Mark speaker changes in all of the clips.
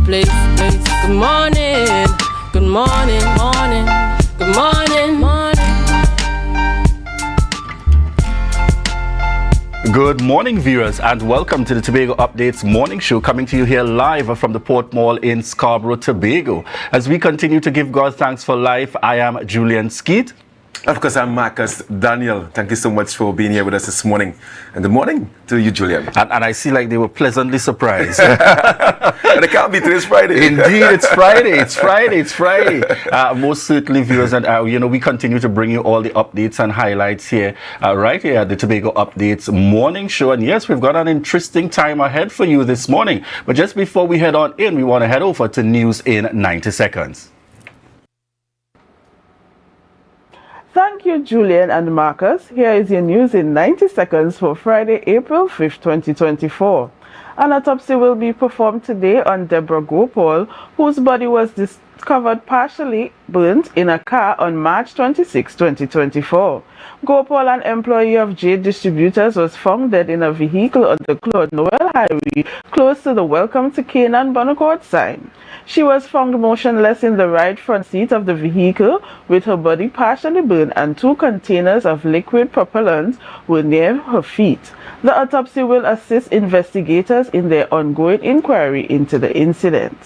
Speaker 1: place. Good morning, good morning, morning, good morning, morning.
Speaker 2: Good morning, viewers, and welcome to the Tobago Updates morning show, coming to you here live from the Port Mall in Scarborough, Tobago. As we continue to give God thanks for life, I am Julian Skeet.
Speaker 3: Of course, I'm Marcus Daniel. Thank you so much for being here with us this morning. And good morning to you, Julian.
Speaker 2: And I see like they were pleasantly surprised.
Speaker 3: And it can't be, today's Friday.
Speaker 2: Indeed, it's Friday. It's Friday. It's Friday. Most certainly, viewers, and we continue to bring you all the updates and highlights here, right here at the Tobago Updates morning show. And yes, we've got an interesting time ahead for you this morning. But just before we head on in, we want to head over to news in 90 seconds.
Speaker 4: Thank you, Julian and Marcus. Here is your news in 90 seconds for Friday, April 5th, 2024. An autopsy will be performed today on Deborah Gopal, whose body was discovered partially burnt in a car on March 26, 2024. Gopal, an employee of Jade Distributors, was found dead in a vehicle on the Claude Noel Highway, close to the Welcome to Canaan Bonacord sign. She was found motionless in the right front seat of the vehicle, with her body partially burned, and 2 containers of liquid propellant were near her feet. The autopsy will assist investigators in their ongoing inquiry into the incident.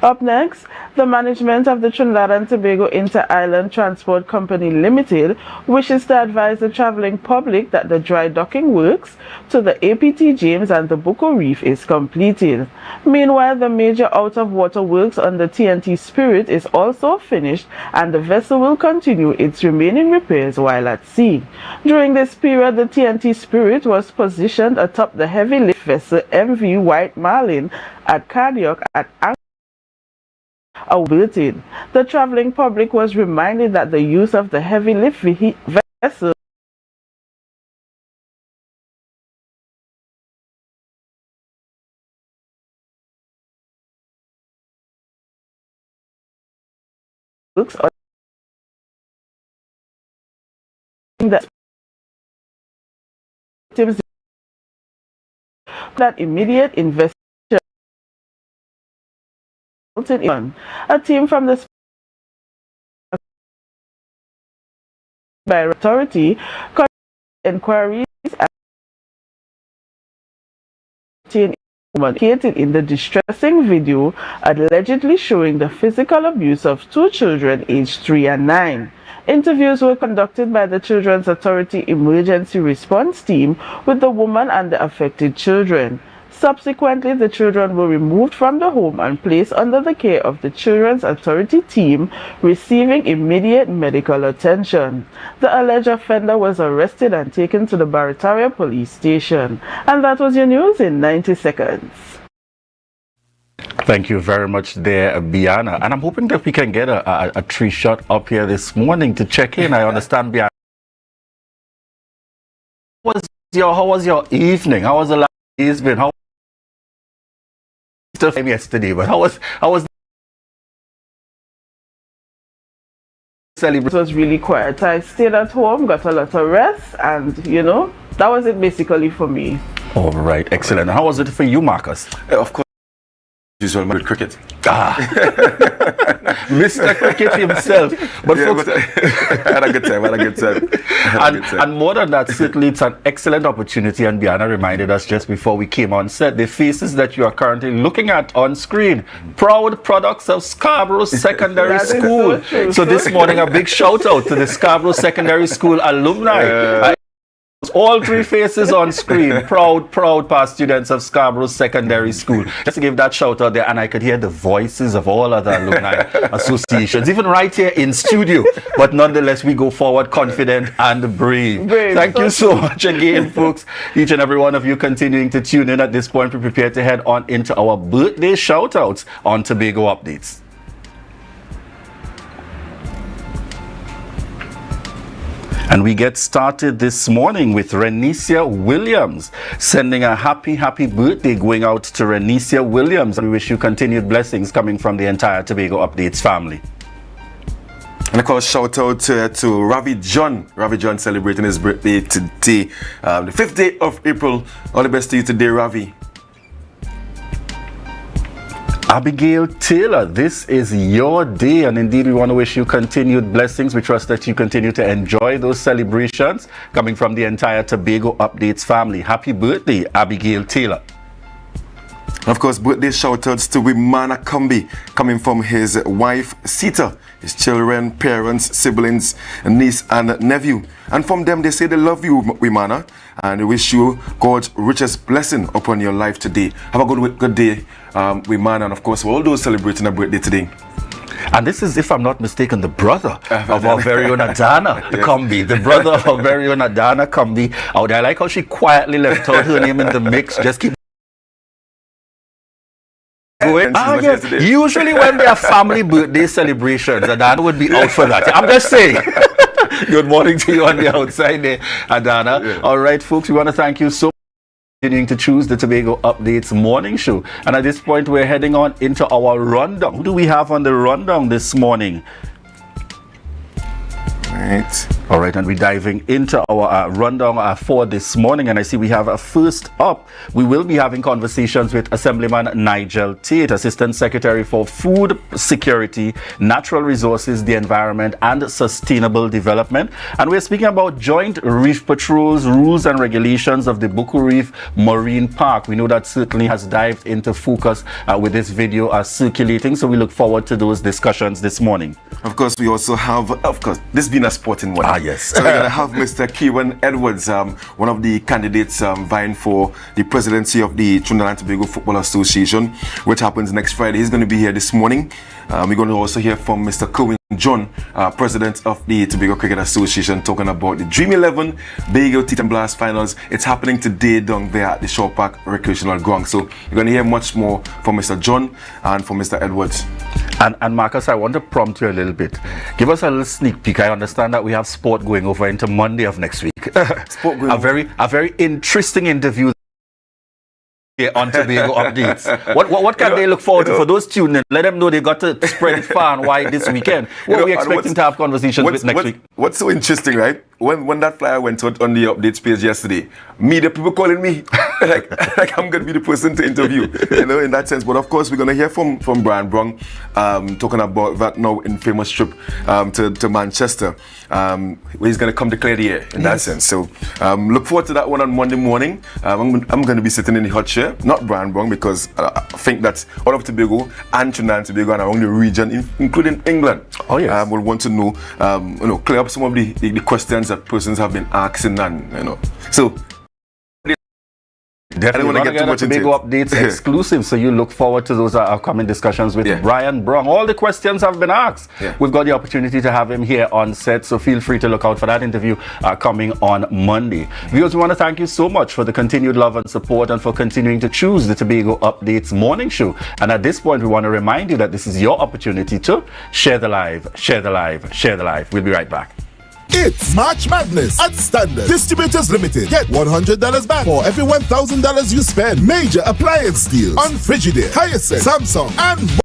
Speaker 4: Up next, the management of the Trinidad and Tobago Inter-Island Transport Company Limited wishes to advise the traveling public that the dry docking works to the APT James and the Buko Reef is completed. Meanwhile, the major out-of-water works on the TNT Spirit is also finished, and the vessel will continue its remaining repairs while at sea. During this period, the TNT Spirit was positioned atop the heavy lift vessel MV White Marlin at Cardiac at averted. The traveling public was reminded that the use of the heavy lift vessel looks that immediate investigation. A team from the by authority conducted inquiries indicated in the distressing video allegedly showing the physical abuse of 2 children aged 3 and 9. Interviews were conducted by the Children's Authority Emergency Response Team with the woman and the affected children. Subsequently, the children were removed from the home and placed under the care of the Children's Authority team, receiving immediate medical attention. The alleged offender was arrested and taken to the Barataria police station. And that was your news in 90 seconds.
Speaker 2: Thank you very much there, Biana. And I'm hoping that we can get a tree shot up here this morning to check in. I understand, Biana. How was your evening? How was the last days been? How yesterday, but how was celebration?
Speaker 4: It was really quiet. I stayed at home, got a lot of rest, and that was it basically for me.
Speaker 2: All right, excellent. How was it for you, Marcus?
Speaker 3: Of course, usual with cricket.
Speaker 2: Mr. Cricket himself. But
Speaker 3: yeah,
Speaker 2: folks,
Speaker 3: I had a good time.
Speaker 2: And more than that, certainly it's an excellent opportunity, and Biana reminded us just before we came on set, the faces that you are currently looking at on screen, proud products of Scarborough Secondary School. So this morning, a big shout out to the Scarborough Secondary School alumni. All 3 faces on screen, proud past students of Scarborough Secondary School. Just to give that shout out there, and I could hear the voices of all other alumni associations, even right here in studio. But nonetheless, we go forward confident and brave. Thank you so much again, folks. Each and every one of you continuing to tune in at this point. We prepare to head on into our birthday shout outs on Tobago Updates. And we get started this morning with Renicia Williams, sending a happy birthday going out to Renicia Williams. And we wish you continued blessings coming from the entire Tobago Updates family.
Speaker 3: And of course, shout out to Ravi John. Ravi John celebrating his birthday today, the 5th day of April. All the best to you today, Ravi.
Speaker 2: Abigail Taylor, this is your day, and indeed we want to wish you continued blessings. We trust that you continue to enjoy those celebrations coming from the entire Tobago Updates family. Happy birthday, Abigail Taylor.
Speaker 3: Of course, birthday shout-outs to Wimana Kumbi, coming from his wife Sita, his children, parents, siblings, niece and nephew. And from them, they say they love you, Wimana, and they wish you God's richest blessing upon your life today. Have a good day, Wimana, and of course, we're all those celebrating a birthday today.
Speaker 2: And this is, if I'm not mistaken, the brother of our very own Adana Kumbi. The brother of our very own Adana Kumbi. Oh, I like how she quietly left out her name in the mix. Just keep going. Yes. Usually when there are family birthday celebrations, Adana would be out for that. I'm just saying. Good morning to you on the outside there, Adana. Yeah. All right, folks, we want to thank you so much for continuing to choose the Tobago Updates morning show. And at this point, we're heading on into our rundown. Who do we have on the rundown this morning? All right, and we're diving into our rundown for this morning, and I see we have first up, we will be having conversations with Assemblyman Nigel Tate, Assistant Secretary for Food Security, Natural Resources, the Environment and Sustainable Development, and we're speaking about joint reef patrols, rules and regulations of the Buku Reef Marine Park. We know that certainly has dived into focus with this video circulating, so we look forward to those discussions this morning.
Speaker 3: Of course, we also have, this being a sporting one.
Speaker 2: Yes.
Speaker 3: So we're going to have Mr. Kieran Edwards, one of the candidates vying for the presidency of the Trinidad and Tobago Football Association, which happens next Friday. He's going to be here this morning. We're going to also hear from Mr. Kerwin John, president of the Tobago Cricket Association, talking about the Dream 11 Bago Tit and Blast finals. It's happening today down there at the Shore Park Recreational Ground. So you're going to hear much more from Mr. John and from Mr. Edwards.
Speaker 2: And Marcus, I want to prompt you a little bit. Give us a little sneak peek. I understand that we have sport going over into Monday of next week.
Speaker 3: Sport going
Speaker 2: a very interesting interview here on Tobago Updates. What can they look forward to for those tuning in? Let them know they got to spread it far and wide this weekend. What are we expecting to have conversations with next week?
Speaker 3: What's so interesting, right? When that flyer went out on the updates page yesterday, the people calling me like I'm going to be the person to interview, in that sense. But of course, we're going to hear from Brian Brong, talking about that now infamous trip to Manchester, where he's going to come declare the year in that sense. So look forward to that one on Monday morning. I'm going to be sitting in the hot chair, not Brian Brong, because I think that all of Tobago and Trinidad and Tobago and around the region, including England, will want to know, clear up some of the questions that persons have been asking, and so
Speaker 2: definitely I don't want to get too much into Tobago Updates exclusive, so you look forward to those upcoming discussions with Brian Brong. All the questions have been asked. We've got the opportunity to have him here on set, so feel free to look out for that interview coming on Monday. Viewers, we want to thank you so much for the continued love and support and for continuing to choose the Tobago Updates morning show. And at this point, we want to remind you that this is your opportunity to share the live, share the live, share the live. We'll be right back.
Speaker 5: It's March Madness at Standard Distributors Limited. Get $100 back for every $1,000 you spend. Major appliance deals on Frigidaire, Hyacinth, Samsung, and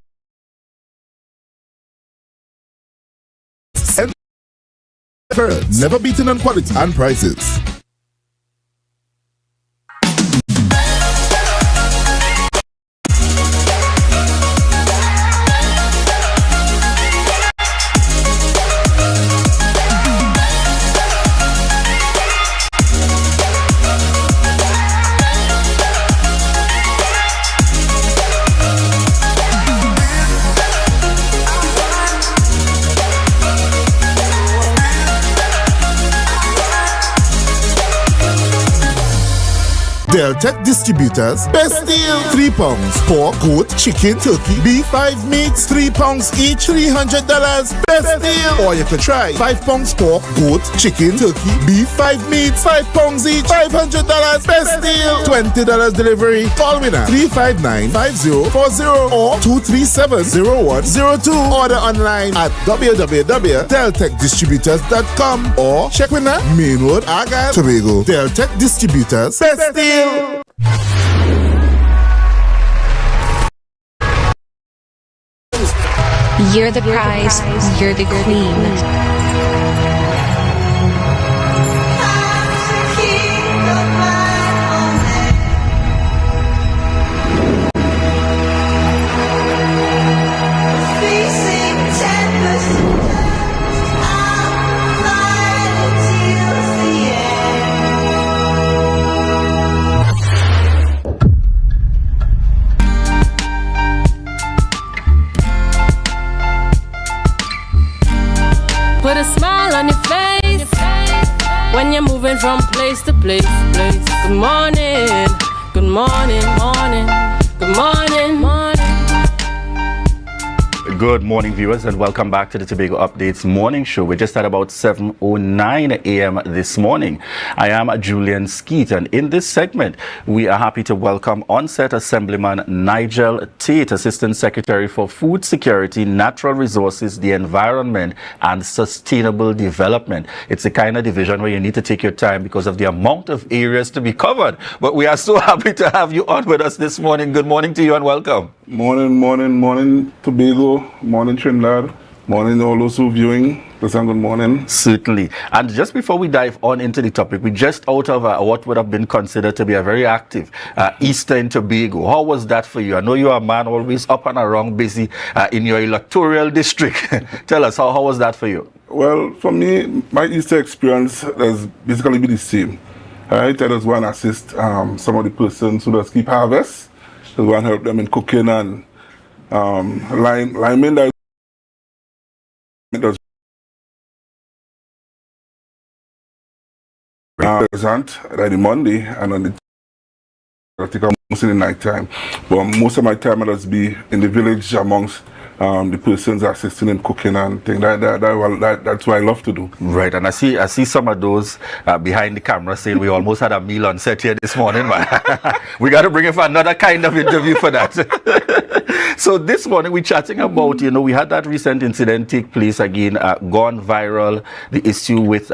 Speaker 5: never beaten on quality and prices. Deltec Distributors, best deal. 3 pounds, pork, goat, chicken, turkey, beef, 5 meats, 3 pounds each, $300. Best deal. Or you could try 5 pounds pork, goat, chicken, turkey, beef, 5 meats, 5 pounds each, $500. Best deal. $20 delivery. Call me now. 359-5040 or 237-0102. Order online at www.deltecdistributors.com or check with me Main Road, Argyle, Tobago. Deltec Distributors, best deal.
Speaker 6: You're the prize, you're the queen.
Speaker 1: put a smile on your face when you're moving from place to place. Good morning, good morning, morning, good morning, morning.
Speaker 2: Good morning, viewers, and welcome back to the Tobago Updates morning show. We're just at about 7:09 a.m. this morning. I am Julian Skeet, and in this segment, we are happy to welcome on-set Assemblyman Nigel Tate, Assistant Secretary for Food Security, Natural Resources, the Environment, and Sustainable Development. It's the kind of division where you need to take your time because of the amount of areas to be covered. But we are so happy to have you on with us this morning. Good morning to you and welcome.
Speaker 7: Morning, Tobago. Morning, Trinidad. Morning, all those who viewing. Listen, good morning.
Speaker 2: Certainly. And just before we dive on into the topic, we just out of what would have been considered to be a very active Easter in Tobago. How was that for you? I know you're a man always up and around, busy in your electoral district. Tell us, how was that for you?
Speaker 7: Well, for me, my Easter experience has basically been the same. Right? I just want to assist some of the persons who just keep harvest. Just want to help them in cooking and linemen that does present like the Monday and on the I think almost in the night time. But most of my time I just be in the village amongst the persons assisting in cooking and things like that. That's what I love to do.
Speaker 2: Right, and I see some of those behind the camera saying we almost had a meal on set here this morning, but we got to bring in for another kind of interview for that. So this morning we're chatting about, we had that recent incident take place again, gone viral, the issue with,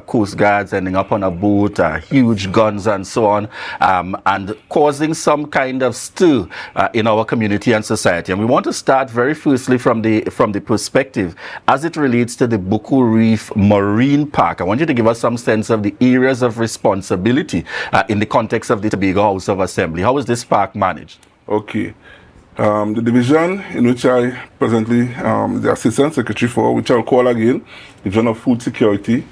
Speaker 2: Coast Guards ending up on a boat, huge guns and so on, and causing some kind of stir in our community and society. And we want to start very firstly from the perspective as it relates to the Buku Reef Marine Park. I want you to give us some sense of the areas of responsibility in the context of the Tobago House of Assembly. How is this park managed?
Speaker 7: Okay. The division in which I presently the Assistant Secretary for, which I'll call again, Division of Food Security,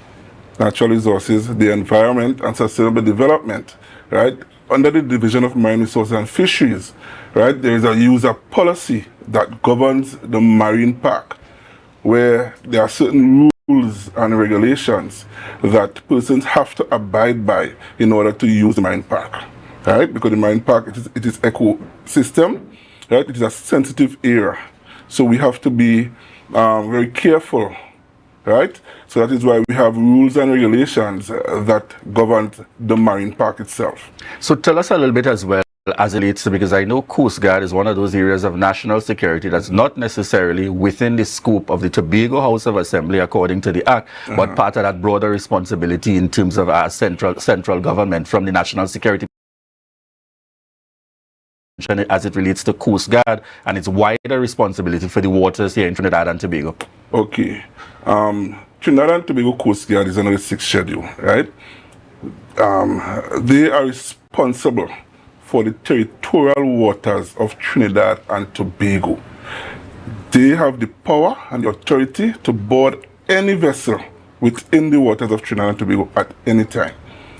Speaker 7: Natural Resources, the Environment, and Sustainable Development, right? Under the Division of Marine Resources and Fisheries, right, there is a user policy that governs the marine park, where there are certain rules and regulations that persons have to abide by in order to use the marine park, right? Because the marine park, it is ecosystem, right? It is a sensitive area, so we have to be very careful, right? So that is why we have rules and regulations that govern the marine park itself.
Speaker 2: So tell us a little bit as well as it relates to, because I know Coast Guard is one of those areas of national security that's not necessarily within the scope of the Tobago House of Assembly according to the Act, but part of that broader responsibility in terms of our central government from the national security as it relates to Coast Guard and its wider responsibility for the waters here in Trinidad and Tobago.
Speaker 7: Okay. Trinidad and Tobago Coast Guard is under the 6th schedule, right? They are responsible for the territorial waters of Trinidad and Tobago. They have the power and the authority to board any vessel within the waters of Trinidad and Tobago at any time,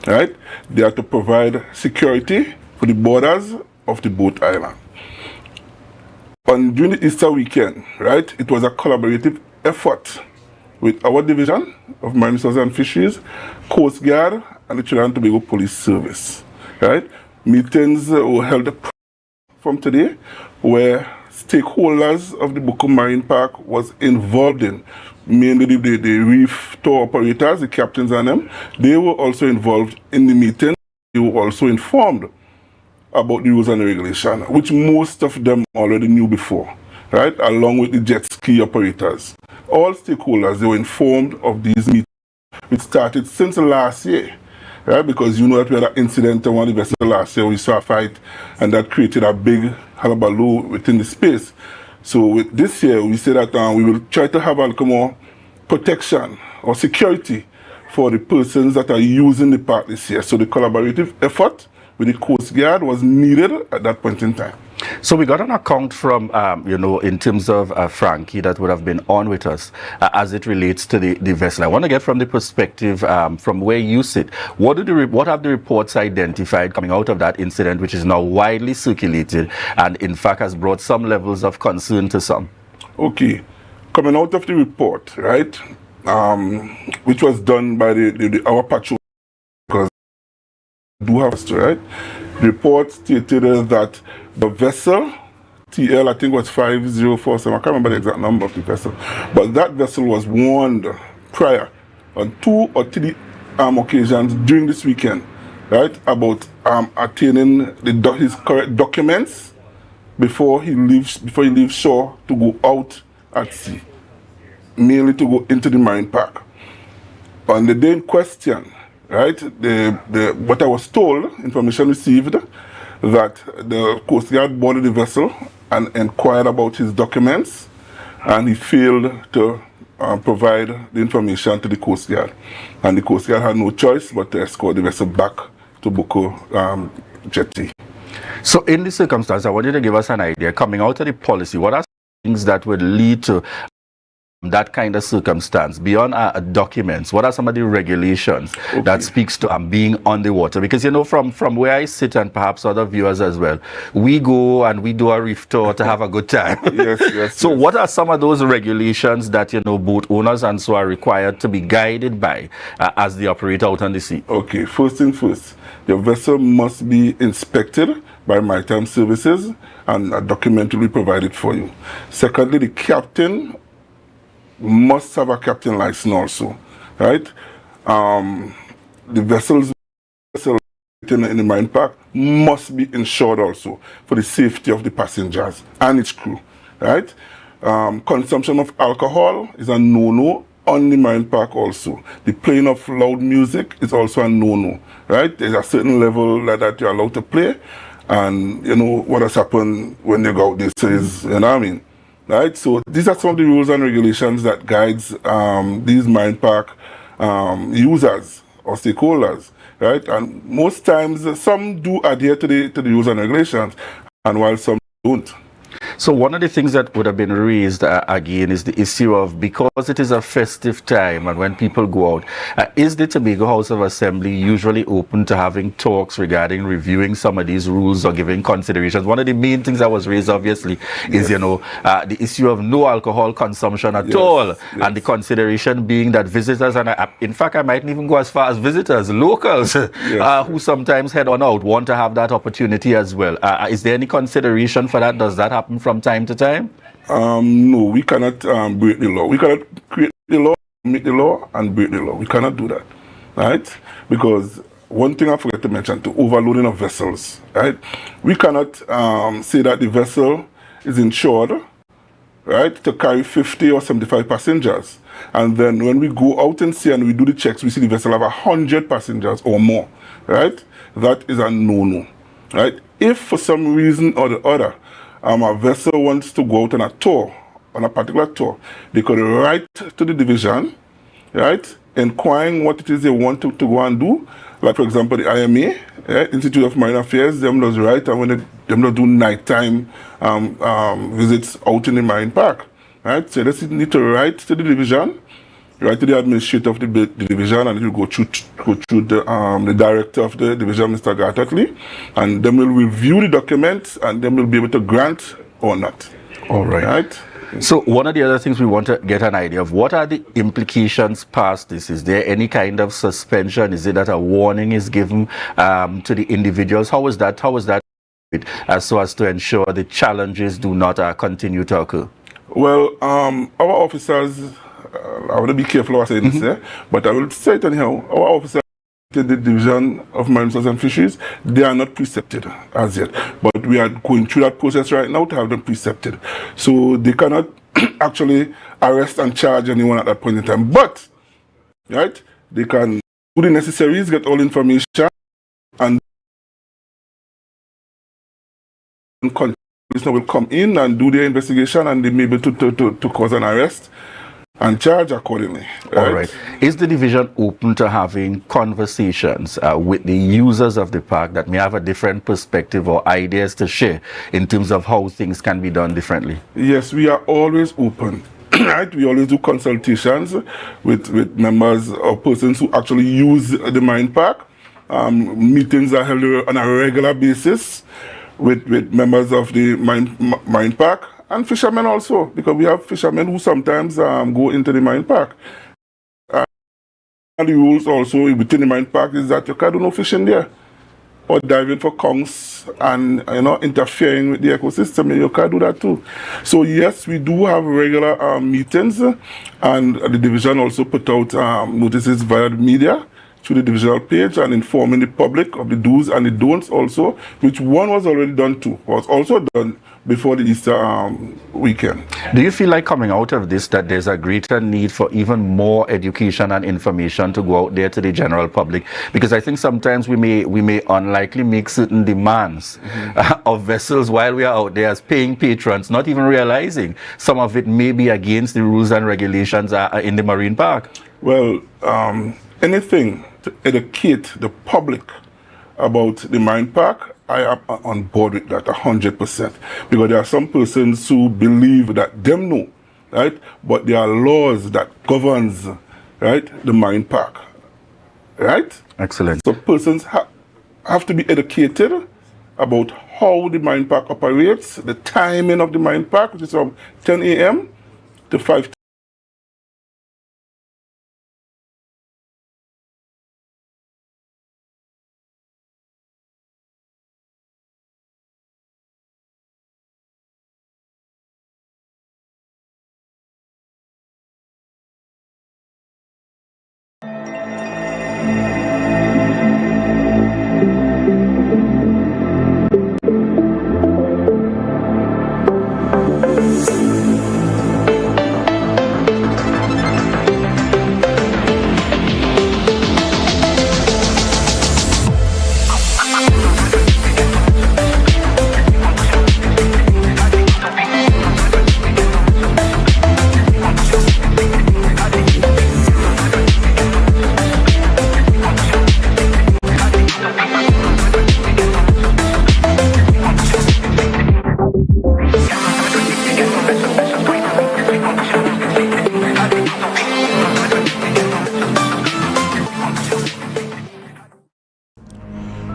Speaker 7: right? They are to provide security for the borders of the boat island. During the Easter weekend, right, it was a collaborative effort with our Division of Marine Resources and Fisheries, Coast Guard, and the Trinidad and Tobago Police Service, right? Meetings were held from today where stakeholders of the Buku Marine Park was involved in, mainly the reef tour operators, the captains and them. They were also involved in the meeting. They were also informed about the rules and regulation, which most of them already knew before, right? Along with the jet ski operators. All stakeholders, they were informed of these meetings, which started since last year, right? Because you know that we had an incident on one of the vessels last year, we saw a fight, and that created a big hullabaloo within the space. So with this year, we say that we will try to have a little more protection or security for the persons that are using the park this year. So the collaborative effort with the Coast Guard was needed at that point in time.
Speaker 2: So we got an account from, in terms of Frankie that would have been on with us as it relates to the vessel. I want to get from the perspective from where you sit. What have the reports identified coming out of that incident, which is now widely circulated and in fact has brought some levels of concern to some?
Speaker 7: Okay. Coming out of the report, right, which was done by our patrol, because do have to, right? The report stated that the vessel TL, I think, was 5047. I can't remember the exact number of the vessel, but that vessel was warned prior on 2 or 3 occasions during this weekend, right, about attaining his correct documents before he leaves shore to go out at sea, merely to go into the marine park. On the day in question, right, what I was told, information received, that the Coast Guard boarded the vessel and inquired about his documents, and he failed to provide the information to the Coast Guard. And the Coast Guard had no choice but to escort the vessel back to Boko Jetty.
Speaker 2: So in this circumstance, I want you to give us an idea, coming out of the policy, what are things that would lead to that kind of circumstance beyond documents? What are some of the regulations that speaks to being on the water? Because, you know, from where I sit, and perhaps other viewers as well, we go and we do a reef tour to have a good time.
Speaker 7: Yes.
Speaker 2: So what are some of those regulations that, you know, boat owners and so are required to be guided by as the operator out on the sea?
Speaker 7: Okay, first thing first, your vessel must be inspected by Maritime Services, and a document will be provided for you. Secondly, the captain must have a captain license also, right? The vessels in the marine park must be insured also for the safety of the passengers and its crew, right? Consumption of alcohol is a no-no on the marine park also. The playing of loud music is also a no-no, right? There's a certain level that you're allowed to play, and you know what has happened when you go out there says, you know what I mean? Right, so these are some of the rules and regulations that guides these marine park users or stakeholders, right? And most times, some do adhere to the rules and regulations, and while some don't.
Speaker 2: So one of the things that would have been raised again is the issue of, because it is a festive time and when people go out, is the Tobago House of Assembly usually open to having talks regarding reviewing some of these rules or giving considerations? One of the main things that was raised, obviously, is, you know, the issue of no alcohol consumption at all, and the consideration being that visitors, and in fact, I might even go as far as visitors, locals, who sometimes head on out, want to have that opportunity as well. Is there any consideration for that? Does that happen from time to time?
Speaker 7: No, we cannot break the law. We cannot create the law, make the law, and break the law. We cannot do that, right? Because one thing I forgot to mention, to overloading of vessels, right? We cannot say that the vessel is insured, right, to carry 50 or 75 passengers. And then when we go out and see and we do the checks, we see the vessel have 100 passengers or more, right? That is a no-no, right? If for some reason or the other, a vessel wants to go out on a tour, on a particular tour, they could write to the division, right, inquiring what it is they want to go and do. Like, for example, the IMA, Institute of Marine Affairs, them does write, and when them does do nighttime visits out in the marine park, right? So they need to write to the division, write to the administrator of the division, and it will go through the director of the division, Mr. Gartatley, and then we'll review the documents, and then we'll be able to grant or not.
Speaker 2: All right.
Speaker 7: Right?
Speaker 2: So one of the other things we want to get an idea of, what are the implications past this? Is there any kind of suspension? Is it that a warning is given to the individuals? How is that so as to ensure the challenges do not continue to occur?
Speaker 7: Well, our officers, I want to be careful what I say this, but I will say it anyhow. Our officers in the Division of Marine Resources and Fisheries, they are not precepted as yet. But we are going through that process right now to have them precepted. So they cannot actually arrest and charge anyone at that point in time. But, right, they can do the necessaries, get all information, and police will come in and do their investigation, and they may be able to cause an arrest and charge accordingly. Right?
Speaker 2: All right. Is the division open to having conversations with the users of the park that may have a different perspective or ideas to share in terms of how things can be done differently?
Speaker 7: Yes, we are always open. Right? We always do consultations with members or persons who actually use the marine park. Meetings are held on a regular basis with members of the marine park. And fishermen also, because we have fishermen who sometimes go into the marine park. And the rules also within the Marine Park is that you can't do no fishing there. Or diving for conchs and interfering with the ecosystem, you can't do that too. So yes, we do have regular meetings, and the division also put out notices via the media through the divisional page and informing the public of the do's and the don'ts also, which one was already done too, was also done before the Easter weekend.
Speaker 2: Do you feel like coming out of this that there's a greater need for even more education and information to go out there to the general public? Because I think sometimes we may unlikely make certain demands of vessels while we are out there as paying patrons, not even realizing some of it may be against the rules and regulations in the marine park.
Speaker 7: Well, anything to educate the public about the marine park, I am on board with that 100%, because there are some persons who believe that them know, right? But there are laws that governs, right, the marine park, right?
Speaker 2: Excellent.
Speaker 7: So persons have to be educated about how the marine park operates, the timing of the marine park, which is from 10 a.m. to 5.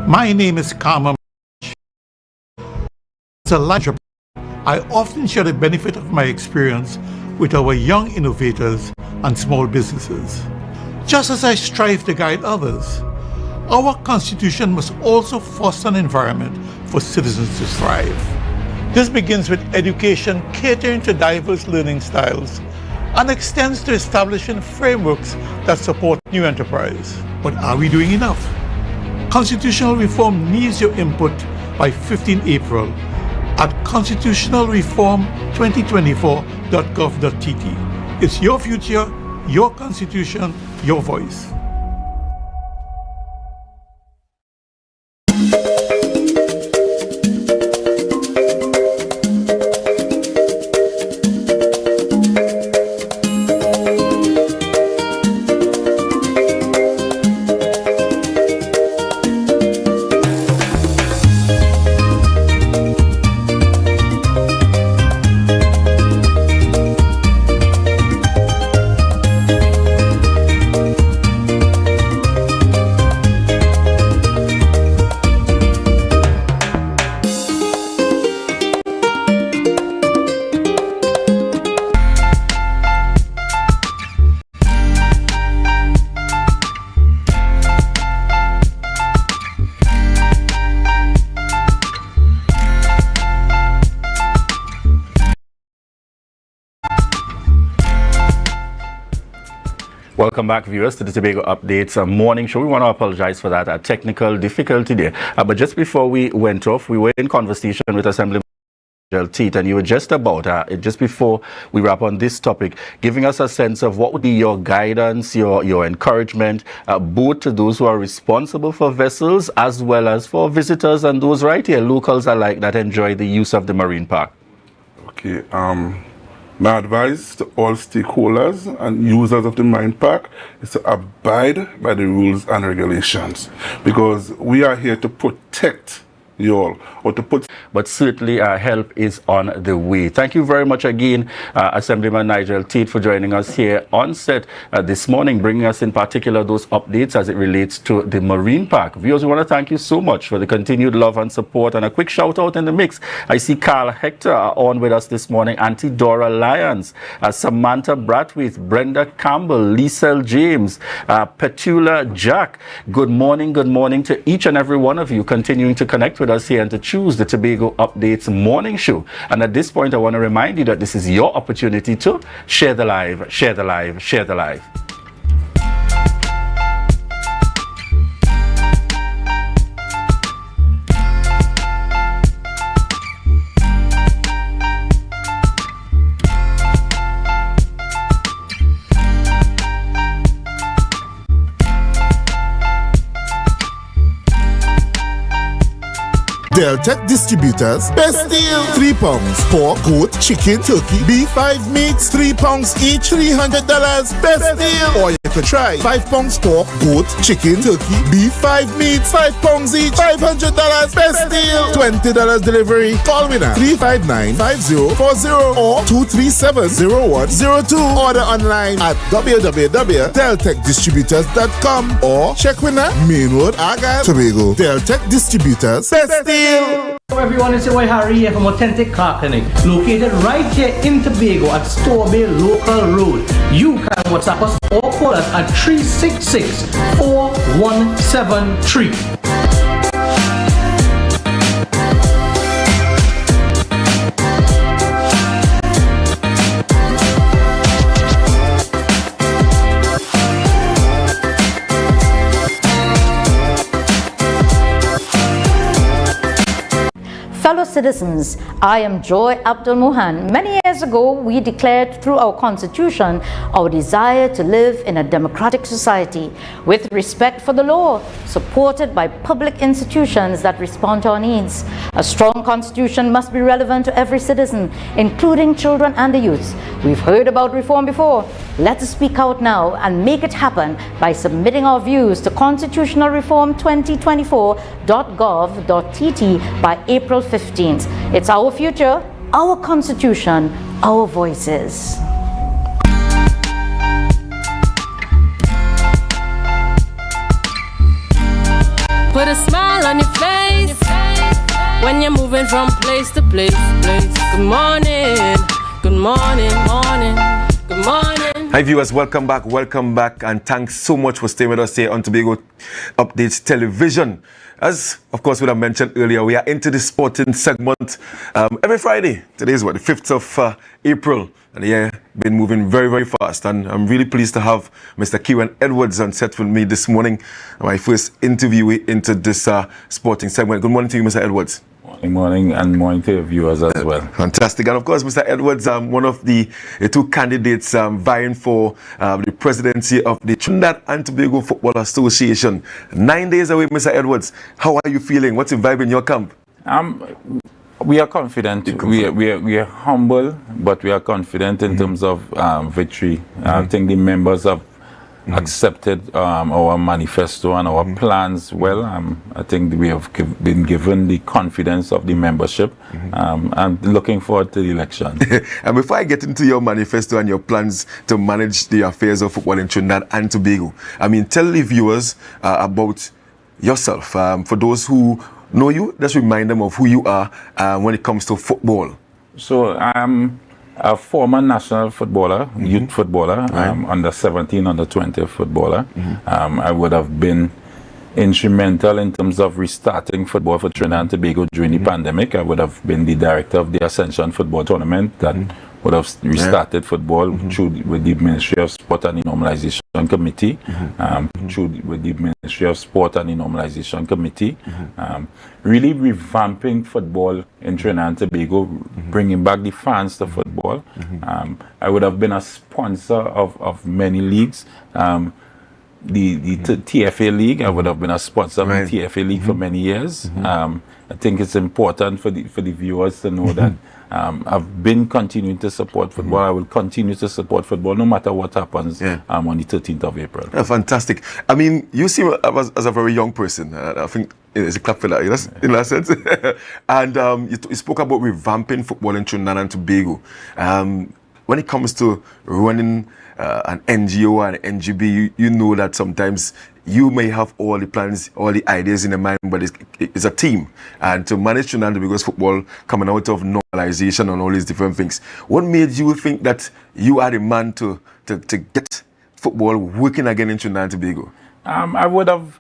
Speaker 8: My name is Karma. As a larger, I often share the benefit of my experience with our young innovators and small businesses. Just as I strive to guide others, our Constitution must also foster an environment for citizens to thrive. This begins with education catering to diverse learning styles and extends to establishing frameworks that support new enterprise. But are we doing enough? Constitutional reform needs your input by 15 April at constitutionalreform2024.gov.tt. It's your future, your constitution, your voice.
Speaker 2: Welcome back, viewers, to the Tobago Updates morning show. We want to apologize for that technical difficulty there. But just before we went off, we were in conversation with Assemblyman Teet, and you were just about, just before we wrap on this topic, giving us a sense of what would be your guidance, your encouragement, both to those who are responsible for vessels as well as for visitors and those right here, locals alike, that enjoy the use of the marine park.
Speaker 7: Okay, my advice to all stakeholders and users of the marine park is to abide by the rules and regulations, because we are here to protect you all, or to put.
Speaker 2: But certainly help is on the way. Thank you very much again, Assemblyman Nigel Tate, for joining us here on set this morning, bringing us in particular those updates as it relates to the Marine Park. Viewers, we want to thank you so much for the continued love and support, and a quick shout out in the mix. I see Carl Hector on with us this morning, Auntie Dora Lyons, Samantha Bratwith, Brenda Campbell, Liesel James, Petula Jack. Good morning to each and every one of you continuing to connect with us here and to choose the Tobago Updates morning show. And at this point, I want to remind you that this is your opportunity to share the live, share the live, share the live.
Speaker 5: Deltec Distributors, best deal. 3 pounds pork, goat, chicken, turkey, beef, 5 meats, 3 pounds each, $300. Best deal. Or you could try 5 pounds pork, goat, chicken, turkey, beef, 5 meats, 5 pounds each, $500. Best deal. $20 delivery. Call me now. 359-5040 or 237-0102. Order online at www.deltecdistributors.com or check with us. Main Road, Argyle, Tobago. Deltec Distributors, best deal.
Speaker 9: Hello everyone, it's your boy Harry here from Authentic Car Clinic, located right here in Tobago at Storebay Local Road. You can WhatsApp us or call us at 366-4173.
Speaker 10: Fellow citizens, I am Joy Abdul Mohan. Many years ago, we declared through our constitution our desire to live in a democratic society with respect for the law, supported by public institutions that respond to our needs. A strong constitution must be relevant to every citizen, including children and the youth. We've heard about reform before. Let us speak out now and make it happen by submitting our views to constitutionalreform2024.gov.tt by April 15th. It's our future, our constitution, our voices.
Speaker 1: Put a smile on your face when you're moving from place to place. Good morning, good morning, morning, good morning.
Speaker 3: Hi viewers, welcome back, and thanks so much for staying with us here on Tobago Updates Television. As of course we have mentioned earlier, we are into the sporting segment every Friday. Today is what, the 5th of April, and the year been moving very, very fast, and I'm really pleased to have Mr. Kieran Edwards on set with me this morning, my first interview into this sporting segment. Good morning to you, Mr. Edwards.
Speaker 11: Morning, and morning to your viewers as well.
Speaker 3: Fantastic. And of course, Mr. Edwards, one of the two candidates vying for the presidency of the Trinidad and Tobago Football Association. 9 days away, Mr. Edwards. How are you feeling? What's the vibe in your camp?
Speaker 11: We are confident. We are humble, but we are confident in terms of victory. I think the members have accepted our manifesto and our plans well. I think we have been given the confidence of the membership. I'm looking forward to the election.
Speaker 3: And before I get into your manifesto and your plans to manage the affairs of football in Trinidad and Tobago, I mean, tell the viewers about yourself. For those who know you, just remind them of who you are when it comes to football.
Speaker 11: So I'm a former national footballer, youth footballer, under 17, under 20 footballer. I would have been instrumental in terms of restarting football for Trinidad and Tobago during the pandemic. I would have been the director of the Ascension Football Tournament that would have restarted football with the Ministry of Sport and the Normalization Committee, with the Ministry of Sport and the Normalization Committee, really revamping football in Trinidad and Tobago, bringing back the fans to football. I would have been a sponsor of many leagues. The TFA League, I would have been a sponsor of the TFA League for many years. I think it's important for the viewers to know that I've been continuing to support football. I will continue to support football no matter what happens on the 13th of April.
Speaker 3: Fantastic. I mean, you seem as a very young person. I think It's a clap for that, yes, in that sense. And you spoke about revamping football in Trinidad and Tobago. When it comes to running an NGO and NGB, you know that sometimes you may have all the plans, all the ideas in the mind, but it's a team. And to manage Trinidad and Tobago's football coming out of normalization and all these different things, what made you think that you are the man to get football working again in Trinidad and Tobago?
Speaker 11: I would have,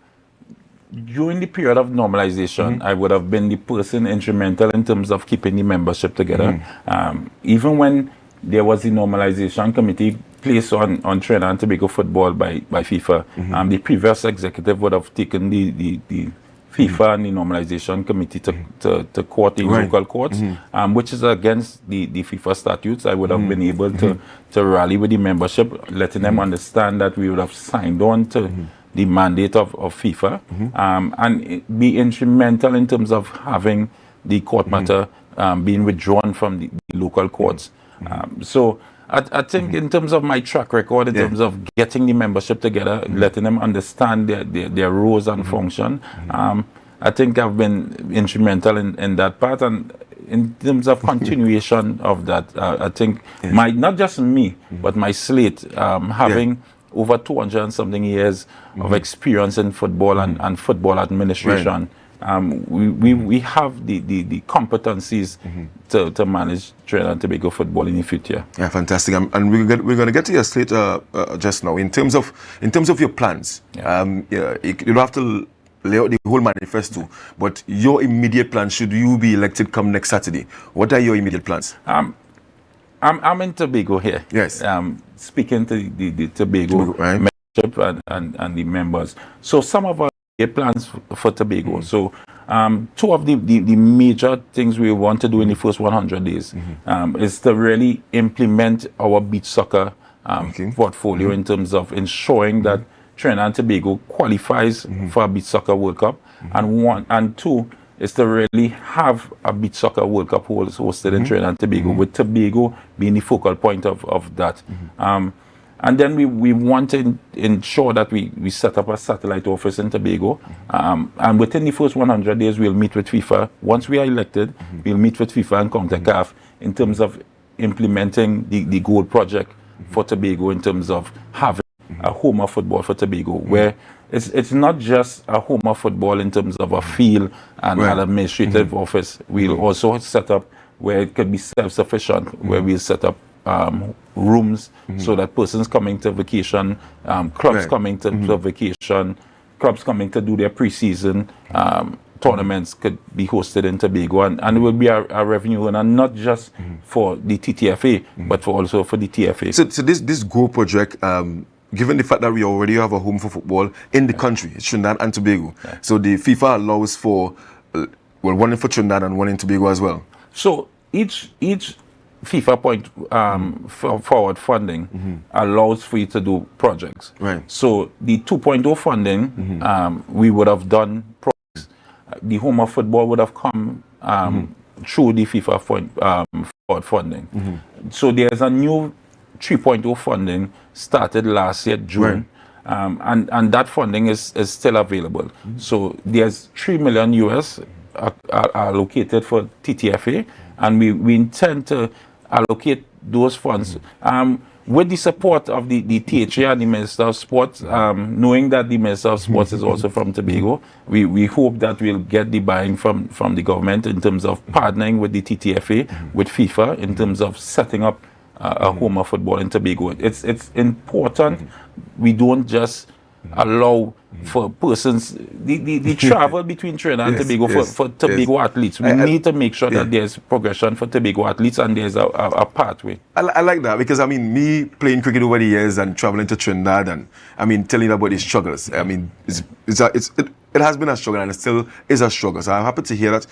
Speaker 11: during the period of normalization, I would have been the person instrumental in terms of keeping the membership together. Even when there was the normalization committee placed on Trinidad and Tobago football by FIFA, the previous executive would have taken the FIFA and the normalization committee to court in local courts, which is against the FIFA statutes. I would have been able to rally with the membership, letting them understand that we would have signed on to the mandate of FIFA, and be instrumental in terms of having the court matter being withdrawn from the local courts. So I think in terms of my track record, in terms of getting the membership together, letting them understand their roles and function, I think I've been instrumental in that part. And in terms of continuation of that, I think not just me, but my slate, having over 200 and something years of experience in football and football administration. We have the competencies to manage Trinidad and Tobago football in the future.
Speaker 3: Yeah, fantastic. And we're going to get to your slate just now. In terms of your plans, you don't have to lay out the whole manifesto, but your immediate plans, should you be elected come next Saturday, what are your immediate plans?
Speaker 11: I'm in Tobago here.
Speaker 3: Yes.
Speaker 11: Speaking to the Tobago membership and the members. So some of our plans for Tobago. So two of the major things we want to do in the first 100 days is to really implement our beach soccer portfolio in terms of ensuring that Trinidad and Tobago qualifies for a beach soccer World Cup, and two is to really have a beach soccer World Cup hosted in Trinidad and Tobago, with Tobago being the focal point of that. And then we want to ensure that we set up a satellite office in Tobago. And within the first 100 days, we'll meet with FIFA. Once we are elected, we'll meet with FIFA and CONCACAF in terms of implementing the goal project for Tobago, in terms of having a home of football for Tobago, where it's not just a home of football in terms of a field and an administrative office. We'll also set up where it could be self-sufficient, where we'll set up rooms so that persons coming to vacation, clubs coming to vacation, clubs coming to do their pre-season tournaments could be hosted in Tobago, and it will be a revenue, and not just for the TTFA, but also for the TFA.
Speaker 3: So this Go project, given the fact that we already have a home for football in the country, Trinidad and Tobago, so the FIFA allows for one for Trinidad and one in Tobago as well.
Speaker 11: So each FIFA point forward funding allows for you to do projects.
Speaker 3: Right.
Speaker 11: So the 2.0 funding, we would have done projects. The home of football would have come through the FIFA forward funding. So there's a new 3.0 funding started last year, June. And that funding is still available. So there's $3 million US allocated for TTFA, and we intend to allocate those funds with the support of the THA and the Minister of Sports, knowing that the Minister of Sports is also from Tobago. We hope that we'll get the buy-in from the government in terms of partnering with the TTFA, with FIFA, in terms of setting up a home of football in Tobago. It's important we don't just allow for persons the travel between Trinidad and Tobago for Tobago athletes. We need to make sure that there's progression for Tobago athletes, and there's a pathway.
Speaker 3: I like that, because I mean, me playing cricket over the years and traveling to Trinidad, and I mean, telling you about the struggles. I mean, it has been a struggle, and it still is a struggle. So I'm happy to hear that.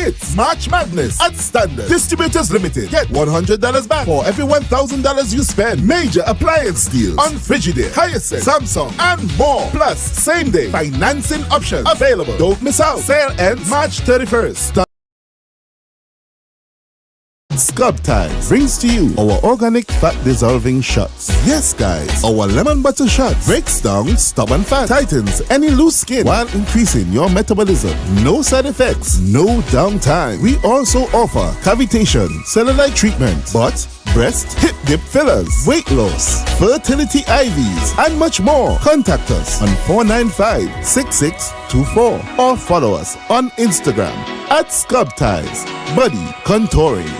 Speaker 5: It's March Madness at Standard. Distributors Limited. Get $100 back for every $1,000 you spend. Major appliance deals on Frigidaire, Hyacinth, Samsung, and more. Plus, same-day financing options available. Don't miss out. Sale ends March 31st. Scrub Ties brings to you our organic fat dissolving shots. Yes, guys, our lemon butter shot breaks down stubborn fat, tightens any loose skin while increasing your metabolism. No side effects, no downtime. We also offer cavitation, cellulite treatment, butt, breast, hip dip fillers, weight loss, fertility IVs, and much more. Contact us on 495-6624 or follow us on Instagram at Scrub Ties Body Contouring.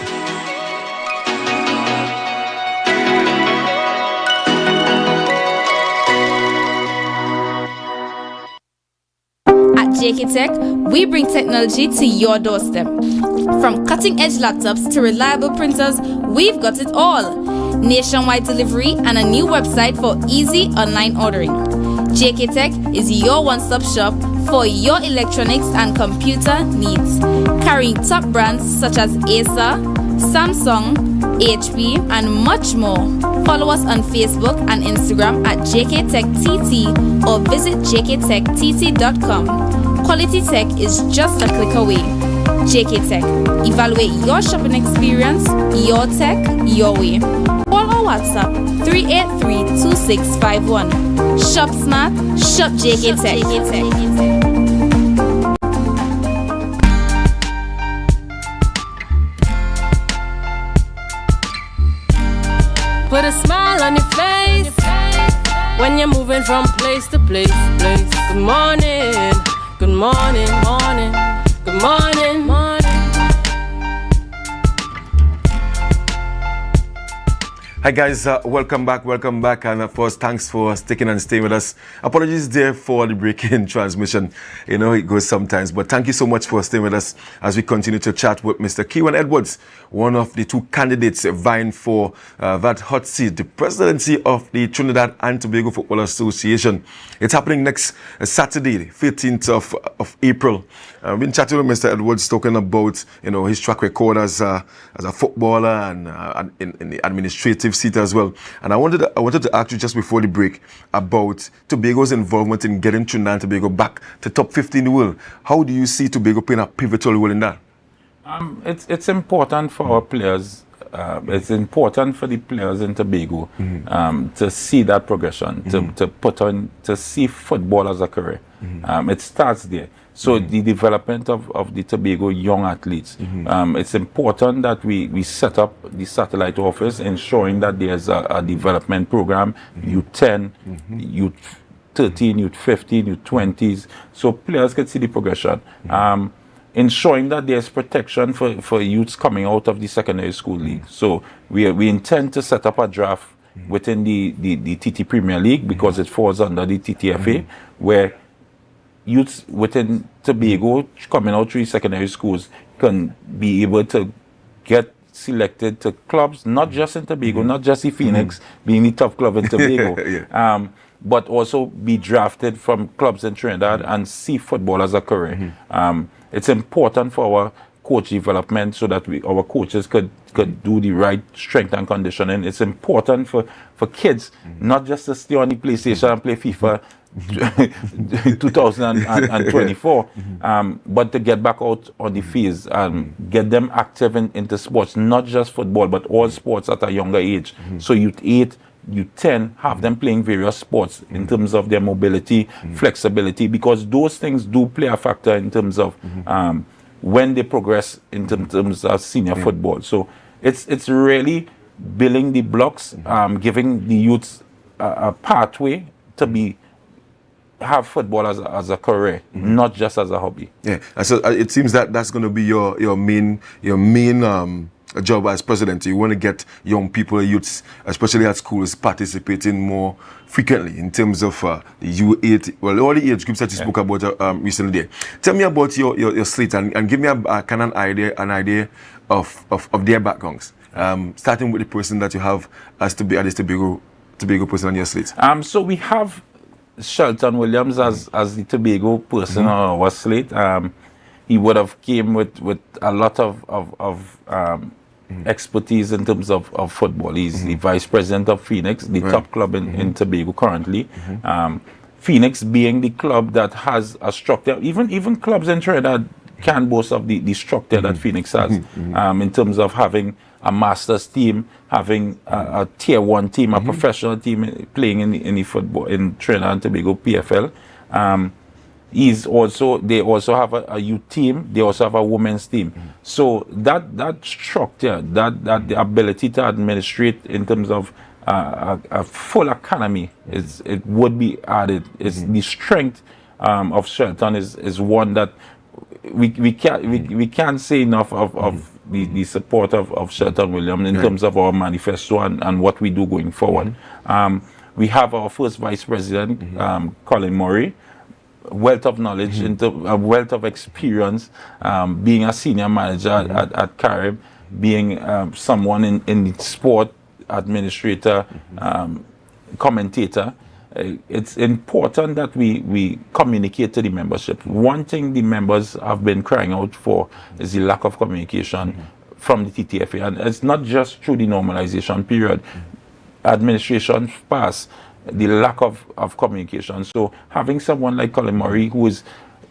Speaker 12: JK Tech, we bring technology to your doorstep. From cutting-edge laptops to reliable printers, we've got it all. Nationwide delivery and a new website for easy online ordering. JK Tech is your one-stop shop for your electronics and computer needs, carrying top brands such as Acer, Samsung, HP, and much more. Follow us on Facebook and Instagram at JKTechTT or visit jktechtt.com. Quality tech is just a click away. JK Tech. Evaluate your shopping experience, your tech, your way. Call or WhatsApp 383-2651. Shop smart, shop JK Tech.
Speaker 1: Put a smile on your face when you're moving from place to place. Good morning, good morning, morning, good morning, morning.
Speaker 3: Hi guys, welcome back, and of course thanks for sticking and staying with us. Apologies there for the break-in transmission, you know it goes sometimes, but thank you so much for staying with us as we continue to chat with Mr. Kewan Edwards, one of the two candidates vying for that hot seat, the presidency of the Trinidad and Tobago Football Association. It's happening next Saturday, the 15th of April. I've been chatting with Mr. Edwards, talking about his track record as a footballer and in the administrative seat as well. And I wanted to ask you just before the break about Tobago's involvement in getting Trinidad and Tobago back to top 15 in the world. How do you see Tobago playing a pivotal role in that?
Speaker 11: It's important for our players. It's important for the players in Tobago to see that progression, to see football as a career. It starts there. So the development of the Tobago young athletes, it's important that we set up the satellite office, ensuring that there's a development program, U10, U13, U15, U20s, so players can see the progression. Ensuring that there's protection for youths coming out of the secondary school league. So we intend to set up a draft within the TT Premier League because it falls under the TTFA, where youths within Tobago coming out through secondary schools can be able to get selected to clubs, not just in Tobago, not just the Phoenix being the top club in Tobago, but also be drafted from clubs in Trinidad and see football as a career. It's important for our coach development so that our coaches could do the right strength and conditioning. It's important for kids not just to stay on the PlayStation and play FIFA 2024, but to get back out on the fields and get them active into sports, not just football, but all sports at a younger age. So youth 8, youth 10, have them playing various sports in terms of their mobility, flexibility, because those things do play a factor in terms of when they progress in terms of senior football. So it's really building the blocks, giving the youths a pathway to have football as a career, not just as a hobby.
Speaker 3: Yeah, so it seems that that's going to be your main job as president. You want to get young people, youths, especially at schools, participating more frequently in terms of the U8, well, all the age groups that you spoke about recently there. Tell me about your slate and give me a kind of an idea of their backgrounds, starting with the person that you have as to be at this Tobago person on your slate.
Speaker 11: So we have Shelton Williams as the Tobago person on our slate. he would have came with a lot of expertise in terms of football. He's the vice president of Phoenix, the top club in Tobago currently. Phoenix being the club that has a structure, even clubs in Trinidad can boast of the structure that Phoenix has in terms of having a masters team, having a tier 1 team, a professional team playing in the football in Trinidad and Tobago PFL. They also have a youth team. They also have a women's team. So that structure, that the ability to administrate in terms of a full academy it would be added. Is the strength of Shelton is one that we can't say enough of the support of Shelton Williams in terms of our manifesto and what we do going forward. We have our first vice president, Colin Murray. Wealth of knowledge, a wealth of experience, being a senior manager at Carib, being someone in the sport, administrator, commentator. It's important that we communicate to the membership. One thing the members have been crying out for is the lack of communication from the TTFA, and it's not just through the normalization period. Administration past, the lack of communication. So having someone like Colin Murray, who is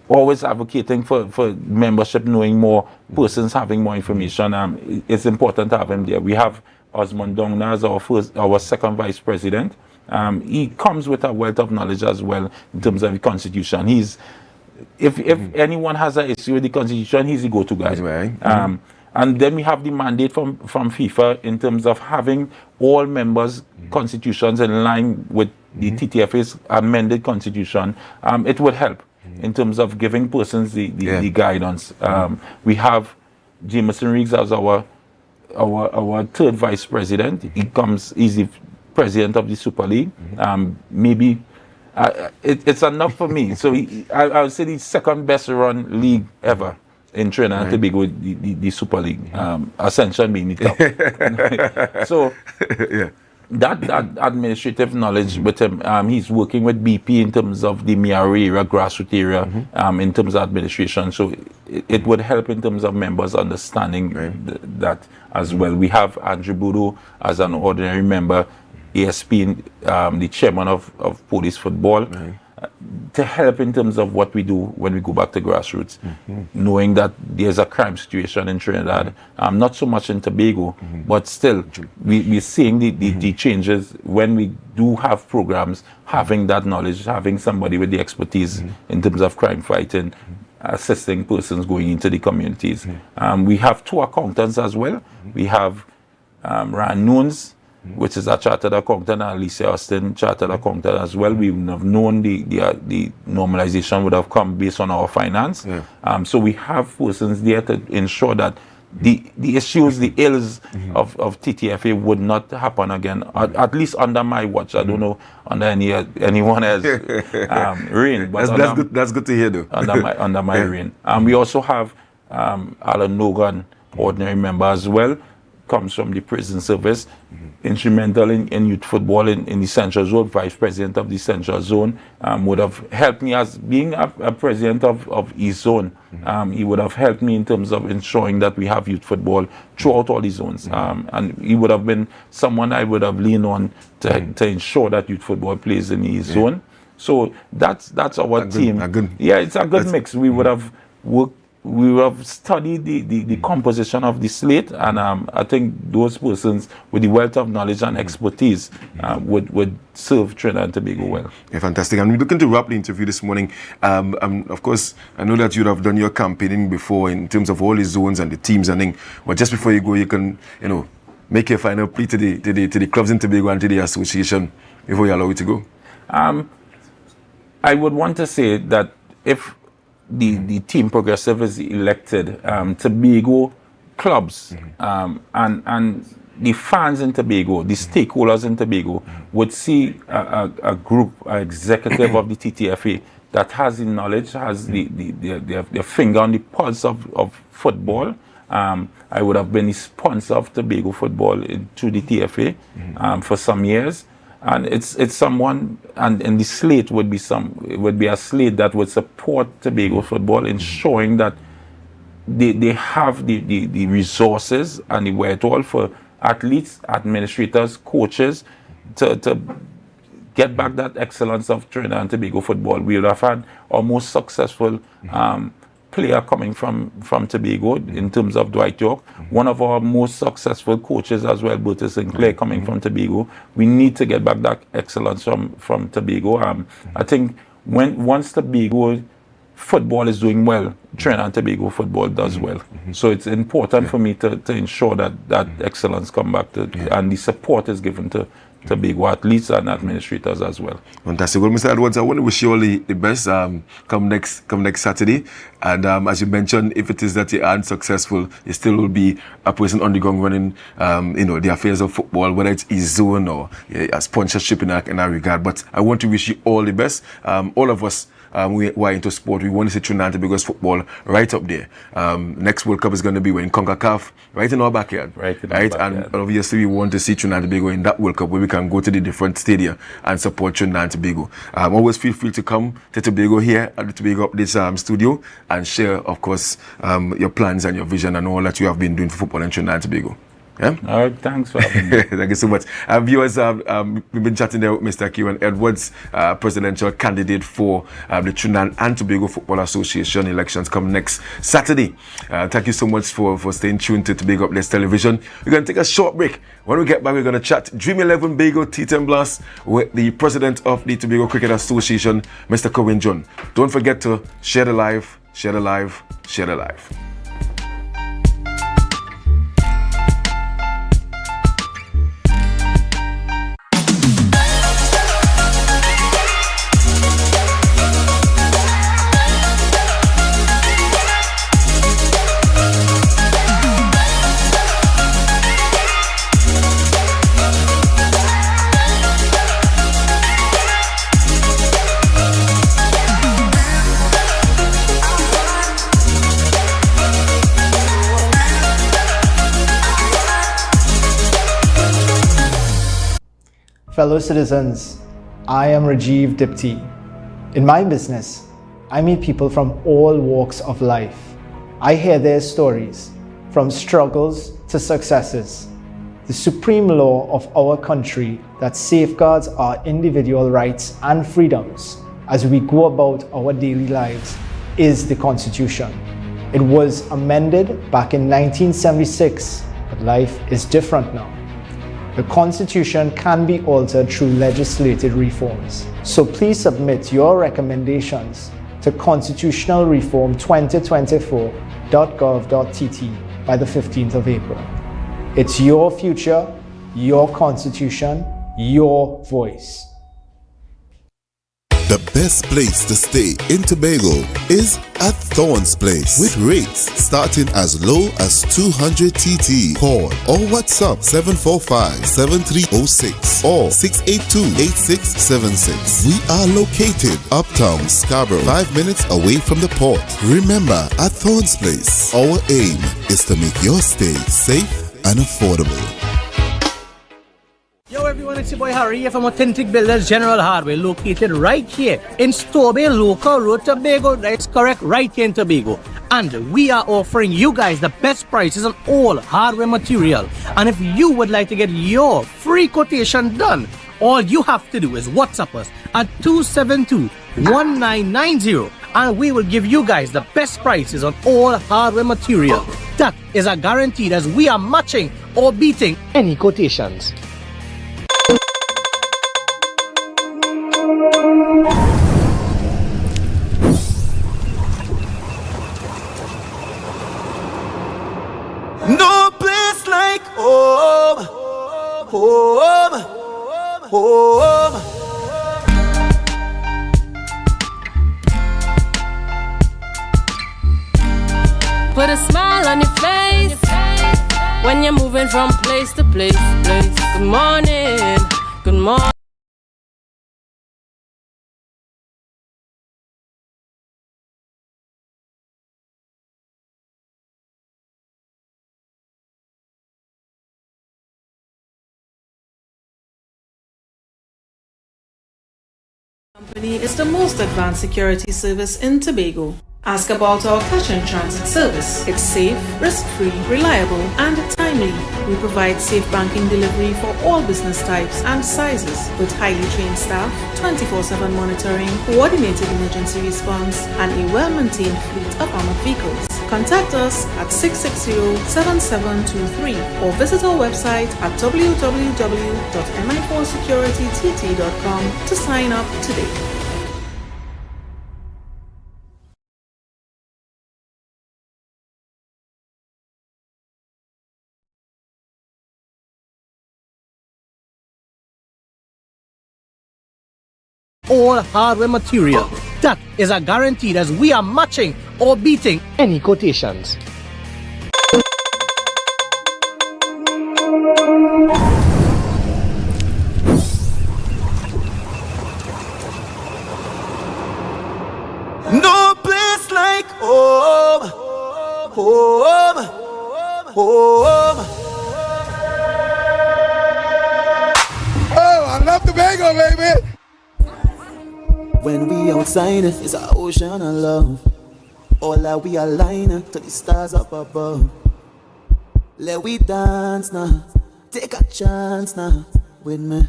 Speaker 11: always advocating for membership knowing more, persons having more information, it's important to have him there. We have Osmond Dongna as our second vice president. He comes with a wealth of knowledge as well in terms of the constitution. If anyone has an issue with the constitution, he's the go-to guy. And then we have the mandate from FIFA in terms of having all members' constitutions in line with the TTFA's amended constitution. It would help in terms of giving persons the guidance. We have Jameson Riggs as our third vice president. He's the president of the Super League. Maybe it's enough for me. So I would say the second best run league ever in Trinidad and Tobago, the Super League. Ascension being the top. So that administrative knowledge with him, he's working with BP in terms of the Miari area, grassroots area, in terms of administration. So it would help in terms of members understanding that as well. We have Andrew Budo as an ordinary member, ASP, the chairman of police football, to help in terms of what we do when we go back to grassroots, knowing that there's a crime situation in Trinidad, not so much in Tobago, but still we're seeing the changes when we do have programs, having that knowledge, having somebody with the expertise in terms of crime fighting, assisting persons going into the communities. We have two accountants as well. We have Ryan Nunes, which is a chartered accountant, and Alicia Austin, chartered accountant as well. We would have known the normalization would have come based on our finance. So we have persons there to ensure that the issues, the ills of TTFA would not happen again, at least under my watch. I don't know under anyone else reign. But
Speaker 3: that's good to hear though.
Speaker 11: under my reign. We also have Alan Nogan, ordinary member as well, comes from the prison service, instrumental in youth football in the Central Zone, vice president of the Central Zone, would have helped me as being a president of East Zone. He would have helped me in terms of ensuring that we have youth football throughout all the zones. And he would have been someone I would have leaned on to ensure that youth football plays in the East Zone. So that's our team. It's a good mix. We would have worked. We have studied the composition of the slate, and I think those persons with the wealth of knowledge and expertise would serve Trinidad and Tobago well.
Speaker 3: Yeah, fantastic. And we're looking to wrap the interview this morning. Of course, I know that you'd have done your campaigning before in terms of all the zones and the teams and things. But just before you go, you can, make your final plea to the clubs in Tobago and to the association before you allow it to go.
Speaker 11: I would want to say that if the team progressive is elected, Tobago clubs and the fans in Tobago, the stakeholders in Tobago would see a group, an executive of the TTFA that has the knowledge, has their finger on the pulse of football. I would have been the sponsor of Tobago football through the TFA for some years. And it's someone, and the slate would be a slate that would support Tobago football, ensuring that they have the resources and the wherewithal for athletes, administrators, coaches to get back that excellence of Trinidad and Tobago football. We would have had our most successful player coming from Tobago in terms of Dwight York. One of our most successful coaches as well, Bertie Sinclair, coming from Tobago. We need to get back that excellence from Tobago. I think once Tobago football is doing well, Trinidad and Tobago football does well. So it's important for me to ensure that excellence come back and the support is given to Tobago athletes and administrators as well.
Speaker 3: Fantastic. Well, Mr. Edwards, I want to wish you all the best come next Saturday. And as you mentioned, if it is that you aren't successful, you still will be a person on the ground running, the affairs of football, whether it's e-zone or a sponsorship in that regard. But I want to wish you all the best. All of us who are into sport, we want to see Trinidad and Tobago's football right up there. Next World Cup is going to be in CONCACAF, right in our backyard. Right. And obviously we want to see Trinidad and Tobago in that World Cup where we can go to the different stadia and support Trinidad and Tobago. Always feel free to come to Tobago here at the Tobago Updates studio and share, of course, your plans and your vision and all that you have been doing for football in Trinidad and Tobago. Yeah?
Speaker 11: All right, thanks for having me.
Speaker 3: Thank you so much. Viewers, we've been chatting there with Mr. Kieran Edwards, presidential candidate for the Trinidad and Tobago Football Association elections come next Saturday. Thank you so much for staying tuned to Tobago Updates Television. We're going to take a short break. When we get back, we're going to chat Dream 11 Bago T10 Blast with the president of the Tobago Cricket Association, Mr. Cohen John. Don't forget to share the live, share the live, share the live.
Speaker 13: Fellow citizens, I am Rajiv Dipti. In my business, I meet people from all walks of life. I hear their stories, from struggles to successes. The supreme law of our country that safeguards our individual rights and freedoms as we go about our daily lives is the Constitution. It was amended back in 1976, but life is different now. The Constitution can be altered through legislative reforms. So please submit your recommendations to constitutionalreform2024.gov.tt by the 15th of April. It's your future, your Constitution, your voice.
Speaker 5: The best place to stay in Tobago is at Thorns Place with rates starting as low as 200 TT. Call or WhatsApp 745-7306 or 682-8676. We are located uptown Scarborough, 5 minutes away from the port. Remember, at Thorns Place, our aim is to make your stay safe and affordable.
Speaker 9: Yo everyone, it's your boy Harry here from Authentic Builders General Hardware, located right here in Tobago Local Road, Tobago. That's correct, right here in Tobago. And we are offering you guys the best prices on all hardware material. And if you would like to get your free quotation done, all you have to do is WhatsApp us at 272-1990 and we will give you guys the best prices on all hardware material. That is a guarantee as we are matching or beating any quotations.
Speaker 14: No place like home, home, home.
Speaker 1: Put a smile on your face when you're moving from place to place. Good morning, good morning.
Speaker 15: Company is the most advanced security service in Tobago Ask about our cash and transit service. It's safe, risk-free, reliable, and timely. We provide safe banking delivery for all business types and sizes with highly trained staff, 24/7 monitoring, coordinated emergency response, and a well-maintained fleet of armored vehicles. Contact us at 660-7723 or visit our website at www.mi4securitytt.com to sign up today.
Speaker 9: All hardware material. That is a guarantee as we are matching or beating any quotations.
Speaker 14: No place like home, home, home.
Speaker 16: Oh, I love Tobago, baby.
Speaker 14: When we outside, it's an ocean of love. All that we align to the stars up above. Let we dance now, take a chance now with me.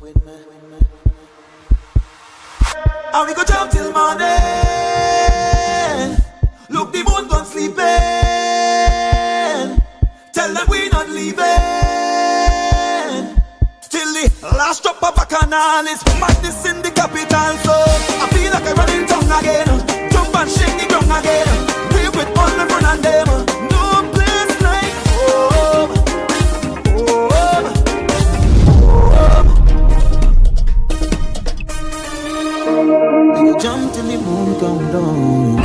Speaker 14: And we go jump till morning. Look, the moon gone sleeping. Tell them we not leaving. Till the last drop of a canal is madness in the capital. So I feel like I run in tongue again. Jump and shake the ground again. We with all the fun and them. No place like home. Home. Home. We go jump till the moon come down.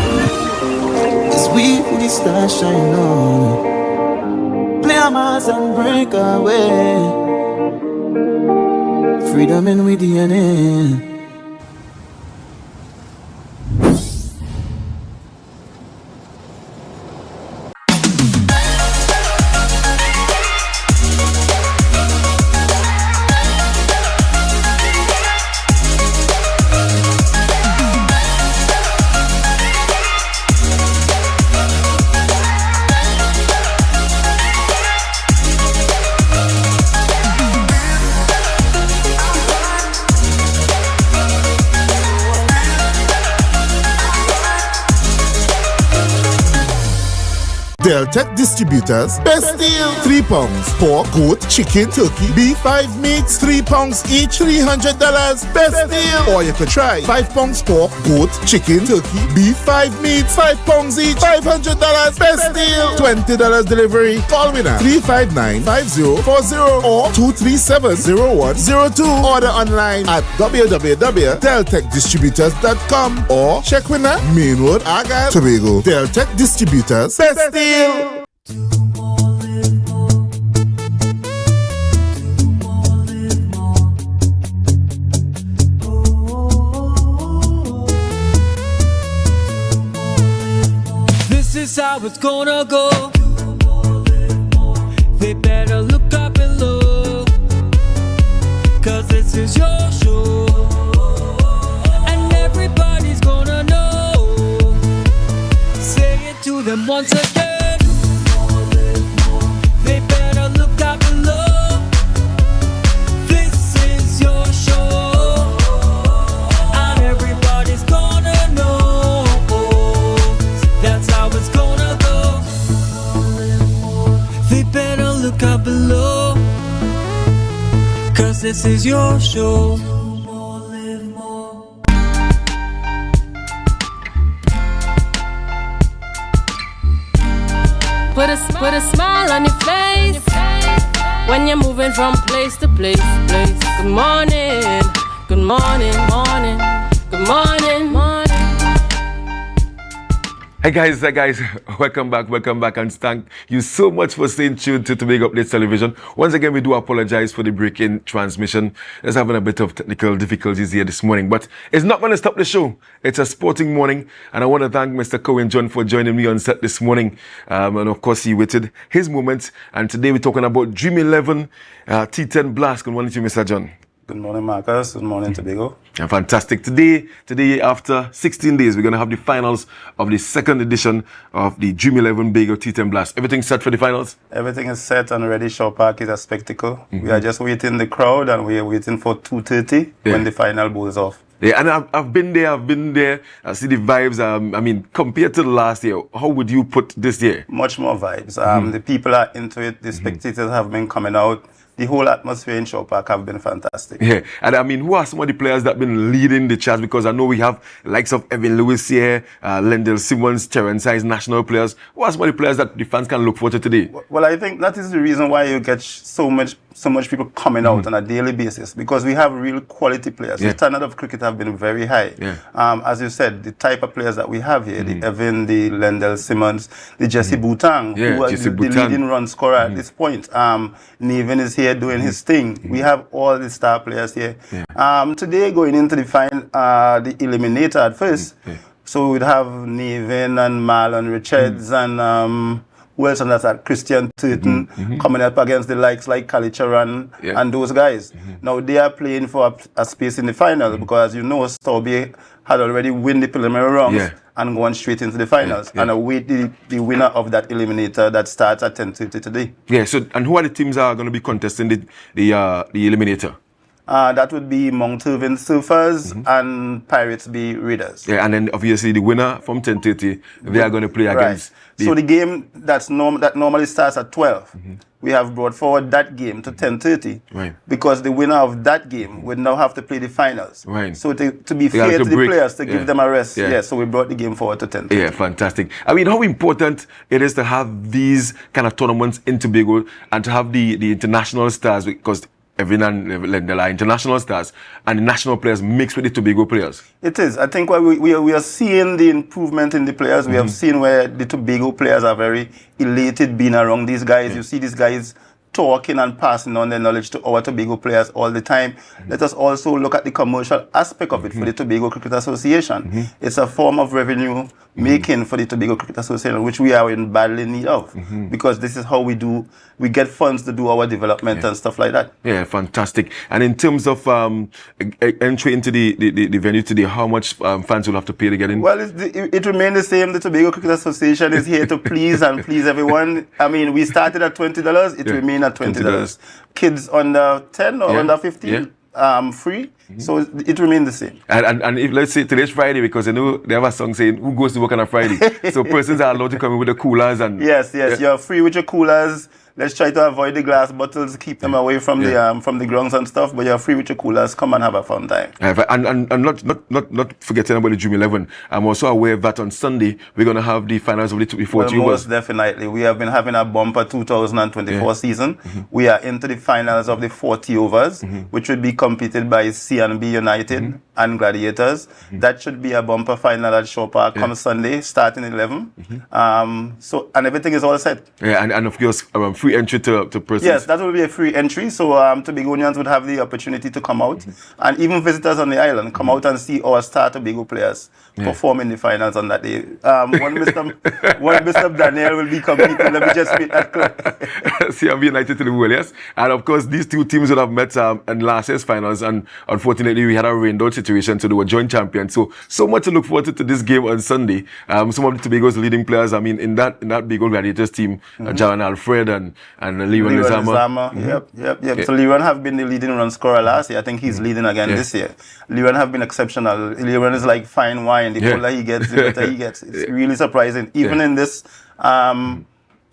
Speaker 14: It's we who the stars shine on. Play a mass and break away. Freedom in with DNA.
Speaker 5: Deltec Distributors, best deal. £3. Pork, goat, chicken, turkey, beef, 5 meats, £3 each, $300. Best deal. Or you could try £5 pork, goat, chicken, turkey, beef, 5 meats, £5 each, $500. Best deal. $20 delivery. Call me now. 359-5040 or 237-0102. Order online at www.deltecdistributors.com or check with me. Main Road, Argyle, Tobago. Deltec Distributors, best deal.
Speaker 17: This is how it's gonna go. They better look up below, 'cause this is your show, and everybody's gonna know. Say it to them once again. They better look up below. This is your show, and everybody's gonna know. That's how it's gonna go. They better look up below, 'cause this is your show.
Speaker 1: Put a smile on your face when you're moving from place to place. Good morning, good morning, morning, good morning, morning.
Speaker 3: Hey guys, welcome back, and thank you so much for staying tuned to Tobago Updates Television. Once again, we do apologize for the break-in transmission. Let's having a bit of technical difficulties here this morning, but it's not going to stop the show. It's a sporting morning, and I want to thank Mr. Cohen John for joining me on set this morning. And of course, he waited his moments, and today we're talking about Dream 11 T10 Blast. Good morning to you, Mr. John.
Speaker 18: Good morning, Marcus. Good morning, Tobago.
Speaker 3: Yeah, fantastic. Today, after 16 days, we're going to have the finals of the second edition of the Dream 11 Bago T10 Blast. Everything set for the finals?
Speaker 18: Everything is set and ready. Shaw Park is a spectacle. We are just waiting the crowd, and we are waiting for 2:30 when the final goes off.
Speaker 3: Yeah, and I've been there. I see the vibes. I mean, compared to the last year, how would you put this year?
Speaker 18: Much more vibes. The people are into it. The spectators have been coming out. The whole atmosphere in Shaw Park have been fantastic.
Speaker 3: Yeah, and I mean, who are some of the players that have been leading the charge? Because I know we have likes of Evan Lewis here, Lendell Simmons, Terence Hines, national players. Who are some of the players that the fans can look forward to today?
Speaker 18: Well, I think that is the reason why you get so much people coming out on a daily basis, because we have real quality players. The standard of cricket have been very high. As you said, the type of players that we have here, the Evan, the Lendell Simmons, the Jesse Butang, who is the leading run scorer at this point. Nevin is here doing his thing. We have all the star players here. Today, going into the the eliminator at first, so we'd have Nevin and Marlon Richards and who else on that side? Christian Turton coming up against the likes like Kalicharan and those guys. Now they are playing for a space in the final because, as you know, Storby had already won the preliminary rounds and gone straight into the finals and await the winner of that eliminator that starts at 10:30 today.
Speaker 3: Yeah. So, and who are the teams that are going to be contesting the eliminator?
Speaker 18: That would be Mount Irving Surfers and Pirates Bay Raiders.
Speaker 3: Yeah, and then obviously the winner from 10:30, they are going to play against.
Speaker 18: So the game that normally starts at 12, we have brought forward that game to 10:30 because the winner of that game would now have to play the finals. So to be fair to the players, to give them a rest, so we brought the game forward to 10:30.
Speaker 3: Yeah, fantastic. I mean, how important it is to have these kind of tournaments in Tobago and to have the international stars, because Evan and Lendell are international stars, and the national players mixed with the Tobago players.
Speaker 18: It is. I think we are seeing the improvement in the players. We have seen where the Tobago players are very elated being around these guys. You see these guys talking and passing on their knowledge to our Tobago players all the time. Let us also look at the commercial aspect of it for the Tobago Cricket Association. It's a form of revenue making for the Tobago Cricket Association, which we are in badly need of, because this is how we get funds to do our development and stuff like that.
Speaker 3: Yeah, fantastic. And in terms of entry into the venue today, how much fans will have to pay to get in?
Speaker 18: Well, it remains the same. The Tobago Cricket Association is here to please and please everyone. I mean, we started at $20. It remains at $20. Kids under 10 or under 15, free. So it remains the same.
Speaker 3: And if, let's say today's Friday, because I know they have a song saying who goes to work on a Friday. So persons are allowed to come in with the coolers and
Speaker 18: yes, you're free with your coolers. Let's try to avoid the glass bottles, keep them away from the grounds and stuff. But you're free with your coolers. Come and have a fun time.
Speaker 3: And not forgetting about the Dream 11. I'm also aware that on Sunday we're going to have the finals of the 40 overs.
Speaker 18: Most definitely. We have been having a bumper 2024 season. We are into the finals of the 40 overs, which would be competed by C&B United and Gladiators. That should be a bumper final at Shaw Park come Sunday, starting 11. So and everything is all set.
Speaker 3: Yeah, and of course free entry to persons.
Speaker 18: Yes, that will be a free entry. So Tobagonians would have the opportunity to come out, and even visitors on the island come out and see our star Tobago players perform in the finals on that day. One Mr. Daniel will be competing. Let me just make that clear.
Speaker 3: C&B United to the world, yes. And of course, these two teams would have met in last year's finals, and unfortunately, we had a rained out situation, so they were joint champions. So much to look forward to this game on Sunday. Some of the Tobago's leading players, I mean, in that Bago Gladiators team, Jalan Alfred and Leon Lizama.
Speaker 18: Yep. So Leon have been the leading run scorer last year. I think he's leading again this year. Leon have been exceptional. Leon is like fine wine. The colder he gets, the better he gets. It's really surprising. Even in this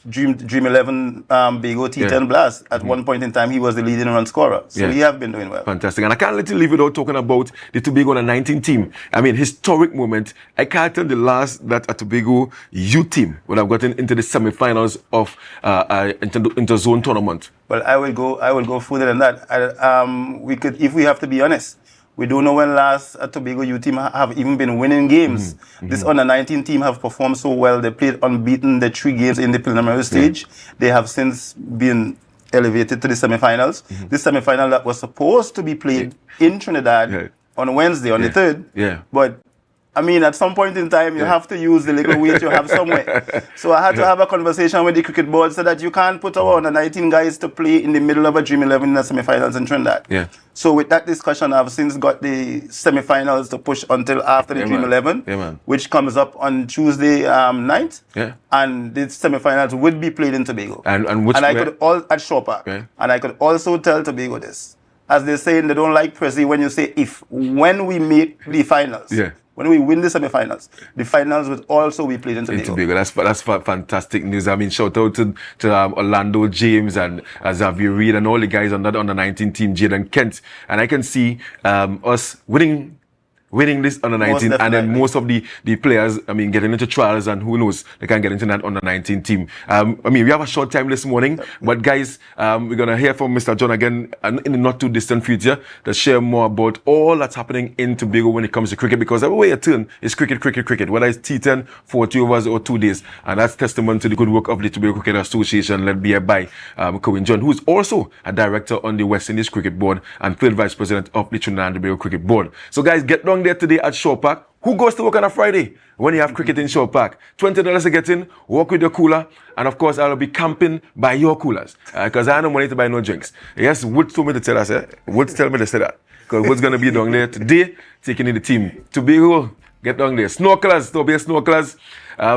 Speaker 18: Dream 11 Bago T10 Blast, at one point in time, he was the leading run scorer. So he have been doing well.
Speaker 3: Fantastic. And I can't let you leave without talking about the Tobago under 19 team. I mean, historic moment. I can't tell the last that a Tobago youth team would have gotten into the semi-finals of inter-zone tournament.
Speaker 18: Well, I will go further than that. We could, if we have to be honest, we don't know when last a Tobago youth team have even been winning games. This under-19 team have performed so well. They played unbeaten the 3 games in the preliminary stage. They have since been elevated to the semi-finals. This semi-final that was supposed to be played in Trinidad on Wednesday, on the 3rd. But I mean, at some point in time, you have to use the little weight you have somewhere. So I had to have a conversation with the cricket board so that you can't put our under 19 guys to play in the middle of a Dream 11 in the semi-finals in Trinidad.
Speaker 3: Yeah.
Speaker 18: So with that discussion, I've since got the semi-finals to push until after the Dream 11, which comes up on Tuesday night.
Speaker 3: Yeah.
Speaker 18: And the semi-finals would be played in Tobago.
Speaker 3: And which
Speaker 18: I could at Shaw Park.
Speaker 3: Okay.
Speaker 18: And I could also tell Tobago this. As they're saying, they don't like Prezi when you say if. When we make the finals.
Speaker 3: Yeah.
Speaker 18: When we win the semi-finals, the finals would also be played in Tobago.
Speaker 3: That's fantastic news. I mean, shout out to Orlando James and Xavier Reid and all the guys on that under 19 team, Jaden Kent. And I can see us winning this under 19, and then most of the players, I mean, getting into trials, and who knows, they can get into that under 19 team. I mean, we have a short time this morning, but guys, we're going to hear from Mr. John again in the not too distant future to share more about all that's happening in Tobago when it comes to cricket, because everywhere you turn is cricket, whether it's T10, 40 overs or 2 days, and that's testament to the good work of the Tobago Cricket Association led by Cohen John, who is also a director on the West Indies Cricket Board and third vice president of the Trinidad and Tobago Cricket Board. So guys, get down there today at Shaw Park. Who goes to work on a Friday when you have cricket in Shaw Park? $20 to get in, walk with your cooler, and of course I'll be camping by your coolers because I have no money to buy no drinks. Yes, Woods told me to tell us, Woods tell me to say that, because Woods going to be down there today taking in the team. Tobago, get down there. Snorkelers, Tobago snorkelers,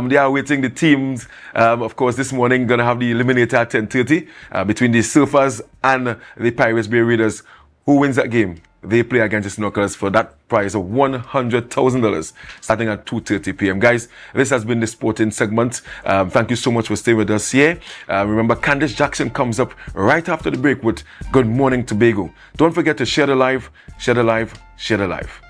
Speaker 3: they are waiting the teams. Of course, this morning going to have the eliminator at 10:30 between the Surfers and the Pirates Bay Raiders. Who wins that game? They play against the Snorkelers for that prize of $100,000 starting at 2:30 p.m. Guys, this has been the sporting segment. Thank you so much for staying with us here. Remember, Candice Jackson comes up right after the break with Good Morning Tobago. Don't forget to share the live, share the live, share the live.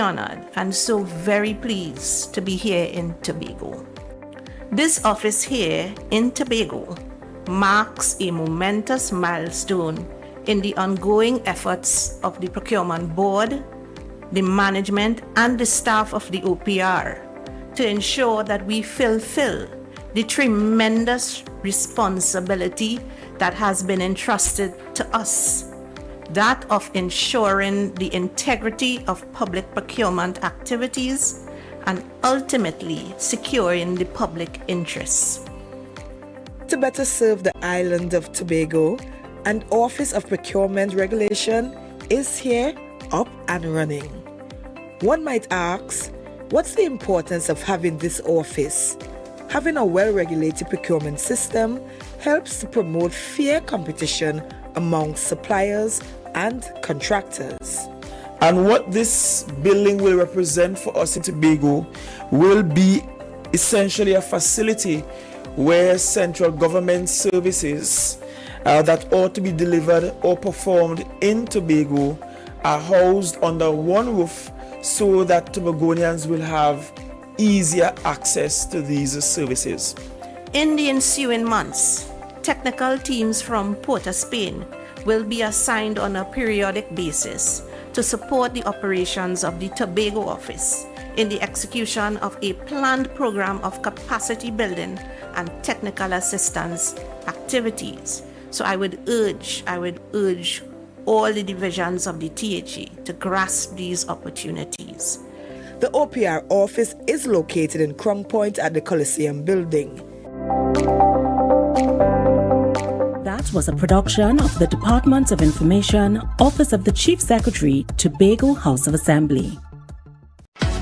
Speaker 19: Honored and so very pleased to be here in Tobago. This office here in Tobago marks a momentous milestone in the ongoing efforts of the Procurement Board, the management and the staff of the OPR to ensure that we fulfill the tremendous responsibility that has been entrusted to us, that of ensuring the integrity of public procurement activities and ultimately securing the public interests.
Speaker 20: To better serve the island of Tobago, an Office of Procurement Regulation is here, up and running. One might ask, what's the importance of having this office? Having a well-regulated procurement system helps to promote fair competition among suppliers and contractors.
Speaker 21: And what this building will represent for us in Tobago will be essentially a facility where central government services that ought to be delivered or performed in Tobago are housed under one roof so that Tobagonians will have easier access to these services.
Speaker 19: In the ensuing months, technical teams from Port of Spain will be assigned on a periodic basis to support the operations of the Tobago office in the execution of a planned program of capacity building and technical assistance activities. So I would urge all the divisions of the THE to grasp these opportunities.
Speaker 20: The OPR office is located in Crown Point at the Coliseum building.
Speaker 22: That was a production of the Department of Information, Office of the Chief Secretary, Tobago House of Assembly.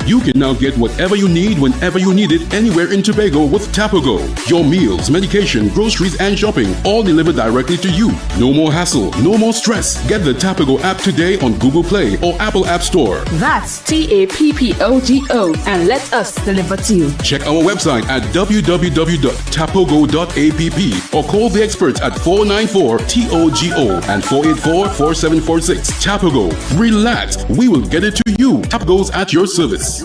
Speaker 4: You can now get whatever you need whenever you need it anywhere in Tobago with Tobago. Your meals, medication, groceries, and shopping all delivered directly to you. No more hassle, no more stress. Get the Tobago app today on Google Play or Apple App Store.
Speaker 6: That's TAPPOGO and let us deliver to you.
Speaker 4: Check our website at www.tapogo.app or call the experts at 494-TOGO and 484-4746. Tobago. Relax. We will get it to you. Tobago's at your service.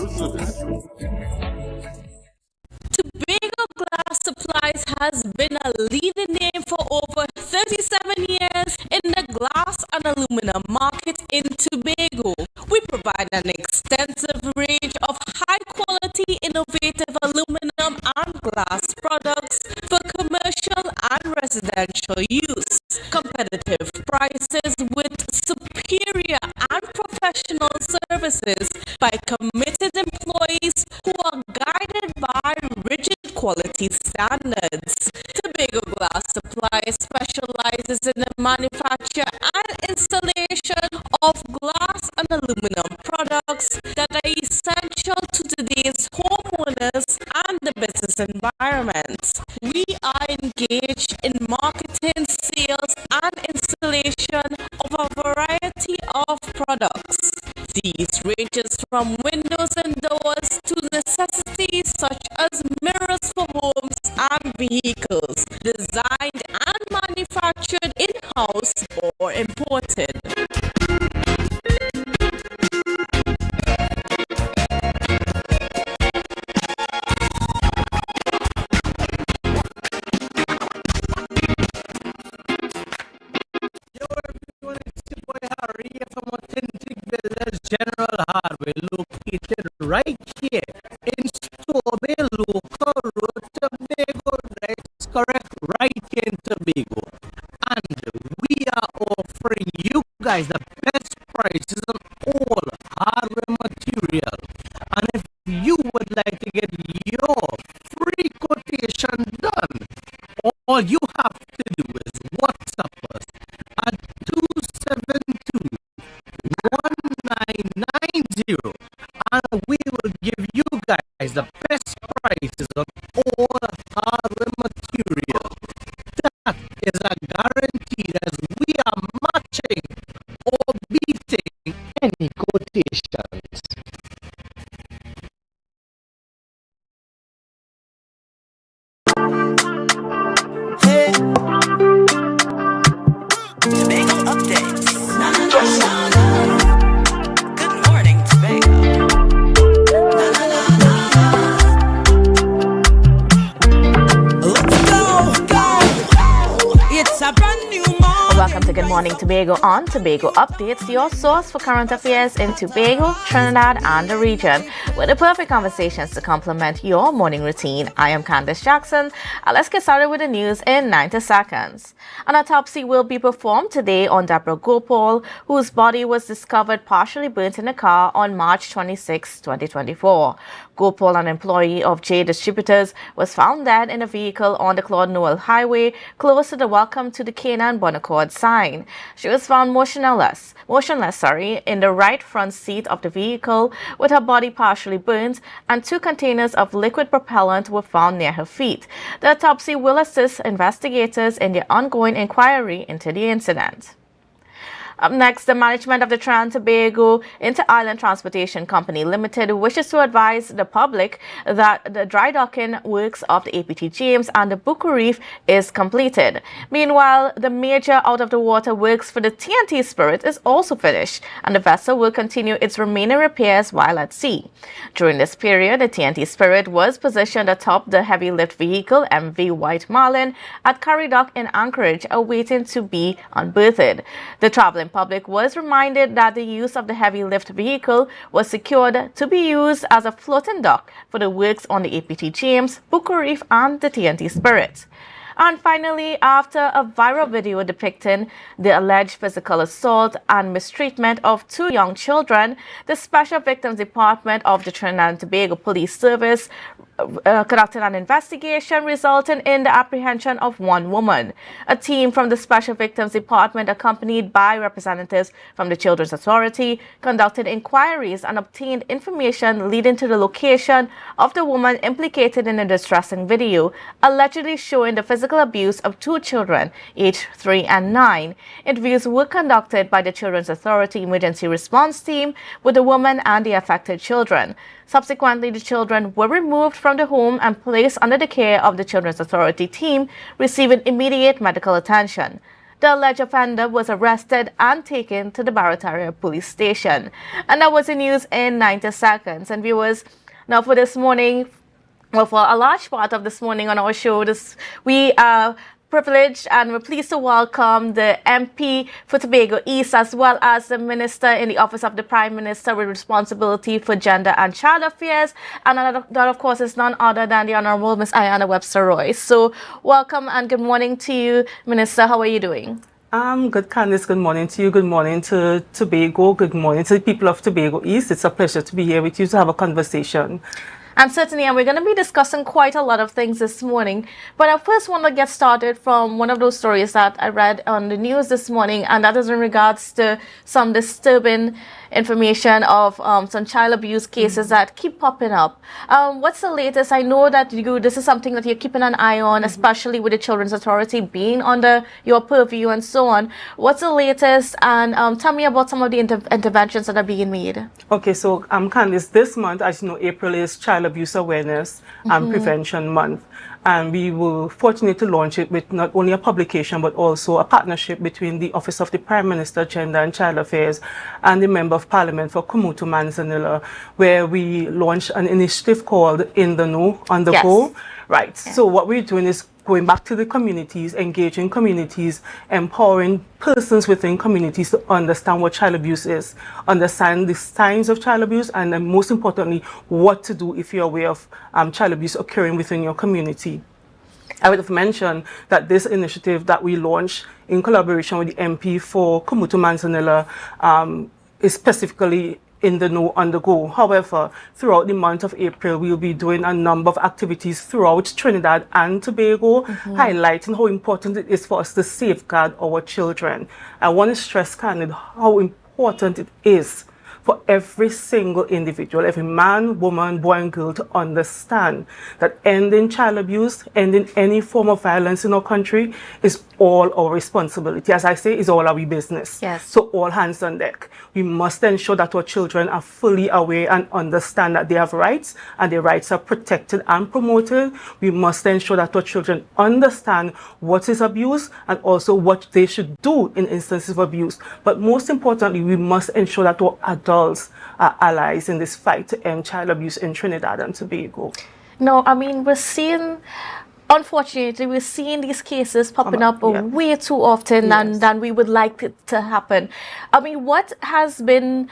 Speaker 23: Tobago Glass Supplies has been a leading name for over 37 years in the glass and aluminum market in Tobago. We provide an extensive range of high-quality, innovative aluminum and glass products for commercial and residential use. Competitive prices with superior and professional services by committed employees who are guided by rigid quality standards. Tobago Glass Supply specializes in the manufacture and installation of glass and aluminum products that are essential to today's homeowners and the business environment. We are engaged in marketing, sales, and installation of a variety of products. These ranges from windows and doors to necessities such as mirrors for homes and vehicles, designed and manufactured in-house or imported.
Speaker 9: From Authentic Builders General Hardware, located right here in Tobago, Local Road, Tobago. That's correct, right here in Tobago. And we are offering you guys the best prices on all hardware material. And if you would like to get your free quotation done, all you have to do is WhatsApp us at 272-1990 and we will give you guys the best prices on all hardware material. That is a guarantee that we are matching or beating any quotations.
Speaker 14: Hey, Tobago updates. Na, na, na, na, na. Good morning, Tobago. Na, na, na, na, na. Let's go, go. It's a brand new morning.
Speaker 24: Welcome to Good Morning Tobago on Tobago Updates, your source for current affairs in Tobago, Trinidad, and the region, with the perfect conversations to complement your morning routine. I am Candace Jackson, and let's get started with the news in 90 seconds. An autopsy will be performed today on Deborah Gopal, whose body was discovered partially burnt in a car on March 26, 2024. Gopal, an employee of J Distributors, was found dead in a vehicle on the Claude Newell Highway, close to the Welcome to the Canaan Bonaccord sign. She was found motionless, in the right front seat of the vehicle, with her body partially burnt, and 2 containers of liquid propellant were found near her feet. The autopsy will assist investigators in their ongoing inquiry into the incident. Up next, the management of the Tobago Inter-Island Transportation Company Limited wishes to advise the public that the dry docking works of the APT James and the Buku Reef is completed. Meanwhile, the major out-of-the-water works for the TNT Spirit is also finished, and the vessel will continue its remaining repairs while at sea. During this period, the TNT Spirit was positioned atop the heavy lift vehicle MV White Marlin at Curry Dock in Anchorage, awaiting to be unberthed. The traveling public was reminded that the use of the heavy lift vehicle was secured to be used as a floating dock for the works on the APT James, Buku Reef, and the TNT Spirit. And finally, after a viral video depicting the alleged physical assault and mistreatment of 2 young children, the Special Victims Department of the Trinidad and Tobago Police Service conducted an investigation resulting in the apprehension of 1 woman. A team from the Special Victims Department, accompanied by representatives from the Children's Authority, conducted inquiries and obtained information leading to the location of the woman implicated in the distressing video, allegedly showing the physical abuse of 2 children, aged 3 and 9. Interviews were conducted by the Children's Authority Emergency Response Team with the woman and the affected children. Subsequently, the children were removed from the home and placed under the care of the Children's Authority team, receiving immediate medical attention. The alleged offender was arrested and taken to the Barataria police station. And that was the news in 90 seconds. And viewers, now for this morning, well, for a large part of this morning on our show, we are privileged and we're pleased to welcome the MP for Tobago East, as well as the Minister in the Office of the Prime Minister with responsibility for gender and child affairs. And that, of course, is none other than the Honorable Ms. Ayanna Webster-Royce. So welcome and good morning to you, Minister. How are you doing?
Speaker 2: Good, Candice. Good morning to you. Good morning to Tobago. Good morning to the people of Tobago East. It's a pleasure to be here with you to have a conversation.
Speaker 24: And certainly, and we're going to be discussing quite a lot of things this morning. But I first want to get started from one of those stories that I read on the news this morning, and that is in regards to some disturbing information of some child abuse cases that keep popping up. What's the latest? I know that this is something that you're keeping an eye on, especially with the Children's Authority being under your purview and so on. What's the latest? And tell me about some of the interventions that are being made.
Speaker 2: Okay, so Candice, this month, as you know, April is Child Abuse Awareness and Prevention Month. And we were fortunate to launch it with not only a publication, but also a partnership between the Office of the Prime Minister, Gender and Child Affairs, and the Member of Parliament for Kumutu Manzanilla, where we launched an initiative called In the Know, On the Go. Right. Yeah. So what we're doing is going back to the communities, engaging communities, empowering persons within communities to understand what child abuse is, understand the signs of child abuse, and then most importantly, what to do if you're aware of child abuse occurring within your community. I would have mentioned that this initiative that we launched in collaboration with the MP for Kumutu Manzanilla is specifically in the know, on the go. However, throughout the month of April, we'll be doing a number of activities throughout Trinidad and Tobago, highlighting how important it is for us to safeguard our children. I want to stress, Candice, how important it is for every single individual, every man, woman, boy and girl to understand that ending child abuse, ending any form of violence in our country is all our responsibility. As I say, it's all our business.
Speaker 24: Yes.
Speaker 2: So all hands on deck. We must ensure that our children are fully aware and understand that they have rights and their rights are protected and promoted. We must ensure that our children understand what is abuse and also what they should do in instances of abuse. But most importantly, we must ensure that our adults are allies in this fight to end child abuse in Trinidad and Tobago.
Speaker 24: No, I mean, unfortunately, we're seeing these cases popping up way too often than we would like it to happen. I mean, what has been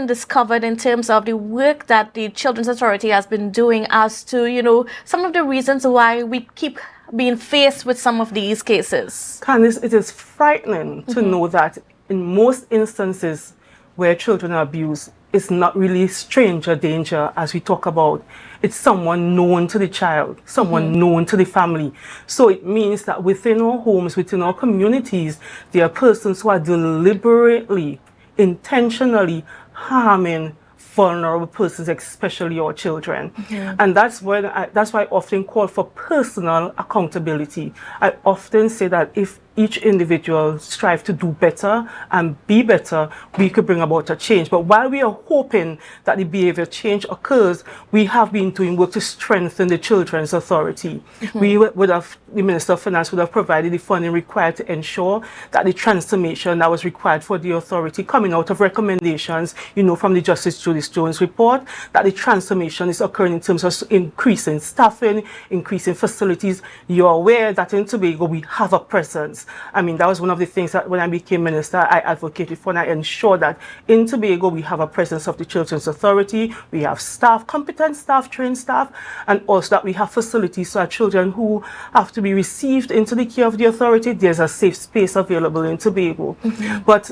Speaker 24: discovered in terms of the work that the Children's Authority has been doing as to, some of the reasons why we keep being faced with some of these cases?
Speaker 2: Candice, it is frightening to know that in most instances where children are abused, it's not really stranger danger as we talk about. It's someone known to the child, someone known to the family. So it means that within our homes, within our communities, there are persons who are deliberately, intentionally harming vulnerable persons, especially our children. And that's why I often call for personal accountability. I often say that if each individual strive to do better and be better, we could bring about a change. But while we are hoping that the behavior change occurs, we have been doing work to strengthen the Children's Authority. The Minister of Finance would have provided the funding required to ensure that the transformation that was required for the authority, coming out of recommendations, from the Justice Judith Jones report, that the transformation is occurring in terms of increasing staffing, increasing facilities. You're aware that in Tobago we have a presence. I mean, that was one of the things that when I became minister, I advocated for, and I ensured that in Tobago we have a presence of the Children's Authority, we have staff, competent staff, trained staff, and also that we have facilities so our children who have to be received into the care of the authority, there's a safe space available in Tobago. But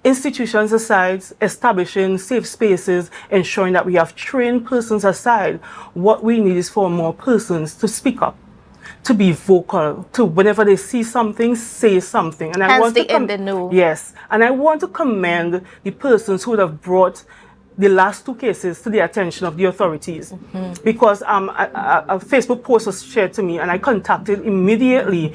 Speaker 2: institutions aside, establishing safe spaces, ensuring that we have trained persons aside, what we need is for more persons to speak up, to be vocal, to whenever they see something, say something. And I want to
Speaker 24: in the know.
Speaker 2: Yes, and I want to commend the persons who would have brought the last 2 cases to the attention of the authorities, because a Facebook post was shared to me and I contacted immediately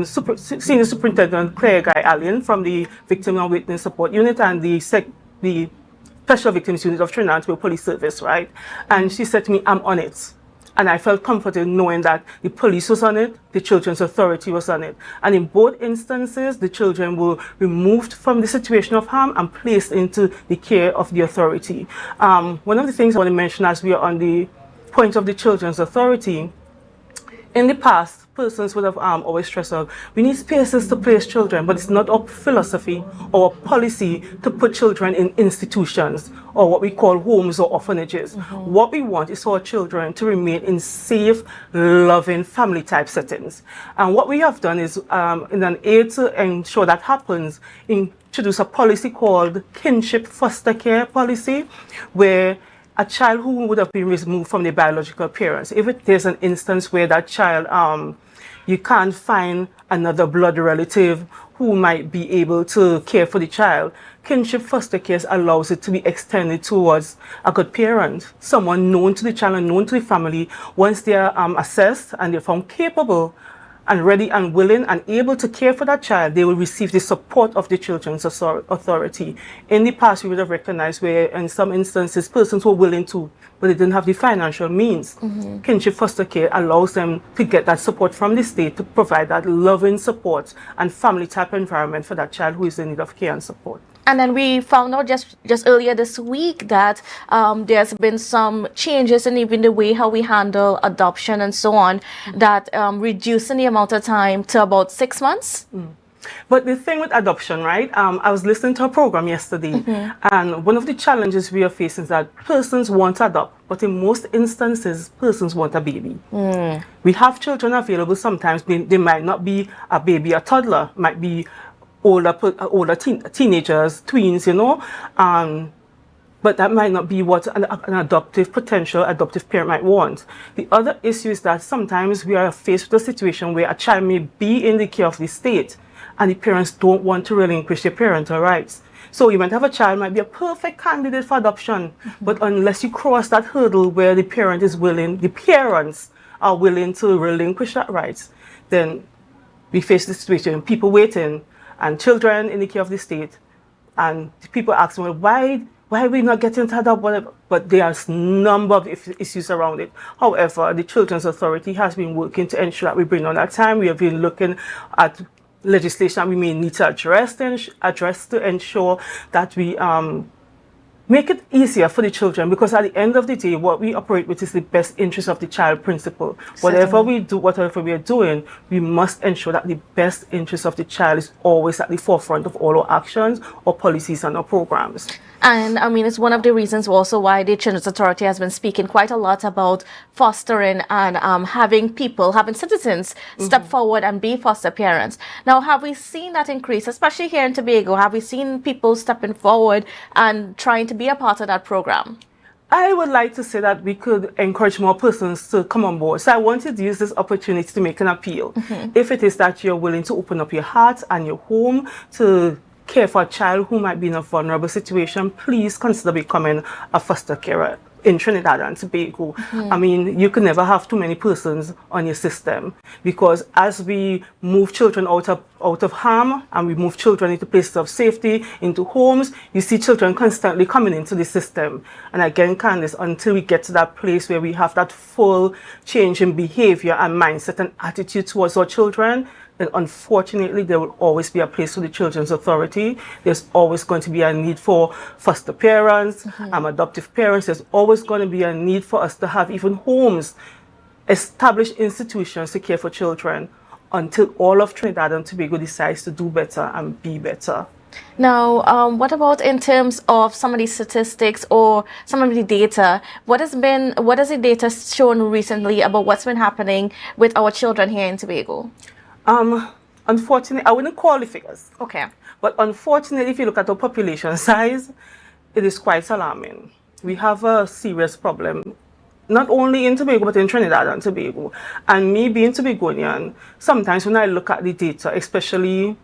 Speaker 2: Senior Superintendent Claire Guy Allen from the Victim and Witness Support Unit and the Special Victims Unit of Trinidad and Tobago Police Service, right? And she said to me, I'm on it. And I felt comforted knowing that the police was on it, the Children's Authority was on it. And in both instances, the children were removed from the situation of harm and placed into the care of the authority. One of the things I want to mention as we are on the point of the Children's Authority, in the past, persons would have always stressed out, we need spaces to place children, but it's not our philosophy or policy to put children in institutions or what we call homes or orphanages. What we want is for our children to remain in safe, loving, family type settings. And what we have done is, in an aid to ensure that happens, introduce a policy called kinship foster care policy, where a child who would have been removed from their biological parents, if there's an instance where that child, you can't find another blood relative who might be able to care for the child, kinship foster care allows it to be extended towards a good parent, someone known to the child and known to the family. Once they are assessed and they're found capable and ready and willing and able to care for that child, they will receive the support of the Children's Authority. In the past, we would have recognized where in some instances persons were willing to, but they didn't have the financial means. Kinship foster care allows them to get that support from the state to provide that loving support and family type environment for that child who is in need of care and support.
Speaker 24: And then we found out just earlier this week that there's been some changes in even the way how we handle adoption and so on, that reducing the amount of time to about 6 months.
Speaker 2: But the thing with adoption, right? I was listening to a program yesterday, and one of the challenges we are facing is that persons want to adopt, but in most instances, persons want a baby. We have children available sometimes. They might not be a baby, a toddler, might be older teenagers, tweens, you know, but that might not be what an potential adoptive parent might want. The other issue is that sometimes we are faced with a situation where a child may be in the care of the state and the parents don't want to relinquish their parental rights. So you might have a child might be a perfect candidate for adoption, but unless you cross that hurdle where the parents are willing to relinquish that rights, then we face the situation, people waiting and children in the care of the state, and people ask me, why are we not getting to adopt, whatever? But there's a number of issues around it. However, the Children's Authority has been working to ensure that we bring on that time. We have been looking at legislation we may need to address to ensure that we make it easier for the children, because at the end of the day, what we operate with is the best interest of the child principle. Whatever we do, whatever we are doing, we must ensure that the best interest of the child is always at the forefront of all our actions, our policies, and our programs.
Speaker 24: And I mean, it's one of the reasons also why the Children's Authority has been speaking quite a lot about fostering and having citizens step forward and be foster parents. Now, have we seen that increase, especially here in Tobago? Have we seen people stepping forward and trying to be a part of that program?
Speaker 2: I would like to say that we could encourage more persons to come on board. So I wanted to use this opportunity to make an appeal. If it is that you're willing to open up your heart and your home to care for a child who might be in a vulnerable situation, please consider becoming a foster carer in Trinidad and Tobago. I mean, you can never have too many persons on your system, because as we move children out of harm and we move children into places of safety, into homes, you see children constantly coming into the system. And again, Candice, until we get to that place where we have that full change in behavior and mindset and attitude towards our children, then unfortunately there will always be a place for the Children's Authority. There's always going to be a need for foster parents, adoptive parents. There's always going to be a need for us to have even homes, established institutions to care for children. until all of Trinidad and Tobago decides to do better and be better.
Speaker 24: Now, what about in terms of some of these statistics or some of the data? What has the data shown recently about what's been happening with our children here in Tobago?
Speaker 2: Unfortunately, I wouldn't call the figures.
Speaker 24: Okay.
Speaker 2: But unfortunately, if you look at our population size, it is quite alarming. We have a serious problem, not only in Tobago, but in Trinidad and Tobago. And me being Tobagonian, sometimes when I look at the data, especially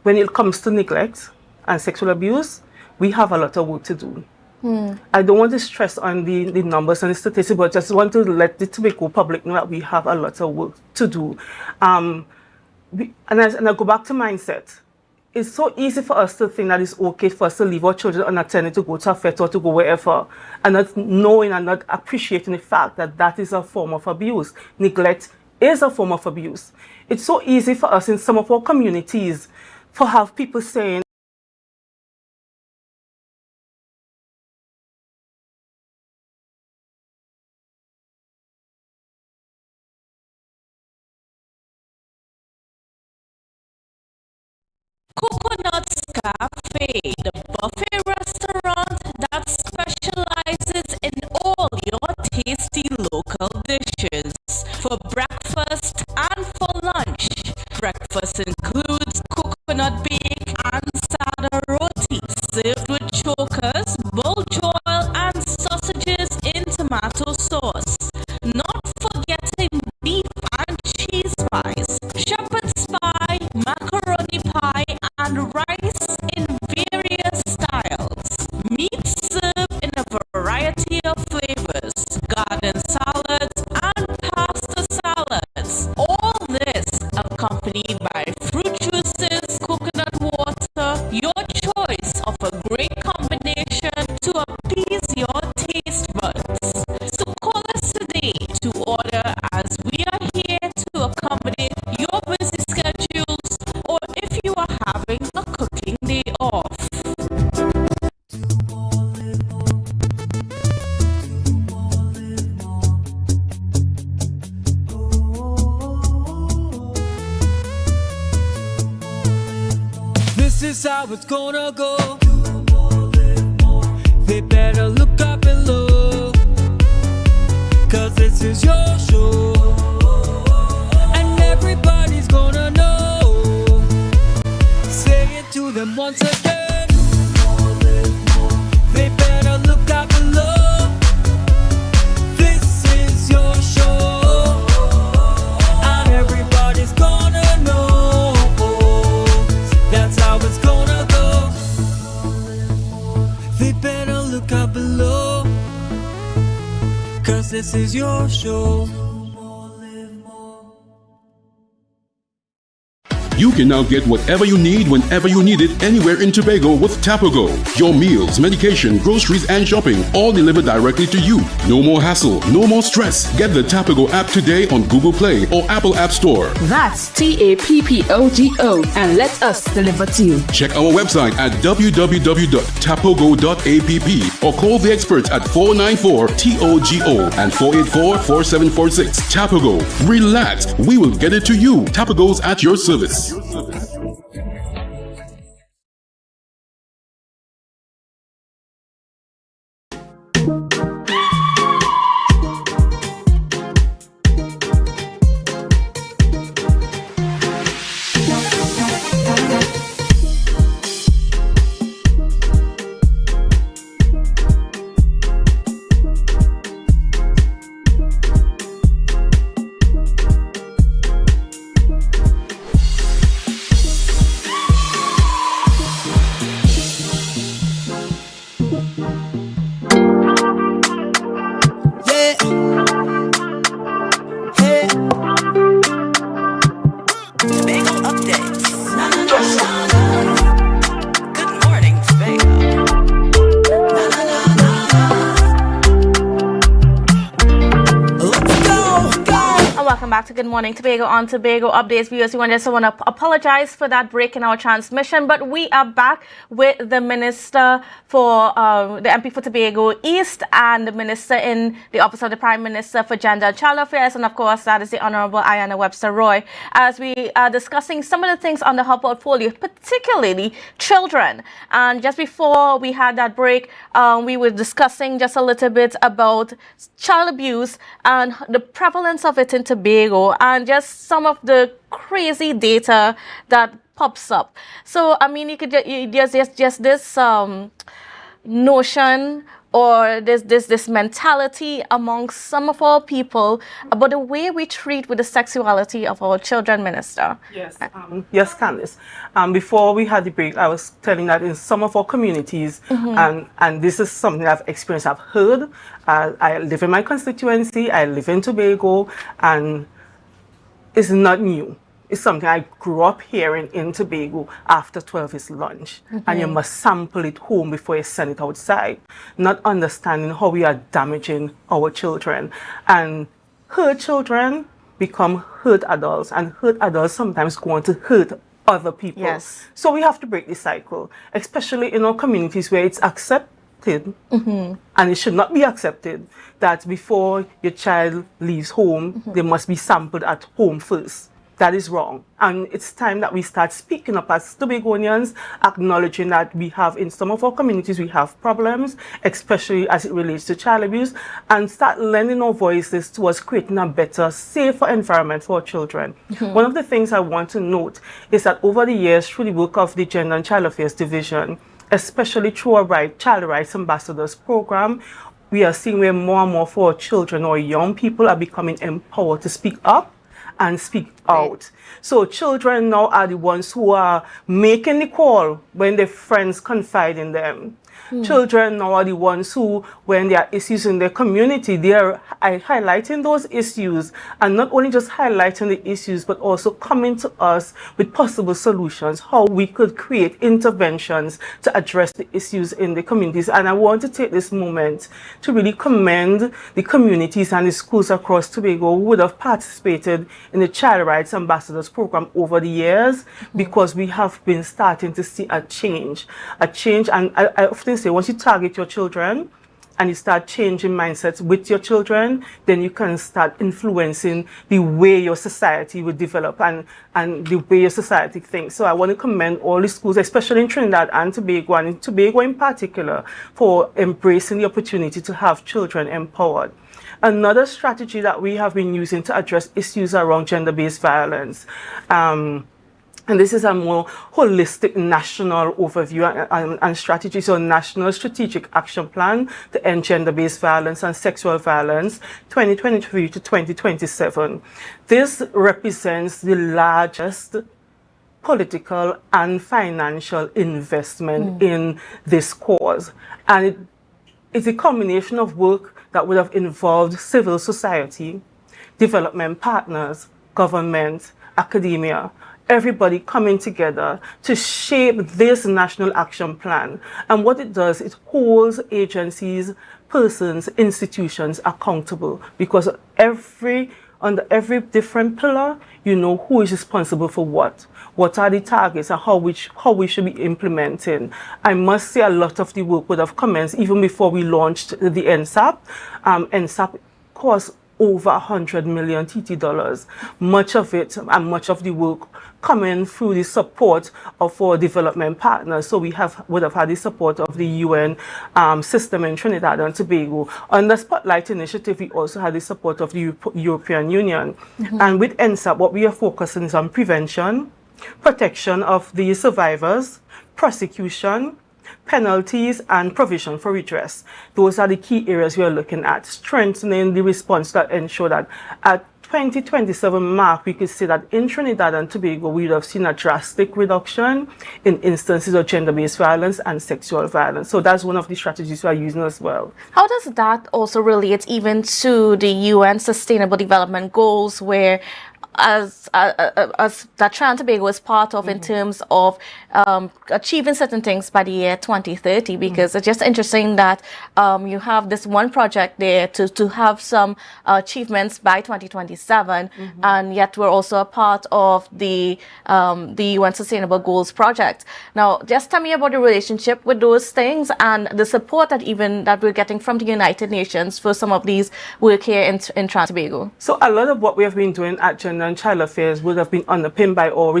Speaker 2: when it comes to neglect and sexual abuse, we have a lot of work to do. I don't want to stress on the numbers and the statistics, but just want to let the Tobago public know that we have a lot of work to do. And I go back to mindset. It's so easy for us to think that it's okay for us to leave our children unattended to go to a vet or to go wherever, and not knowing and not appreciating the fact that that is a form of abuse. Neglect is a form of abuse. It's so easy for us in some of our communities for have people saying,
Speaker 23: Coconut's Cafe, the buffet restaurant that specializes in all your tasty local dishes. For breakfast and for lunch. Breakfast includes coconut bake and sada roti, served with chokers, buljoil and sausages in tomato sauce. Not forgetting beef and cheese pies, shepherd's pie, macaroni pie and rice in various styles. Meat served in a variety of flavors, garden salads and pasta salads. All this accompanied by fruit juices, coconut water, your choice of a great combination to appease your taste buds. So call us today to order, as we are here to accommodate your busy schedules, or if you are having a cooking day off.
Speaker 17: This is how it's gonna go. They better look up below, 'cause this is your show, and everybody's gonna know. Say it to them once again. They better look up below. This is your show, and everybody's gonna know. That's how it's gonna go. They better look up below, 'cause this is your show.
Speaker 4: You can now get whatever you need whenever you need it anywhere in Tobago with Tobago. Your meals, medication, groceries, and shopping all delivered directly to you. No more hassle, no more stress. Get the Tobago app today on Google Play or Apple App Store.
Speaker 6: That's TAPPOGO, and let us deliver to you.
Speaker 4: Check our website at www.tapogo.app or call the experts at 494-TOGO and 484-4746. Tobago. Relax. We will get it to you. Tobago's at your service.
Speaker 24: welcome back to Good Morning Tobago on Tobago Updates. Viewers, we just want to apologize for that break in our transmission, but we are back with the Minister for the MP for Tobago East and the Minister in the Office of the Prime Minister for Gender and Child Affairs, and of course that is the Honorable Ayanna Webster Roy, as we are discussing some of the things under her portfolio, particularly children. And just before we had that break, we were discussing just a little bit about child abuse and the prevalence of it in Tobago and just some of the crazy data that pops up. So, I mean, you could just this notion or this mentality amongst some of our people about the way we treat with the sexuality of our children, Minister.
Speaker 2: Yes, yes, Candice. Before we had the break, I was telling that in some of our communities, and this is something I've experienced, I've heard. I live in my constituency, I live in Tobago, and it's not new. It's something I grew up hearing in Tobago. After 12 is lunch, and you must sample it home before you send it outside. Not understanding how we are damaging our children. And hurt children become hurt adults, and hurt adults sometimes go on to hurt other people.
Speaker 24: Yes.
Speaker 2: So we have to break this cycle, especially in our communities where it's accepted, and it should not be accepted, that before your child leaves home, they must be sampled at home first. That is wrong. And it's time that we start speaking up as Tobagonians, acknowledging that we have, in some of our communities, we have problems, especially as it relates to child abuse, and start lending our voices towards creating a better, safer environment for our children. One of the things I want to note is that over the years, through the work of the Gender and Child Affairs Division, especially through our Child Rights Ambassadors program, we are seeing where more and more of our children or young people are becoming empowered to speak up and speak out. So children now are the ones who are making the call when their friends confide in them. Children now are the ones who, when there are issues in their community, they are highlighting those issues, and not only just highlighting the issues, but also coming to us with possible solutions, how we could create interventions to address the issues in the communities. And I want to take this moment to really commend the communities and the schools across Tobago who would have participated in the Child Rights Ambassadors program over the years, because we have been starting to see a change. And I often say, once you target your children and you start changing mindsets with your children, then you can start influencing the way your society will develop and the way your society thinks. So I want to commend all the schools, especially in Trinidad and Tobago, and in Tobago in particular, for embracing the opportunity to have children empowered. Another strategy that we have been using to address issues around gender-based violence, and this is a more holistic national overview and strategy. So National Strategic Action Plan to End Gender-Based Violence and Sexual Violence, 2023 to 2027. This represents the largest political and financial investment in this cause. And it is a combination of work that would have involved civil society, development partners, government, academia, everybody coming together to shape this national action plan. And what it does, it holds agencies, persons, institutions accountable, because under every different pillar, you know who is responsible for what are the targets, and how we should be implementing. I must say a lot of the work would have commenced even before we launched the NSAP. NSAP costs over 100 million TT dollars. Much of it and much of the work coming through the support of our development partners. So we would have had the support of the UN system in Trinidad and Tobago. On the Spotlight Initiative, we also had the support of the European Union. And with NSAP, what we are focusing is on prevention, protection of the survivors, prosecution, penalties, and provision for redress. Those are the key areas we are looking at. Strengthening the response that ensure that at 2027 mark, we could say that in Trinidad and Tobago, we would have seen a drastic reduction in instances of gender-based violence and sexual violence. So that's one of the strategies we are using as well.
Speaker 24: How does that also relate even to the UN Sustainable Development Goals, where as that Trinidad and Tobago is part of in terms of achieving certain things by the year 2030, because it's just interesting that you have this one project there to have some achievements by 2027, and yet we're also a part of the UN Sustainable Goals project. Now, just tell me about the relationship with those things and the support that we're getting from the United Nations for some of these work here in Trinidad and Tobago.
Speaker 2: So a lot of what we have been doing at Gender and Child Affairs would have been underpinned by our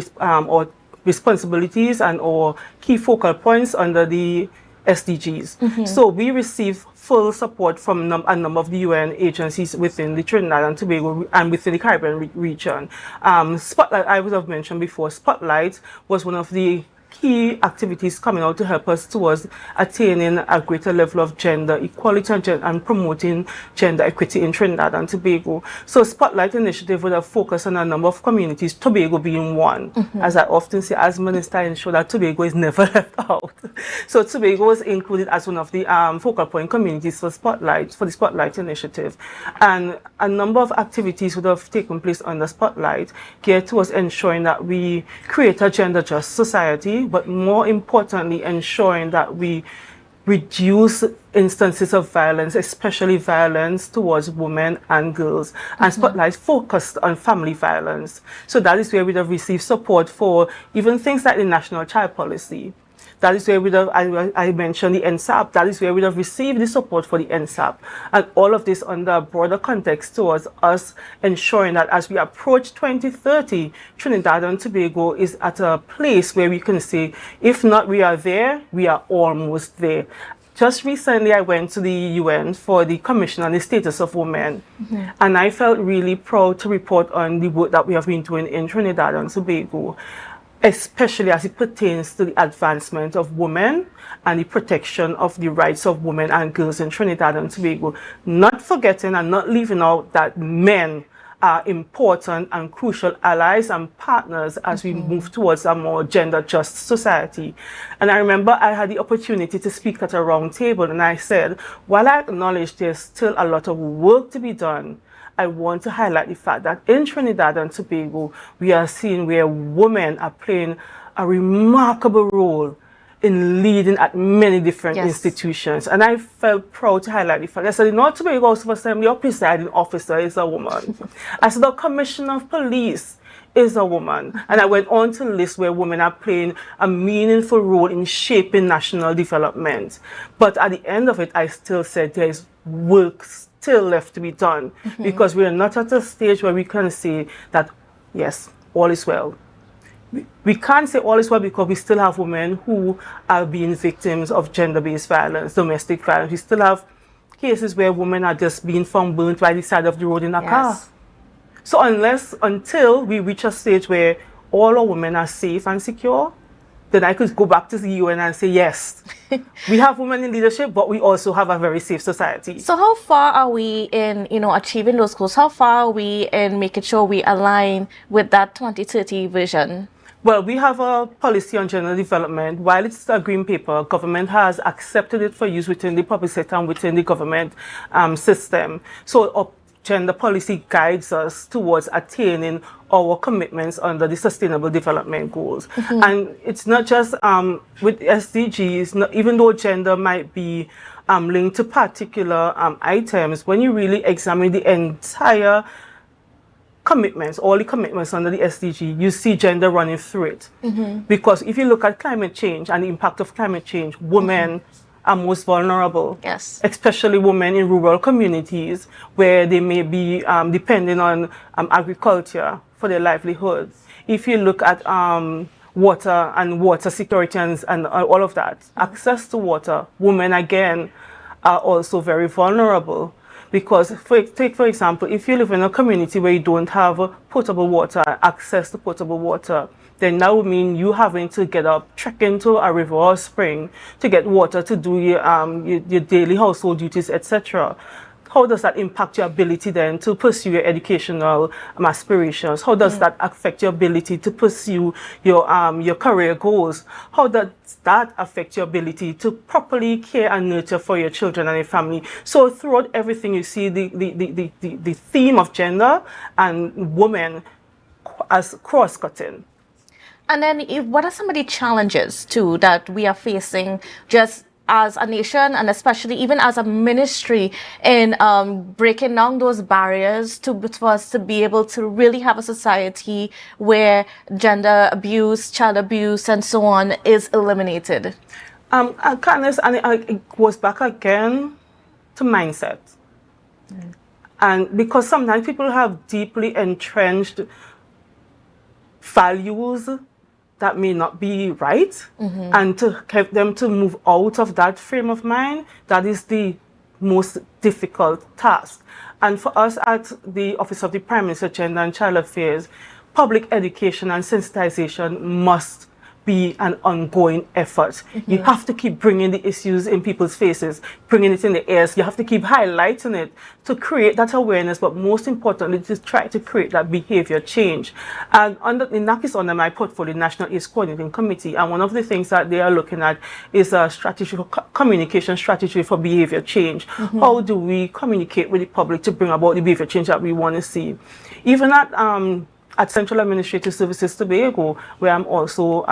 Speaker 2: responsibilities and our key focal points under the SDGs. So we receive full support from a number of the UN agencies within the Trinidad and Tobago and within the Caribbean region. Spotlight, I would have mentioned before, Spotlight was one of the key activities coming out to help us towards attaining a greater level of gender equality and promoting gender equity in Trinidad and Tobago. So Spotlight initiative would have focused on a number of communities, Tobago being one. As I often say, as Minister, I ensure that Tobago is never left out. So Tobago was included as one of the focal point communities for the Spotlight initiative. And a number of activities would have taken place under Spotlight geared towards ensuring that we create a gender just society, but more importantly, ensuring that we reduce instances of violence, especially violence towards women and girls. And Spotlight focused on family violence. So that is where we'd have received support for even things like the National Child Policy. That is where I mentioned the NSAP. That is where we have received the support for the NSAP. And all of this under a broader context towards us ensuring that as we approach 2030, Trinidad and Tobago is at a place where we can say, if not we are there, we are almost there. Just recently, I went to the UN for the Commission on the Status of Women, and I felt really proud to report on the work that we have been doing in Trinidad and Tobago, especially as it pertains to the advancement of women and the protection of the rights of women and girls in Trinidad and Tobago. Not forgetting and not leaving out that men are important and crucial allies and partners as we move towards a more gender just society. And I remember I had the opportunity to speak at a round table, and I said, while I acknowledge there's still a lot of work to be done, I want to highlight the fact that in Trinidad and Tobago, we are seeing where women are playing a remarkable role in leading at many different institutions. And I felt proud to highlight the fact that the North Tobago House of Assembly, our presiding officer is a woman. As the Commissioner of Police is a woman. And I went on to list where women are playing a meaningful role in shaping national development. But at the end of it, I still said there is work still left to be done, because we are not at a stage where we can say that, yes, all is well. We can't say all is well because we still have women who are being victims of gender-based violence, domestic violence. We still have cases where women are just being found burnt by the side of the road in a car. So until we reach a stage where all our women are safe and secure, then I could go back to the UN and say, yes, we have women in leadership, but we also have a very safe society.
Speaker 24: So how far are we in, achieving those goals? How far are we in making sure we align with that 2030 vision?
Speaker 2: Well, we have a policy on gender development. While it's a green paper, government has accepted it for use within the public sector and within the government system. So gender policy guides us towards attaining our commitments under the Sustainable Development Goals. And it's not just with SDGs, even though gender might be linked to particular items, when you really examine the entire commitments, all the commitments under the SDG, you see gender running through it. Because if you look at climate change and the impact of climate change, women are most vulnerable.
Speaker 24: Yes.
Speaker 2: Especially women in rural communities where they may be depending on agriculture for their livelihood. If you look at water and water security and all of that, access to water, women again are also very vulnerable. Because, take for example, if you live in a community where you don't have potable water, access to potable water, then that would mean you having to get up, trek into a river or spring to get water to do your daily household duties, etc. How does that impact your ability then to pursue your educational aspirations? How does that affect your ability to pursue your career goals? How does that affect your ability to properly care and nurture for your children and your family? So throughout everything, you see the theme of gender and women as cross-cutting.
Speaker 24: And then what are some of the challenges too that we are facing just as a nation and especially even as a ministry in breaking down those barriers for us to be able to really have a society where gender abuse, child abuse and so on is eliminated?
Speaker 2: Candice, and it goes back again to mindset. And because sometimes people have deeply entrenched values that may not be right, and to help them to move out of that frame of mind, that is the most difficult task. And for us at the Office of the Prime Minister, Gender and Child Affairs, public education and sensitization must be an ongoing effort. You have to keep bringing the issues in people's faces, bringing it in the ears. You have to keep highlighting it to create that awareness, but most importantly, to try to create that behavior change. And in that is under my portfolio, National AIDS Coordinating Committee, and one of the things that they are looking at is a strategy for communication strategy for behavior change. How do we communicate with the public to bring about the behavior change that we want to see? Even at Central Administrative Services Tobago, where I'm also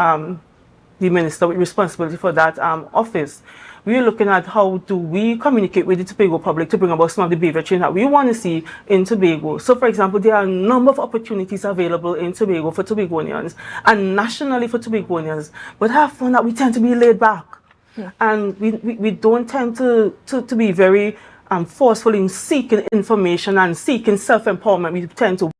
Speaker 2: the minister with responsibility for that office, we're looking at how do we communicate with the Tobago public to bring about some of the behavior change that we want to see in Tobago. So, for example, there are a number of opportunities available in Tobago for Tobagonians and nationally for Tobagonians, but I have found that we tend to be laid back. And we don't tend to be very forceful in seeking information and seeking self-empowerment. We tend to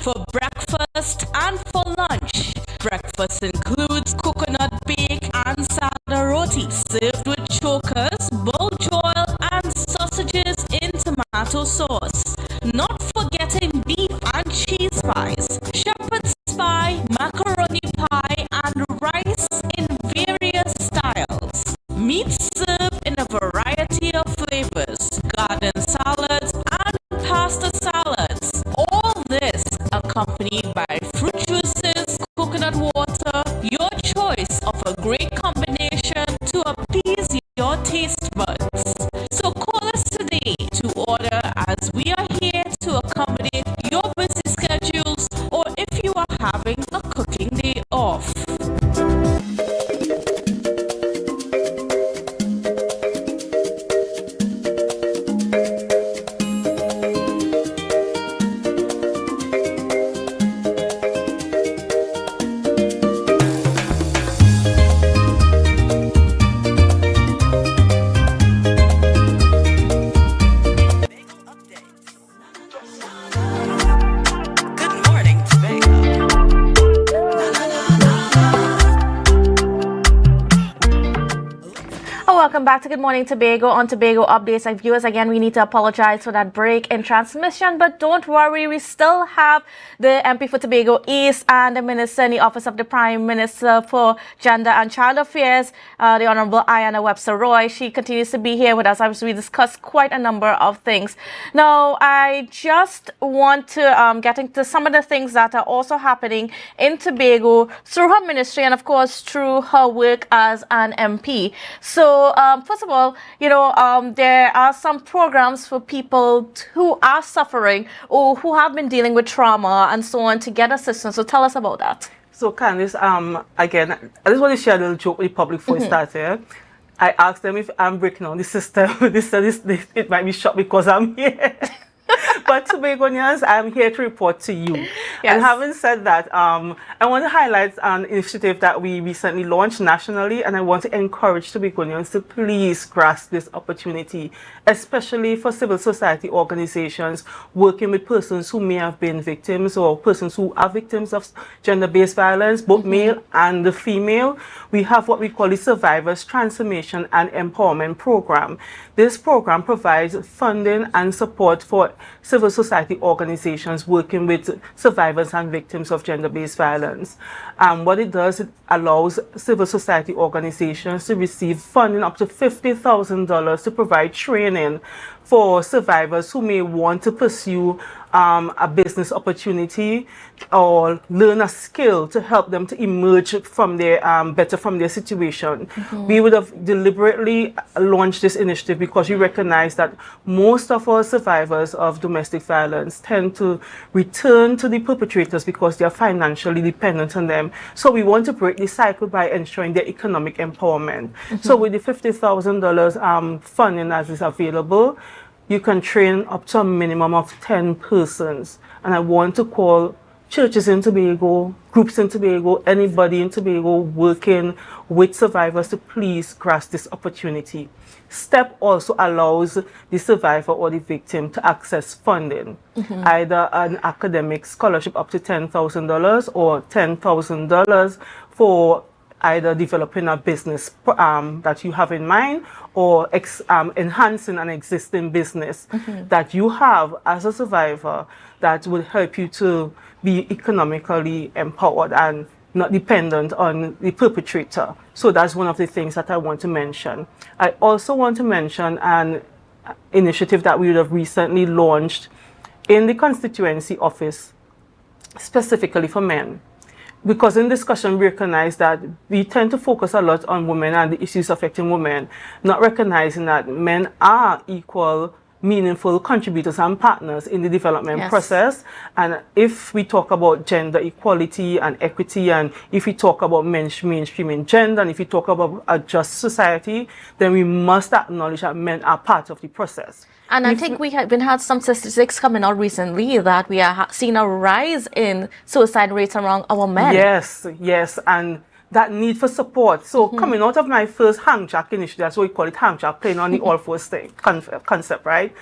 Speaker 23: for breakfast and for lunch. Breakfast includes coconut bake and sada roti served with chokers, bulge oil and sausages in tomato sauce. Not forgetting beef and cheese pies, shepherd's pie, macaroni pie and rice in various styles. Meat served in a variety of flavors, garden salads and pasta salads. All this accompanied by fruit juices, coconut water, your choice of a great combination to appease your taste buds. So call us today to order as we are here to accommodate your busy schedules or if you are having a cooking day off.
Speaker 24: Welcome back to Good Morning Tobago. On Tobago Updates, like viewers, again, we need to apologize for that break in transmission, but don't worry, we still have the MP for Tobago East and the Minister in the Office of the Prime Minister for Gender and Child Affairs, the Honorable Ayanna Webster-Roy. She continues to be here with us as we discuss quite a number of things. Now, I just want to get into some of the things that are also happening in Tobago through her ministry and, of course, through her work as an MP. So, first of all, there are some programs for people who are suffering or who have been dealing with trauma and so on to get assistance. So tell us about that.
Speaker 2: So Candice, again, I just want to share a little joke with the public before we start here. I asked them if I'm breaking down the system. It might be short because I'm here. But Tobagonians, I'm here to report to you. And having said that, I want to highlight an initiative that we recently launched nationally, and I want to encourage Tobagonians to please grasp this opportunity, especially for civil society organizations working with persons who may have been victims or persons who are victims of gender-based violence, both male and female. We have what we call the Survivors Transformation and Empowerment Program. This program provides funding and support for civil society organizations working with survivors and victims of gender-based violence. What it does, it allows civil society organizations to receive funding up to $50,000 to provide training for survivors who may want to pursue a business opportunity or learn a skill to help them to emerge from their better from their situation. We would have deliberately launched this initiative because we recognize that most of our survivors of domestic violence tend to return to the perpetrators because they are financially dependent on them. So we want to break the cycle by ensuring their economic empowerment. So with the $50,000 funding that is available, you can train up to a minimum of 10 persons. And I want to call churches in Tobago, groups in Tobago, anybody in Tobago working with survivors to please grasp this opportunity. STEP also allows the survivor or the victim to access funding, either an academic scholarship up to $10,000 or $10,000 for either developing a business that you have in mind or enhancing an existing business that you have as a survivor that will help you to be economically empowered and not dependent on the perpetrator. So that's one of the things that I want to mention. I also want to mention an initiative that we would have recently launched in the constituency office specifically for men. Because in discussion, we recognize that we tend to focus a lot on women and the issues affecting women, not recognizing that men are equal, meaningful contributors and partners in the development process. And if we talk about gender equality and equity, and if we talk about mainstreaming gender, and if we talk about a just society, then we must acknowledge that men are part of the process.
Speaker 24: And I think we have been had some statistics coming out recently that we are seeing a rise in suicide rates among our men.
Speaker 2: Yes, and that need for support. So coming out of my first hang jack initiative, that's what we call it, hang jack, playing on the all fours thing, concept, right?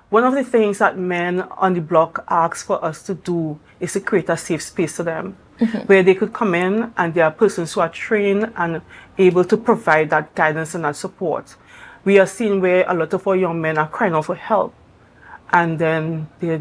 Speaker 2: One of the things that men on the block ask for us to do is to create a safe space for them, where they could come in and there are persons who are trained and able to provide that guidance and that support. We are seeing where a lot of our young men are crying out for help, and then they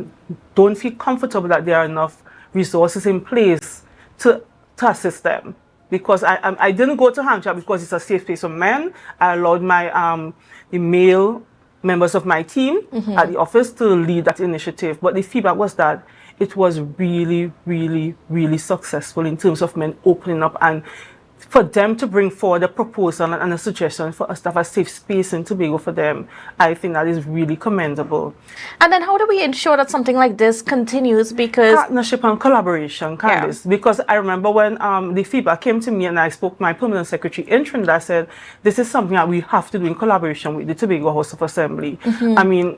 Speaker 2: don't feel comfortable that there are enough resources in place to assist them. Because I didn't go to hang jack because it's a safe place for men. I allowed my the male members of my team at the office to lead that initiative. But the feedback was that it was really, really, really successful in terms of men opening up and for them to bring forward a proposal and a suggestion for us to have a safe space in Tobago for them. I think that is really commendable.
Speaker 24: And then how do we ensure that something like this continues? Because
Speaker 2: partnership and collaboration, Candice. Because I remember when the feedback came to me and I spoke to my permanent secretary in Trinidad, I said, this is something that we have to do in collaboration with the Tobago House of Assembly. I mean,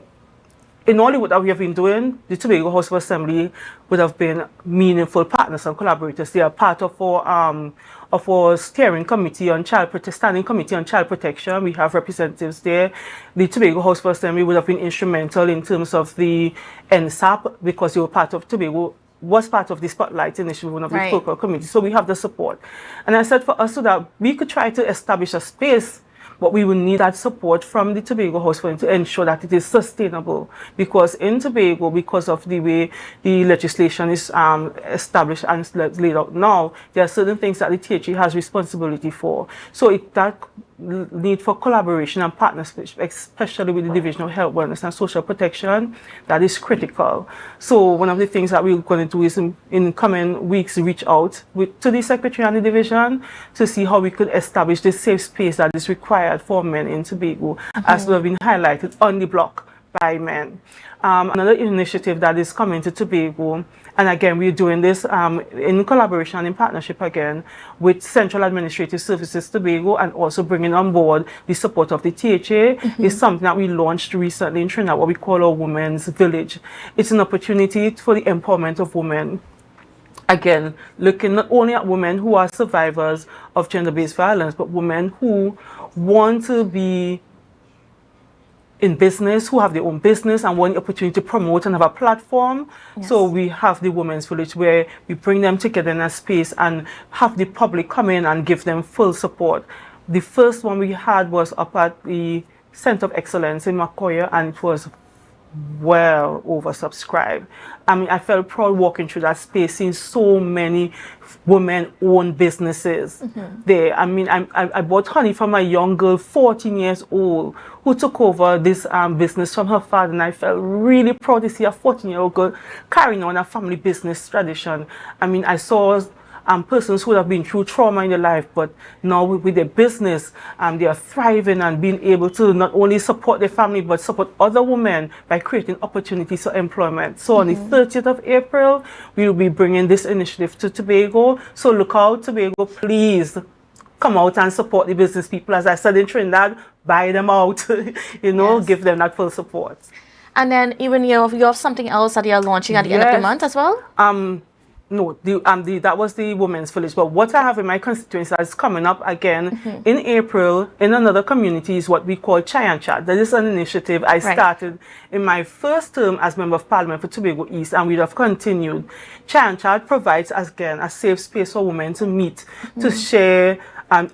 Speaker 2: in all what we have been doing, the Tobago House of Assembly would have been meaningful partners and collaborators. They are part of our steering committee on standing committee on child protection. We have representatives there. The Tobago House of Assembly would have been instrumental in terms of the NSAP because they were part of Tobago was part of the Spotlight initiative, one of the focal committees. So we have the support. And I said for us so that we could try to establish a space, but we will need that support from the Tobago House for to ensure that it is sustainable. Because in Tobago, because of the way the legislation is established and laid out now, there are certain things that the THE has responsibility for. So that need for collaboration and partnership, especially with the Division of Health, Wellness and Social Protection, that is critical. So one of the things that we're going to do is in coming weeks reach out to the Secretary and the Division to see how we could establish this safe space that is required for men in Tobago, as will have been highlighted on the block by men. Another initiative that is coming to Tobago, and again, we're doing this in collaboration and in partnership again with Central Administrative Services Tobago, and also bringing on board the support of the THA, is something that we launched recently in Trinidad, what we call our Women's Village. It's an opportunity for the empowerment of women. Again, looking not only at women who are survivors of gender-based violence, but women who want to be in business, who have their own business and want the opportunity to promote and have a platform. Yes. So we have the Women's Village where we bring them together in a space and have the public come in and give them full support. The first one we had was up at the Center of Excellence in Macoya, and it was well oversubscribed. I mean, I felt proud walking through that space, seeing so many women-owned businesses there. I mean, I bought honey from a young girl, 14 years old, who took over this business from her father, and I felt really proud to see a 14-year-old girl carrying on a family business tradition. I mean, I saw persons who have been through trauma in their life, but now with their business, they are thriving and being able to not only support their family, but support other women by creating opportunities for employment. So on the 30th of April, we will be bringing this initiative to Tobago. So look out, Tobago, please come out and support the business people. As I said in Trinidad, buy them out, you know, give them that full support.
Speaker 24: And then even you have something else that you're launching at the end of the month as well?
Speaker 2: No, that was the Women's Village. But what I have in my constituency that's coming up again in April in another community is what we call Chai and Chat. That is an initiative I started in my first term as Member of Parliament for Tobago East, and we have continued. Chai and Chat provides, again, a safe space for women to meet, to share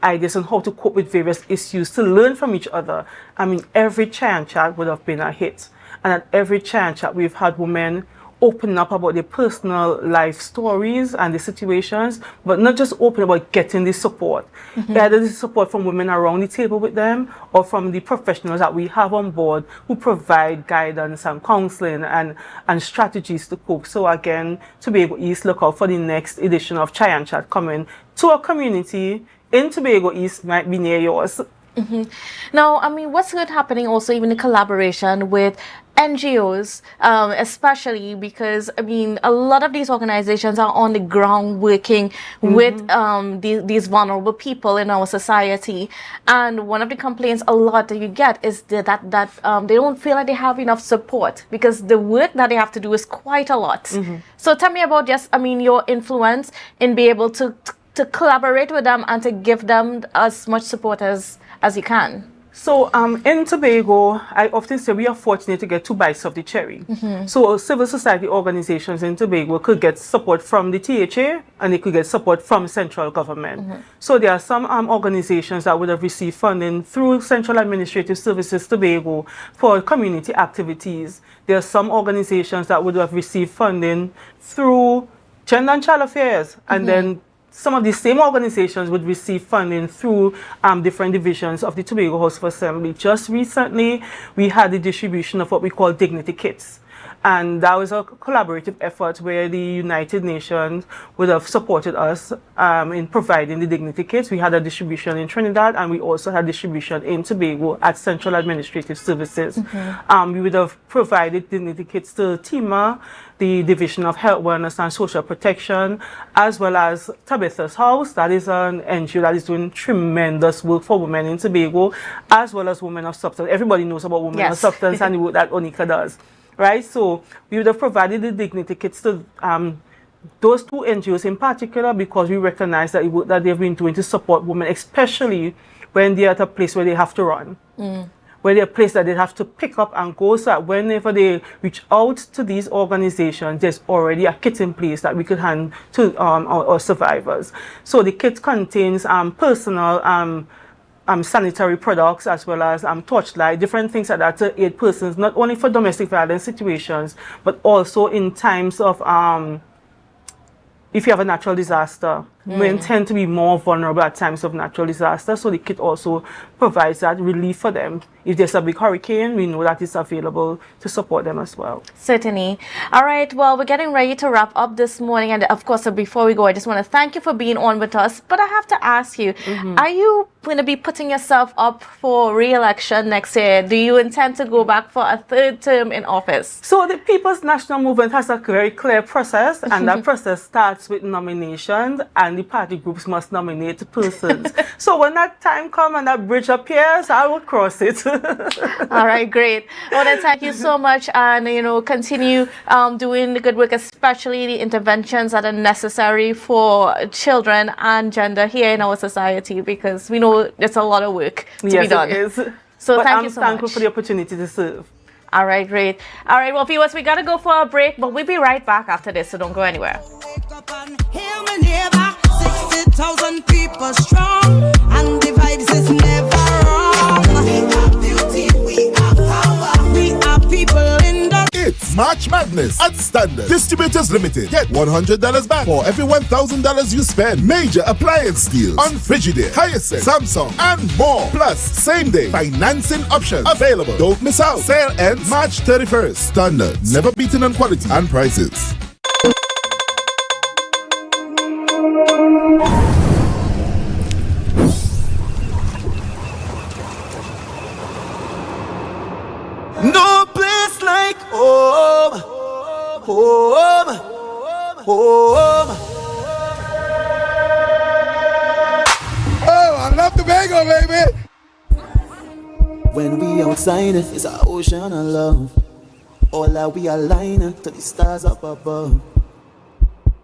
Speaker 2: ideas on how to cope with various issues, to learn from each other. I mean, every Chai and Chat would have been a hit. And at every Chai and Chat, we've had women open up about their personal life stories and the situations, but not just open about getting the support. Either the support from women around the table with them or from the professionals that we have on board who provide guidance and counseling and strategies to cope. So again, Tobago East, look out for the next edition of Chai and Chat coming to our community in Tobago East, might be near yours.
Speaker 24: Now, I mean, what's good happening also even in collaboration with NGOs, especially because, I mean, a lot of these organizations are on the ground working with these vulnerable people in our society. And one of the complaints a lot that you get is that they don't feel like they have enough support because the work that they have to do is quite a lot. So tell me about just, I mean, your influence in being able to collaborate with them and to give them as much support as you can.
Speaker 2: So in Tobago, I often say we are fortunate to get two bites of the cherry. So civil society organizations in Tobago could get support from the THA and they could get support from central government. So there are some organizations that would have received funding through Central Administrative Services Tobago for community activities. There are some organizations that would have received funding through Gender and Child Affairs, and then some of the same organizations would receive funding through different divisions of the Tobago House of Assembly. Just recently, we had the distribution of what we call dignity kits. And that was a collaborative effort where the United Nations would have supported us in providing the dignity kits. We had a distribution in Trinidad, and we also had distribution in Tobago at Central Administrative Services. We would have provided dignity kits to TIMA, the Division of Health, Wellness and Social Protection, as well as Tabitha's House. That is an NGO that is doing tremendous work for women in Tobago, as well as Women of Substance. Everybody knows about Women of Substance and the work that Onika does. Right, so we would have provided the dignity kits to those two NGOs in particular because we recognize that the work that they've been doing to support women, especially when they're at a place where they have to run, where they're a place that they have to pick up and go, so that whenever they reach out to these organizations, there's already a kit in place that we could hand to our survivors. So the kit contains personal sanitary products as well as torchlight, different things like that to aid persons, not only for domestic violence situations, but also in times of if you have a natural disaster, women tend to be more vulnerable at times of natural disaster, so the kit also provides that relief for them. If there's a big hurricane, we know that it's available to support them as well.
Speaker 24: Certainly. All right, well, we're getting ready to wrap up this morning, and of course, before we go, I just want to thank you for being on with us, but I have to ask you, are you going to be putting yourself up for re-election next year? Do you intend to go back for a third term in office?
Speaker 2: So the People's National Movement has a very clear process, and that process starts with nominations, and the party groups must nominate persons. So when that time comes and that bridge appears, I will cross it.
Speaker 24: All right, great. Well, then thank you so much, and continue doing the good work, especially the interventions that are necessary for children and gender here in our society, because we know there's a lot of work to be done.
Speaker 2: Yes, it is.
Speaker 24: So
Speaker 2: but
Speaker 24: thank you so much.
Speaker 2: I'm thankful for the opportunity to serve.
Speaker 24: All right, great. All right, well, viewers, we got to go for a break, but we'll be right back after this, so don't go anywhere.
Speaker 7: 60,000 people strong, and the vibes is never wrong. We are beauty, we are power, we are people in the...
Speaker 5: It's March Madness at Standard Distributors Limited. Get $100 back for every $1,000 you spend. Major appliance deals on Frigidaire, Hyacinth, Samsung, and more. Plus, same-day financing options available. Don't miss out. Sale ends March 31st. Standard, never beaten on quality and prices.
Speaker 14: No place like home, home, home.
Speaker 16: Oh, I love Tobago, baby.
Speaker 14: When we outside, it's an ocean of love. All that we align to the stars up above.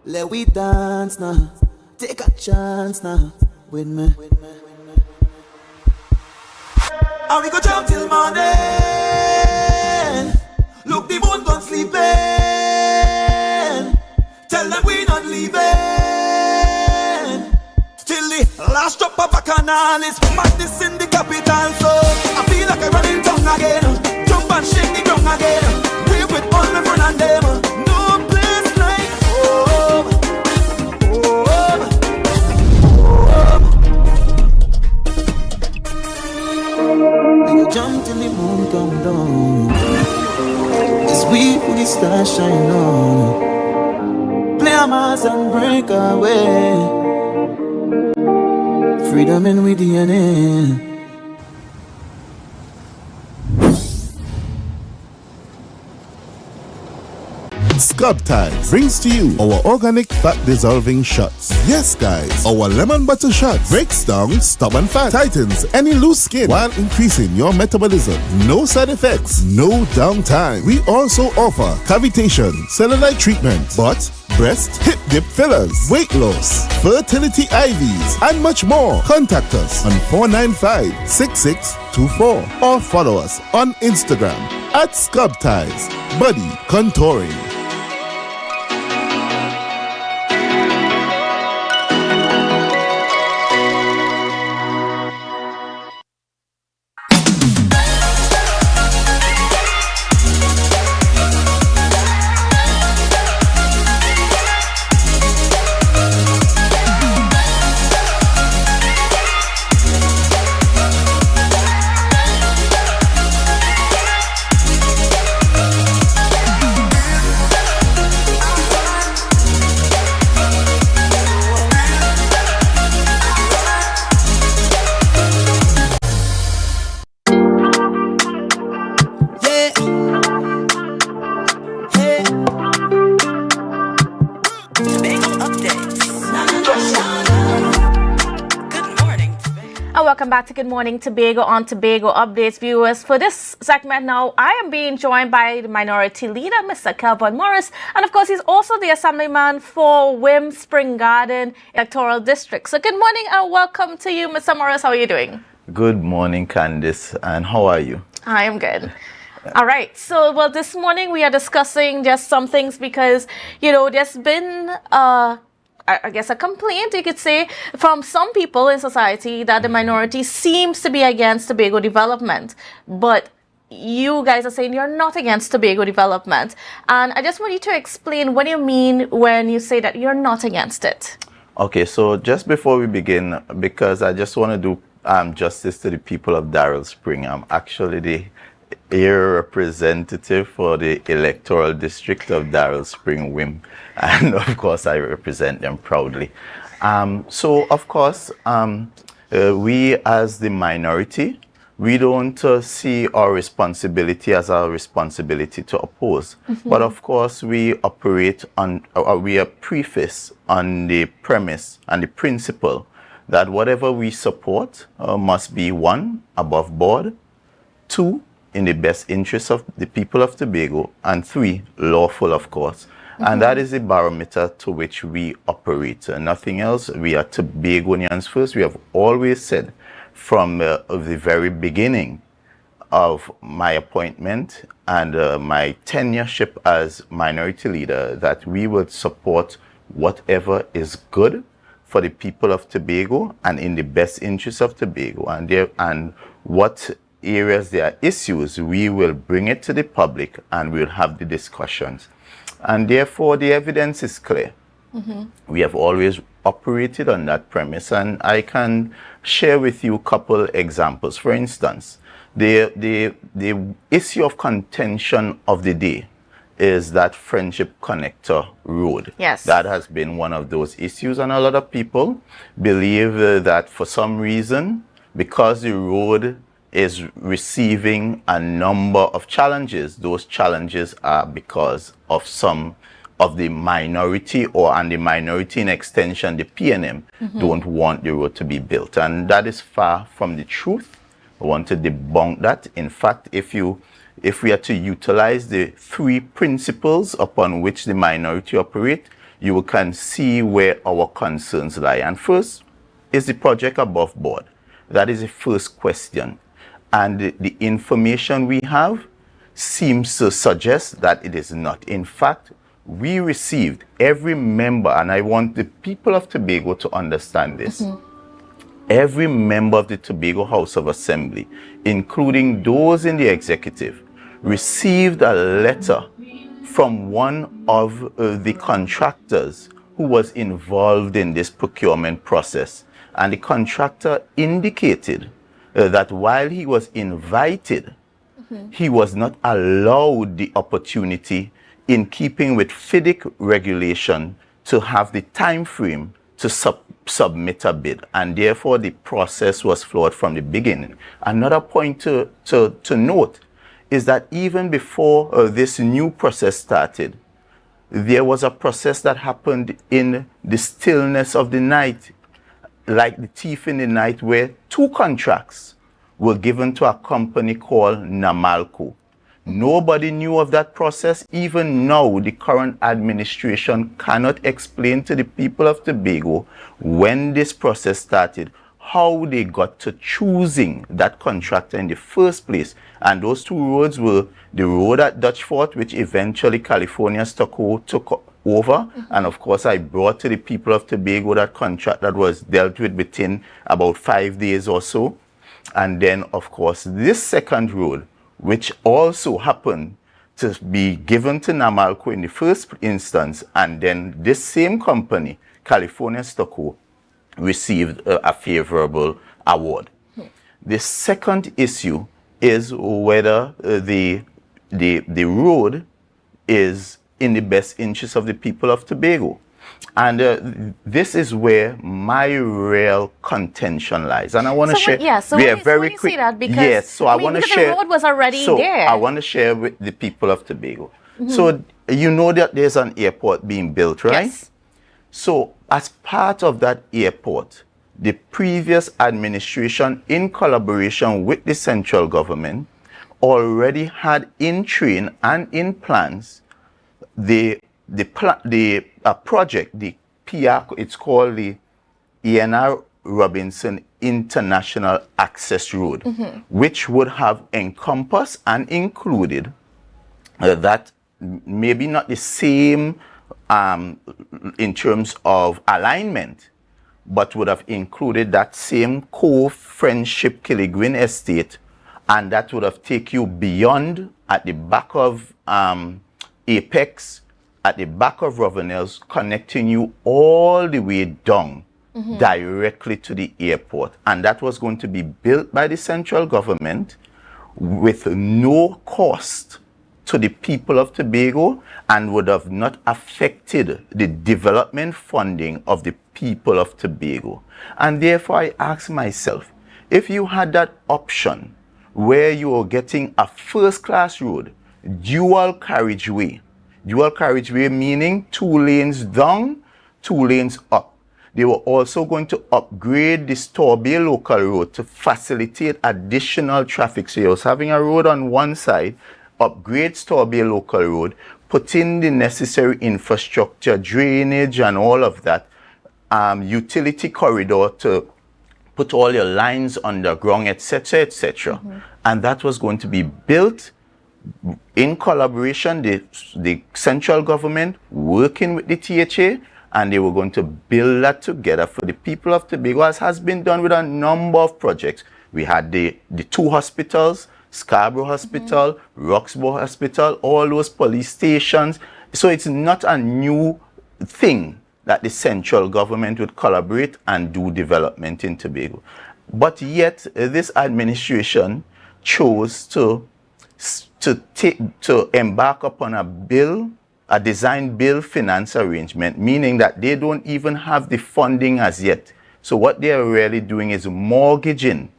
Speaker 14: Let we dance now, take a chance now with me. And we go jump till morning. Look, the moon gone sleeping. Tell them we not leaving till the last drop of a canal is madness in the capital. So I feel like I'm running tongue again. Jump and shake the ground again. We with all my friends and them. No place like home, home, home. We go jump till the moon come down. It's we who the stars shine on. Play a mass and break away. Freedom in with DNA.
Speaker 5: Scrub Ties brings to you our organic fat dissolving shots. Yes, guys, our lemon butter shot breaks down stubborn fat, tightens any loose skin while increasing your metabolism. No side effects, no downtime. We also offer cavitation, cellulite treatment, butt, breast, hip dip fillers, weight loss, fertility IVs, and much more. Contact us on 495-6624 or follow us on Instagram at Scrub Ties Body Contouring.
Speaker 24: Welcome back to Good Morning Tobago on Tobago Updates, viewers. For this segment now, I am being joined by the Minority Leader, Mr. Kelvin Morris, and of course, he's also the Assemblyman for Wim Spring Garden Electoral District. So good morning and welcome to you, Mr. Morris. How are you doing?
Speaker 8: Good morning, Candice, and how are you?
Speaker 24: I am good. All right. So, well, this morning we are discussing just some things because, there's been I guess a complaint, you could say, from some people in society that the minority seems to be against Tobago development. But you guys are saying you're not against Tobago development. And I just want you to explain what you mean when you say that you're not against it.
Speaker 8: Okay, so just before we begin, because I just want to do justice to the people of Darrell Spring, I'm actually the area representative for the electoral district of Darrell Spring WIM, and of course I represent them proudly. So of course, we as the minority, we don't see our responsibility as our responsibility to oppose. But of course, we operate on, we are prefaced on the premise and the principle that whatever we support must be 1, above board, 2, in the best interest of the people of Tobago, and 3, lawful, of course. And that is the barometer to which we operate. Nothing else. We are Tobagonians first. We have always said from the very beginning of my appointment and my tenureship as minority leader that we would support whatever is good for the people of Tobago and in the best interest of Tobago. And what areas there are issues, we will bring it to the public and we'll have the discussions. And therefore, the evidence is clear. We have always operated on that premise, and I can share with you a couple examples. For instance, the issue of contention of the day is that Friendship Connector Road.
Speaker 24: Yes.
Speaker 8: That has been one of those issues, and a lot of people believe that for some reason, because the road is receiving a number of challenges, those challenges are because of some of the minority, and the minority in extension, the PNM, don't want the road to be built. And that is far from the truth. I want to debunk that. In fact, if we are to utilize the 3 principles upon which the minority operate, you can see where our concerns lie. And first, is the project above board? That is the first question. And the information we have seems to suggest that it is not. In fact, we received, every member, and I want the people of Tobago to understand this, every member of the Tobago House of Assembly, including those in the executive, received a letter from one of the contractors who was involved in this procurement process. And the contractor indicated that while he was invited, he was not allowed the opportunity in keeping with FIDIC regulation to have the time frame to submit a bid, and therefore the process was flawed from the beginning. Another point to note is that even before this new process started, there was a process that happened in the stillness of the night, like the thief in the night, where 2 contracts were given to a company called Namalco. Nobody knew of that process. Even now, the current administration cannot explain to the people of Tobago when this process started, how they got to choosing that contractor in the first place. And those 2 roads were the road at Dutch Fort, which eventually California's took over. And of course, I brought to the people of Tobago that contract that was dealt with within about 5 days or so. And then, of course, this second road, which also happened to be given to Namalco in the first instance, and then this same company, California Stucco, received a favorable award. The second issue is whether the road is in the best interest of the people of Tobago. And this is where my real contention lies. And I want to share. Very quick. Yes, so I want to share.
Speaker 24: The road was already there.
Speaker 8: I want to share with the people of Tobago. So you know that there's an airport being built, right?
Speaker 24: Yes.
Speaker 8: So as part of that airport, the previous administration, in collaboration with the central government, already had in train and in plans the project, the PR, it's called the E.N.R. Robinson International Access Road, which would have encompassed and included that maybe not the same in terms of alignment, but would have included that same co-friendship Killigwin estate, and that would have taken you beyond at the back of Apex at the back of Ravenels, connecting you all the way down directly to the airport. And that was going to be built by the central government with no cost to the people of Tobago and would have not affected the development funding of the people of Tobago. And therefore I ask myself, if you had that option where you are getting a first-class road, dual carriageway meaning 2 lanes down, 2 lanes up. They were also going to upgrade the Tobago local road to facilitate additional traffic. So you was having a road on one side, upgrade Tobago local road, put in the necessary infrastructure, drainage and all of that, utility corridor to put all your lines underground, etc., etc. And that was going to be built in collaboration, the central government working with the THA, and they were going to build that together for the people of Tobago, as has been done with a number of projects. We had the 2 hospitals, Scarborough Hospital, Roxborough Hospital, all those police stations. So it's not a new thing that the central government would collaborate and do development in Tobago. But yet, this administration chose to embark upon a design build finance arrangement, meaning that they don't even have the funding as yet. So what they are really doing is mortgaging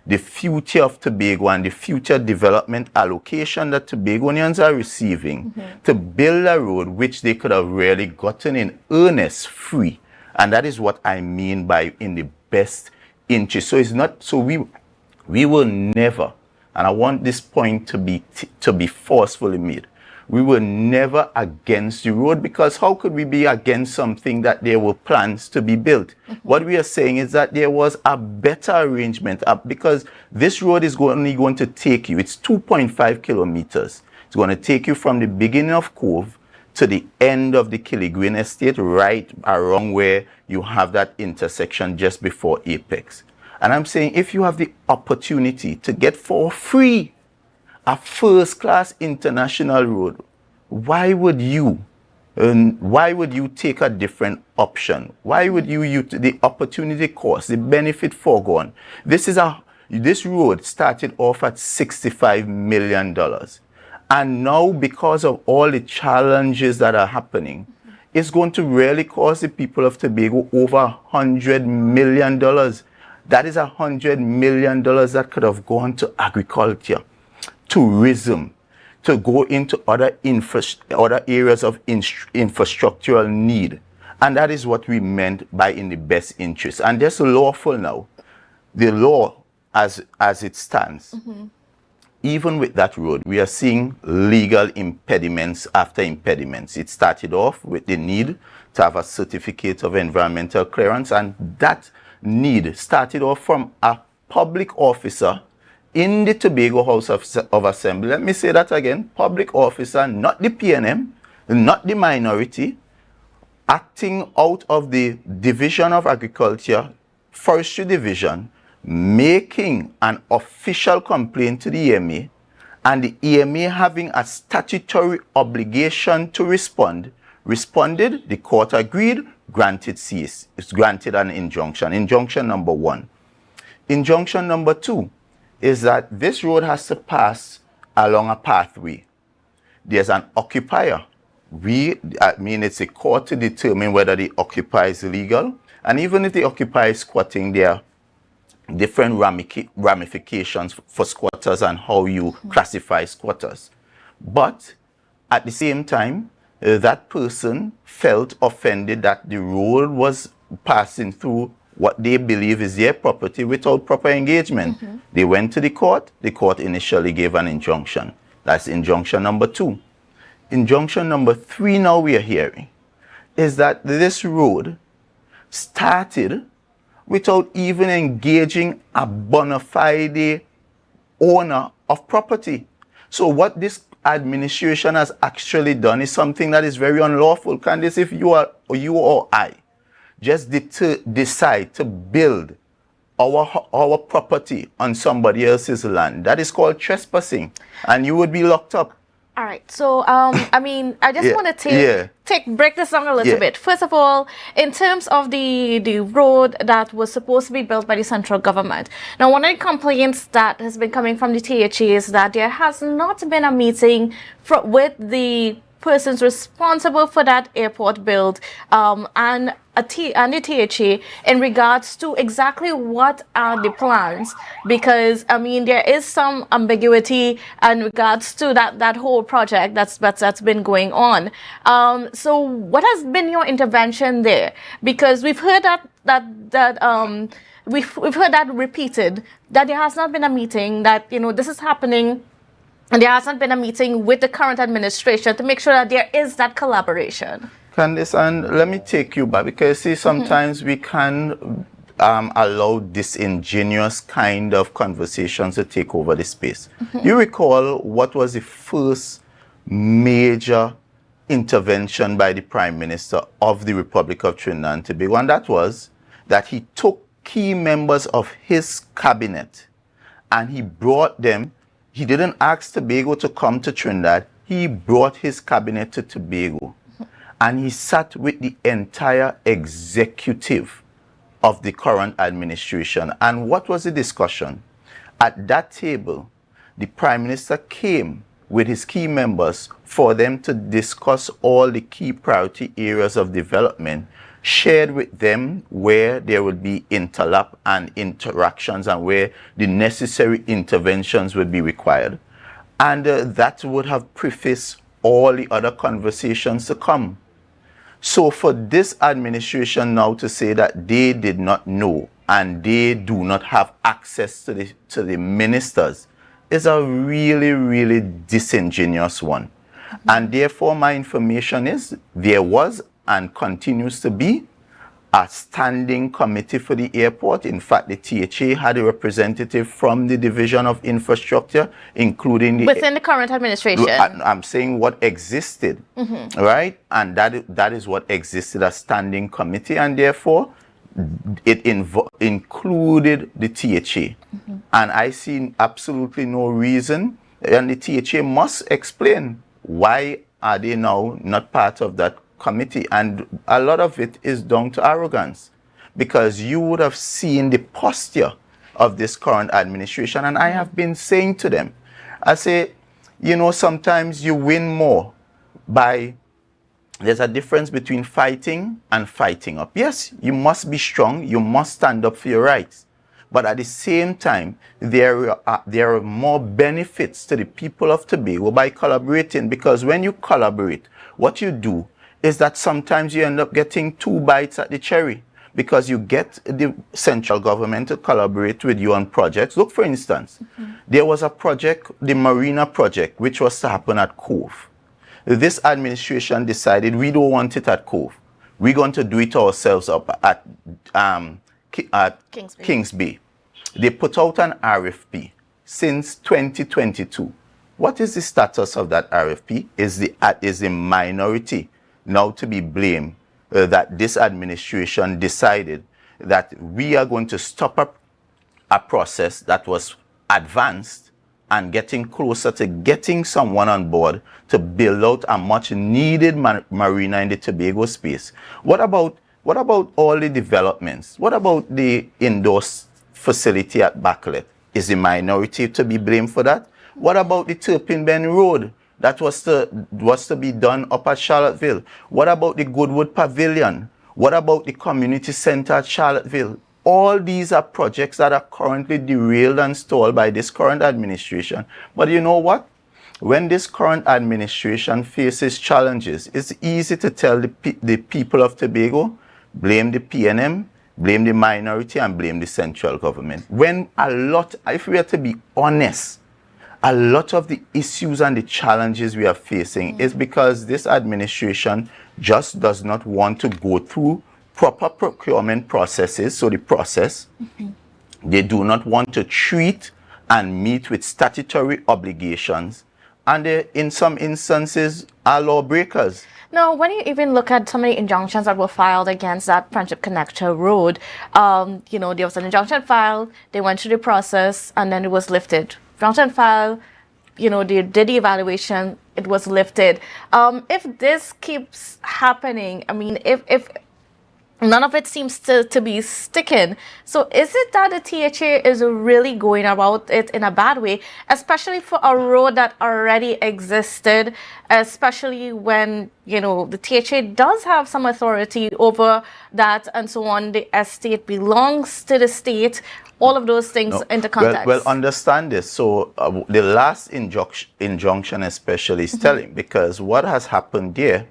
Speaker 8: the future of Tobago and the future development allocation that Tobagonians are receiving to build a road which they could have really gotten in earnest free. And that is what I mean by in the best interest. So it's not, so we will never, and I want this point to be forcefully made, we were never against the road, because how could we be against something that there were plans to be built? What we are saying is that there was a better arrangement, because this road is only going to take you, it's 2.5 kilometers. It's going to take you from the beginning of Cove to the end of the Killigrew Estate, right around where you have that intersection just before Apex. And I'm saying, if you have the opportunity to get for free a first-class international road, why would you take a different option? Why would you use the opportunity cost, the benefit foregone? This road started off at $65 million. And now, because of all the challenges that are happening, it's going to really cost the people of Tobago over $100 million. That is $100 million that could have gone to agriculture, tourism, to go into other areas of infrastructural need. And that is what we meant by in the best interest. And that's lawful now. The law as it stands, even with that road, we are seeing legal impediments after impediments. It started off with the need to have a certificate of environmental clearance, and that need started off from a public officer in the Tobago House of Assembly. Let me say that again. Public officer, not the PNM, not the minority, acting out of the Division of Agriculture, Forestry Division, making an official complaint to the EMA, and the EMA having a statutory obligation to respond. Responded, the court agreed, granted cease. It's granted an injunction. Injunction number 1. Injunction number 2 is that this road has to pass along a pathway. There's an occupier. It's a court to determine whether the occupier is legal. And even if the occupier is squatting, there are different ramifications for squatters and how you classify squatters. But at the same time, that person felt offended that the road was passing through what they believe is their property without proper engagement. They went to the court initially gave an injunction. That's injunction number 2. Injunction number 3 now we are hearing is that this road started without even engaging a bona fide owner of property. So what this administration has actually done is something that is very unlawful. Candice, if you or I just decide to build our property on somebody else's land, that is called trespassing, and you would be locked up.
Speaker 24: All right. So, I just want to break this down a little bit. First of all, in terms of the road that was supposed to be built by the central government. Now, one of the complaints that has been coming from the THA is that there has not been a meeting with the persons responsible for that airport build and the THA in regards to exactly what are the plans, because there is some ambiguity in regards to that whole project that's been going on. So what has been your intervention there? Because we've heard we've heard that repeated, that there has not been a meeting, that this is happening. And there hasn't been a meeting with the current administration to make sure that there is that collaboration.
Speaker 8: Candice, and let me take you back, because see, sometimes we can allow disingenuous kind of conversations to take over the space. You recall what was the first major intervention by the Prime Minister of the Republic of Trinidad and Tobago, and that was that he took key members of his cabinet and he brought them. He didn't ask Tobago to come to Trinidad. He brought his cabinet to Tobago. And he sat with the entire executive of the current administration. And what was the discussion? At that table, the Prime Minister came with his key members for them to discuss all the key priority areas of development, shared with them where there would be interlap and interactions and where the necessary interventions would be required. And that would have prefaced all the other conversations to come. So for this administration now to say that they did not know and they do not have access to the ministers is a really, really disingenuous one. And therefore my information is there was and continues to be a standing committee for the airport. In fact, the THA had a representative from the Division of Infrastructure, including
Speaker 24: within the current administration.
Speaker 8: I'm saying what existed, right? And that is what existed, a standing committee, and therefore it included the THA. And I see absolutely no reason, and the THA must explain why are they now not part of that committee. And a lot of it is down to arrogance, because you would have seen the posture of this current administration. And I have been saying to them, I say, sometimes you win more by, there's a difference between fighting and fighting up. Yes, you must be strong, you must stand up for your rights. But at the same time, there are more benefits to the people of Tobago by collaborating, because when you collaborate, what you do is that sometimes you end up getting 2 bites at the cherry, because you get the central government to collaborate with you on projects. Look, for instance, there was a project, the Marina project, which was to happen at Cove. This administration decided we don't want it at Cove. We're going to do it ourselves up at Kings Bay. They put out an RFP since 2022. What is the status of that RFP? Is the minority now to be blamed that this administration decided that we are going to stop a process that was advanced and getting closer to getting someone on board to build out a much needed marina in the Tobago space? What about all the developments? What about the indoor facility at Backlet? Is the minority to be blamed for that? What about the Turpin Bend Road that was to be done up at Charlottesville? What about the Goodwood Pavilion? What about the community center at Charlottesville? All these are projects that are currently derailed and stalled by this current administration. But you know what? When this current administration faces challenges, it's easy to tell the people of Tobago, blame the PNM, blame the minority, and blame the central government. When if we are to be honest, a lot of the issues and the challenges we are facing is because this administration just does not want to go through proper procurement processes. So the process, they do not want to treat and meet with statutory obligations, and they, in some instances, are lawbreakers.
Speaker 24: No, when you even look at some of the injunctions that were filed against that Friendship Connector Road, there was an injunction filed, they went through the process, and then it was lifted. Injunction filed, they did the evaluation, it was lifted. If this keeps happening, I mean, if none of it seems to be sticking. So is it that the THA is really going about it in a bad way, especially for a road that already existed, especially when, the THA does have some authority over that and so on. The estate belongs to the state. All of those things into context.
Speaker 8: Well, understand this. So the last injunction especially is telling, because what has happened there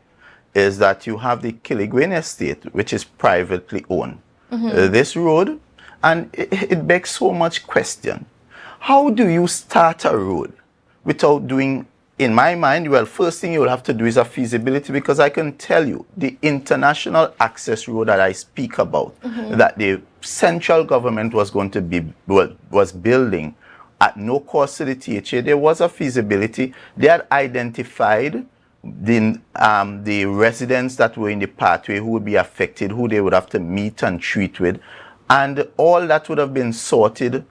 Speaker 8: is that you have the Killigrew estate, which is privately owned. This road, and it begs so much question. How do you start a road without doing, in my mind, well, first thing you will have to do is a feasibility, because I can tell you the international access road that I speak about, that the central government was going to be, was building at no cost to the THA, there was a feasibility. They had identified the residents that were in the pathway who would be affected, who they would have to meet and treat with, and all that would have been sorted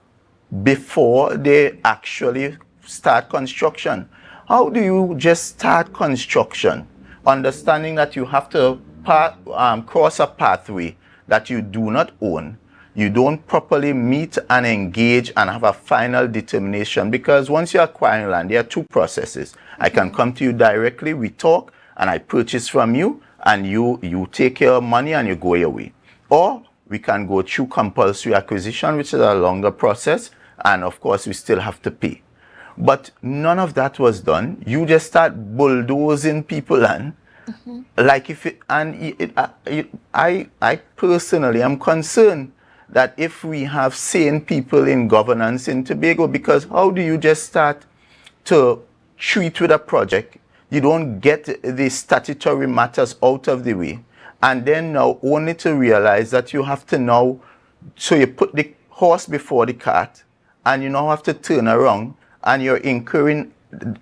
Speaker 8: before they actually start construction. How do you just start construction, understanding that you have to cross a pathway that you do not own? You don't properly meet and engage and have a final determination, because once you acquire land, there are two processes. I can come to you directly, we talk, and I purchase from you, and you take your money and you go your way. Or we can go through compulsory acquisition, which is a longer process, and of course we still have to pay. But none of that was done. You just start bulldozing people and like if it, and I personally am concerned that if we have sane people in governance in Tobago, because how do you just start to treat with a project, you don't get the statutory matters out of the way, and then now only to realize that you have to now, so you put the horse before the cart, and you now have to turn around, and you're incurring,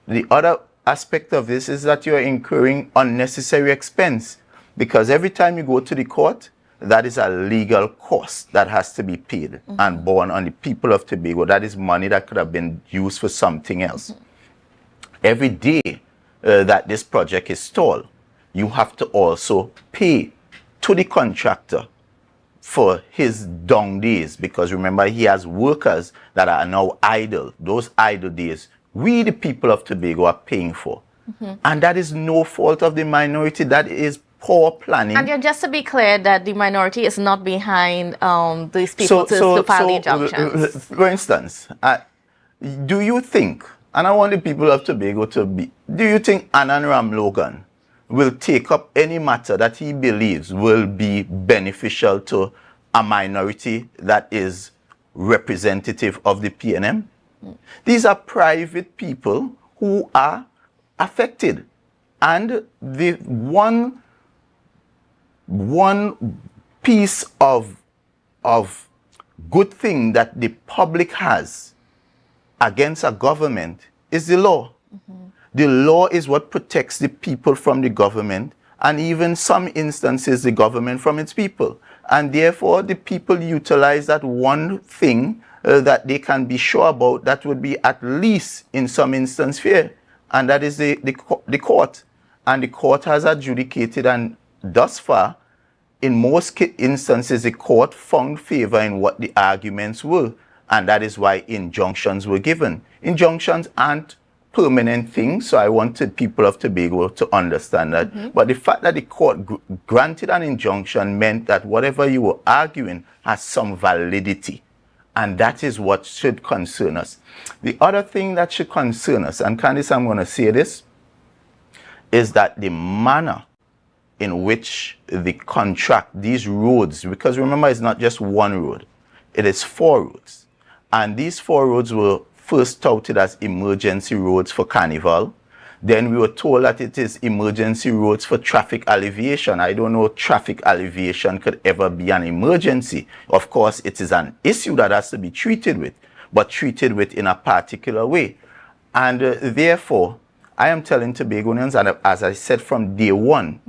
Speaker 8: the other aspect of this is that you're incurring unnecessary expense, because every time you go to the court, that is a legal cost that has to be paid and borne on the people of Tobago. That is money that could have been used for something else. Every day that this project is stalled, you have to also pay to the contractor for his down days, because remember, he has workers that are now idle. Those idle days, we the people of Tobago are paying for. And that is no fault of the minority. That is poor planning.
Speaker 24: And just to be clear, that the minority is not behind these people to file the injunctions.
Speaker 8: For instance, do you think, and I want the people of Tobago to be, do you think Anand Ram Logan will take up any matter that he believes will be beneficial to a minority that is representative of the PNM? These are private people who are affected. And the one piece of good thing that the public has against a government is the law. The law is what protects the people from the government, and even some instances the government from its people. And therefore the people utilize that one thing that they can be sure about, that would be at least in some instance fair, and that is the court. And the court has adjudicated, and thus far, in most instances, the court found favor in what the arguments were, and that is why injunctions were given. Injunctions aren't permanent things, so I wanted people of Tobago to understand that. But the fact that the court granted an injunction meant that whatever you were arguing has some validity, and that is what should concern us. The other thing that should concern us, and Candice, I'm going to say this, is that the manner in which the contract, these roads, because remember, it's not just one road, it is 4 roads. And these 4 roads were first touted as emergency roads for Carnival. Then we were told that it is emergency roads for traffic alleviation. I don't know traffic alleviation could ever be an emergency. Of course, it is an issue that has to be treated with, but treated with in a particular way. And therefore, I am telling Tobagonians, and as I said from day one,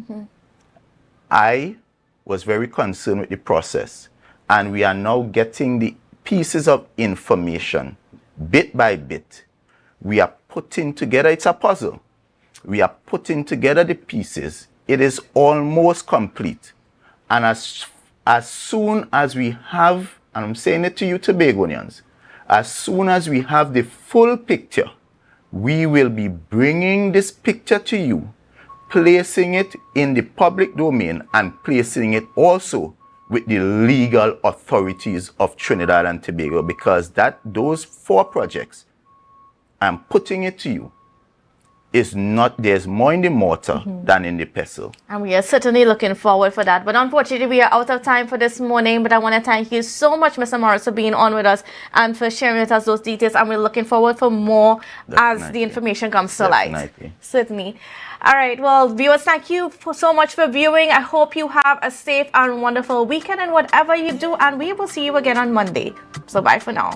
Speaker 8: I was very concerned with the process. And we are now getting the pieces of information bit by bit. We are putting together, it's a puzzle. We are putting together the pieces. It is almost complete. And as soon as we have, and I'm saying it to you Tobagonians, as soon as we have the full picture, we will be bringing this picture to you, placing it in the public domain and placing it also with the legal authorities of Trinidad and Tobago, because those 4 projects, I'm putting it to you, is not, there's more in the mortar than in the pestle.
Speaker 24: And we are certainly looking forward for that. But unfortunately, we are out of time for this morning. But I want to thank you so much, Mr. Morris, for being on with us and for sharing with us those details. And we're looking forward for more as the information comes to light. Certainly. All right. Well, viewers, thank you so much for viewing. I hope you have a safe and wonderful weekend in whatever you do. And we will see you again on Monday. So bye for now.